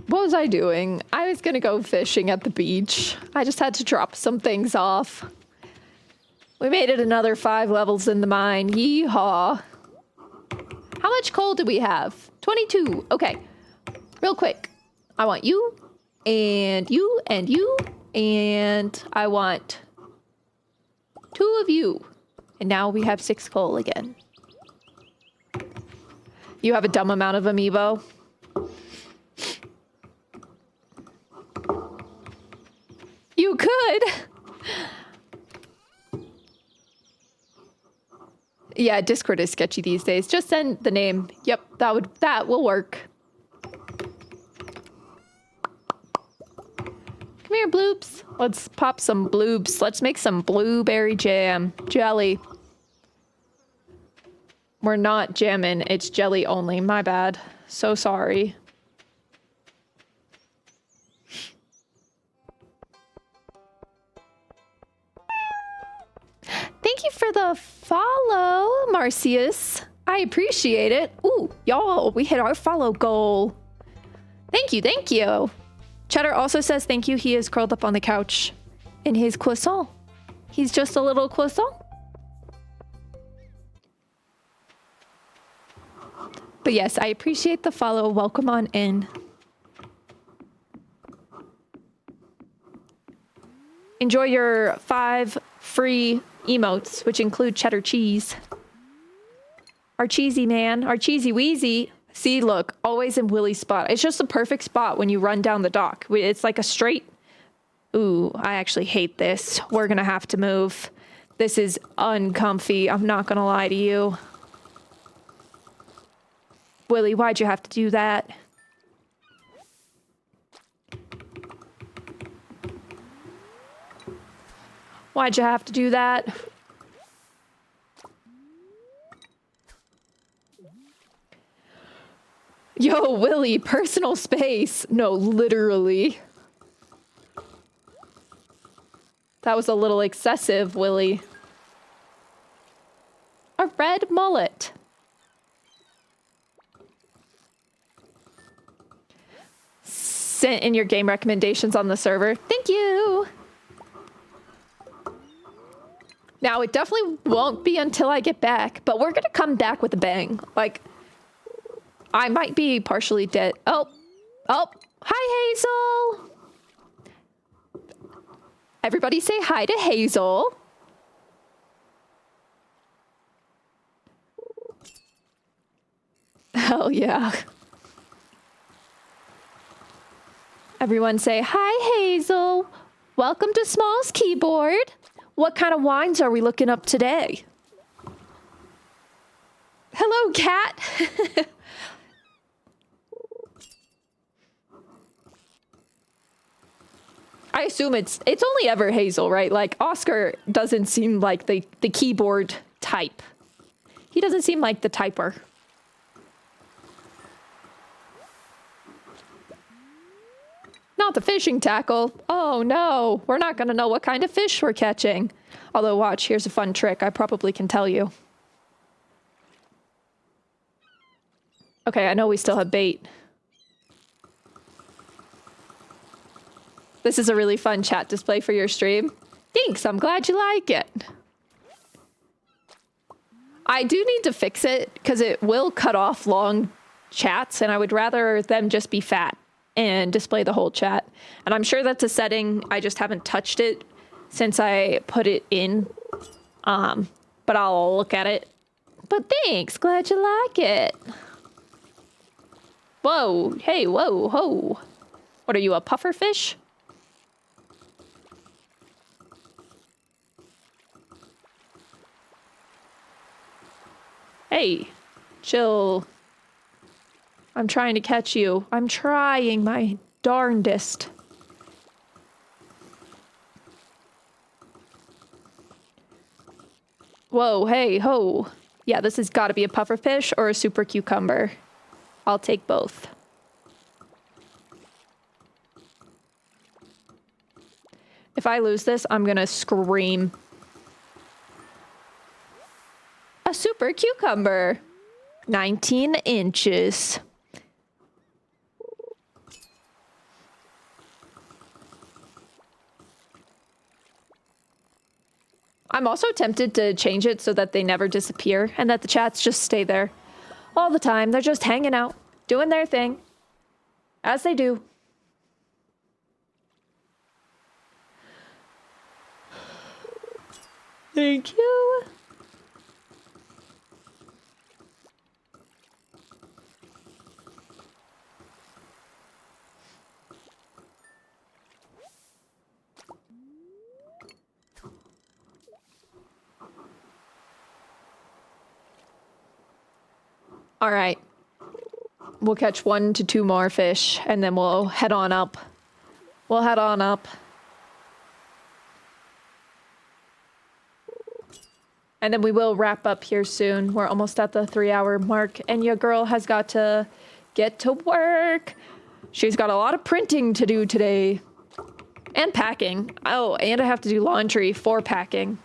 [SPEAKER 1] What was I doing? I was gonna go fishing at the beach. I just had to drop some things off. We made it another 5 levels in the mine. Yeehaw. How much coal do we have? 22. Okay. Real quick. I want you, and you, and you, and I want 2 of you. And now we have 6 coal again. You have a dumb amount of amiibo. You could. Yeah, Discord is sketchy these days. Just send the name. Yep, that will work. Come here, bloops. Let's pop some bloobs. Let's make some blueberry jam. Jelly. We're not jamming. It's jelly only. My bad. So sorry. Thank you for the follow, Marcius. I appreciate it. Ooh, y'all, we hit our follow goal. Thank you, thank you. Cheddar also says thank you. He is curled up on the couch in his croissant. He's just a little croissant. But yes, I appreciate the follow. Welcome on in. Enjoy your 5 free emotes, which include cheddar cheese. Our cheesy man, our cheesy wheezy. See, look, always in Willie's spot. It's just the perfect spot when you run down the dock. It's like a straight... Ooh, I actually hate this. We're gonna have to move. This is uncomfy. I'm not gonna lie to you. Willie, why'd you have to do that? Why'd you have to do that? Yo, Willie, personal space. No, literally. That was a little excessive, Willie. A red mullet. Sent in your game recommendations on the server. Thank you. Now, it definitely won't be until I get back, but we're gonna come back with a bang. Like, I might be partially dead. Oh, hi, Hazel. Everybody say hi to Hazel. Hell yeah. Everyone say hi, Hazel. Welcome to Small's Keyboard. What kind of wines are we looking up today? Hello, cat. I assume it's only ever Hazel, right? Like, Oscar doesn't seem like the keyboard type. He doesn't seem like the typer. Not the fishing tackle. Oh no, we're not gonna know what kind of fish we're catching. Although watch, here's a fun trick. I probably can tell you. Okay, I know we still have bait. This is a really fun chat display for your stream. Thanks, I'm glad you like it. I do need to fix it because it will cut off long chats and I would rather them just be fat and display the whole chat. And I'm sure that's a setting. I just haven't touched it since I put it in. But I'll look at it. But thanks, glad you like it. Whoa, hey, whoa, ho. What are you, a puffer fish? Hey, chill. I'm trying to catch you. I'm trying my darndest. Whoa, hey, ho. Yeah, this has got to be a puffer fish or a super cucumber. I'll take both. If I lose this, I'm gonna scream. A super cucumber. 19 inches. I'm also tempted to change it so that they never disappear and that the chats just stay there all the time. They're just hanging out, doing their thing, as they do. Thank you. All right. We'll catch 1 to 2 more fish, and then we'll head on up. We'll head on up. And then we will wrap up here soon. We're almost at the 3-hour mark, and your girl has got to get to work. She's got a lot of printing to do today. And packing. Oh, and I have to do laundry for packing.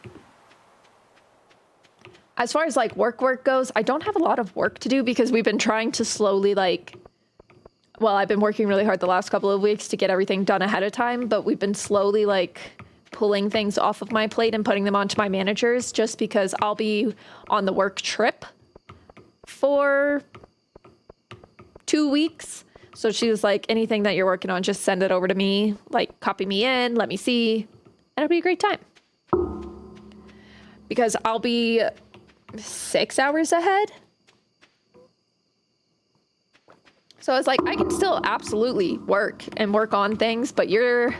[SPEAKER 1] As far as like work goes, I don't have a lot of work to do because we've been trying to slowly well, I've been working really hard the last couple of weeks to get everything done ahead of time, but we've been slowly pulling things off of my plate and putting them onto my managers just because I'll be on the work trip for 2 weeks. So she was like, anything that you're working on, just send it over to me, copy me in, let me see, and it'll be a great time. Because I'll be 6 hours ahead. So I was like, I can still absolutely work on things, but you'll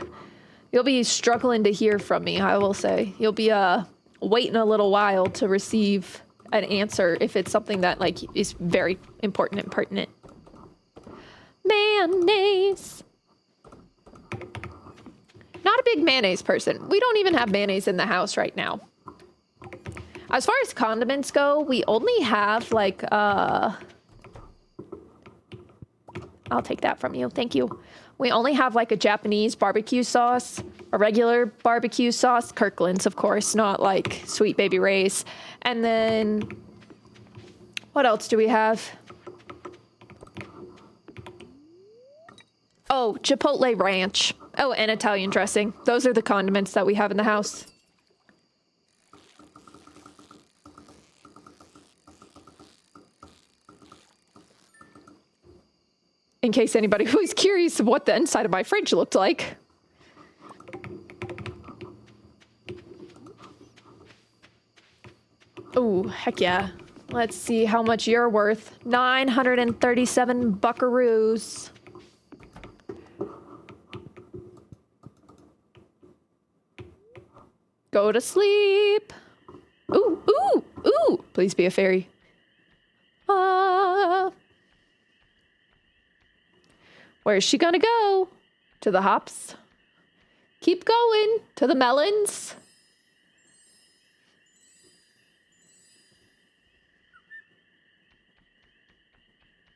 [SPEAKER 1] be struggling to hear from me, I will say. You'll be waiting a little while to receive an answer if it's something that is very important and pertinent. Mayonnaise. Not a big mayonnaise person. We don't even have mayonnaise in the house right now. As far as condiments go, we only have I'll take that from you. Thank you. We only have a Japanese barbecue sauce, a regular barbecue sauce, Kirkland's, of course, not Sweet Baby Ray's. And then what else do we have? Oh, Chipotle ranch. Oh, and Italian dressing. Those are the condiments that we have in the house. In case anybody was curious of what the inside of my fridge looked like. Oh, heck yeah. Let's see how much you're worth. 937 buckaroos. Go to sleep. Ooh, ooh, ooh. Please be a fairy. Where's she gonna go? To the hops. Keep going. To the melons.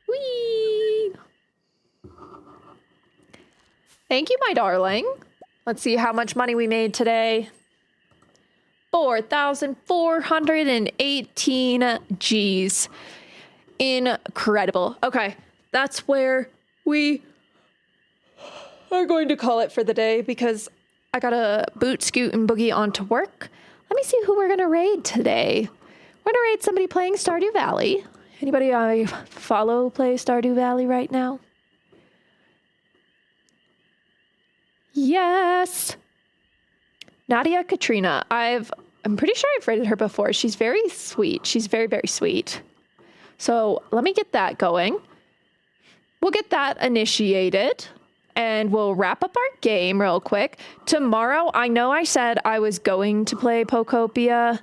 [SPEAKER 1] Whee! Thank you, my darling. Let's see how much money we made today. 4,418 G's. Incredible. Okay, that's where we are going to call it for the day because I gotta boot, scoot, and boogie onto work. Let me see who we're gonna raid today. We're gonna raid somebody playing Stardew Valley. Anybody I follow play Stardew Valley right now? Yes. Nadia Katrina. I'm pretty sure I've rated her before. She's very sweet. She's very, very sweet. So let me get that going. We'll get that initiated and we'll wrap up our game real quick. Tomorrow, I know I said I was going to play Pokopia.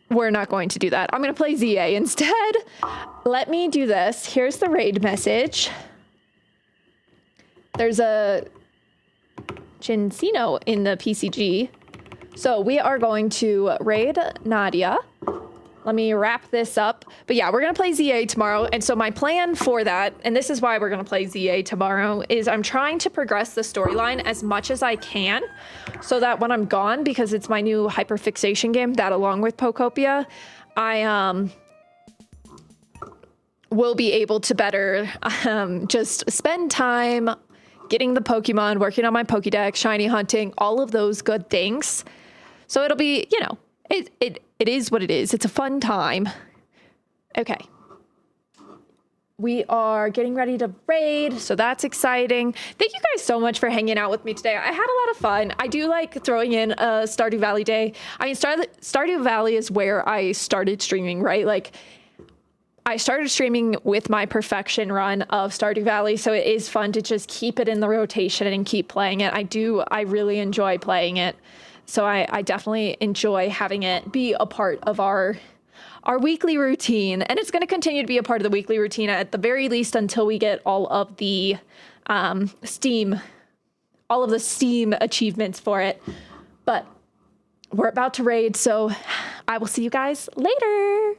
[SPEAKER 1] We're not going to do that. I'm going to play ZA instead. Let me do this. Here's the raid message. There's a Chincino in the PCG. So we are going to raid Nadia. Let me wrap this up. But yeah, we're going to play ZA tomorrow. And so my plan for that, and this is why we're going to play ZA tomorrow, is I'm trying to progress the storyline as much as I can so that when I'm gone, because it's my new hyperfixation game, that along with Pokopia, I will be able to better just spend time
[SPEAKER 2] getting the Pokemon, working on my Pokédex, shiny hunting, all of those good things. So it'll be, you know, it is what it is. It's a fun time. Okay. We are getting ready to raid, so that's exciting. Thank you guys so much for hanging out with me today. I had a lot of fun. I do like throwing in a Stardew Valley day. I mean, Stardew Valley is where I started streaming, right? Like, I started streaming with my perfection run of Stardew Valley, so it is fun to just keep it in the rotation and keep playing it. I really enjoy playing it. So I definitely enjoy having it be a part of our weekly routine, and it's going to continue to be a part of the weekly routine at the very least until we get all of the Steam achievements for it. But we're about to raid, so I will see you guys later.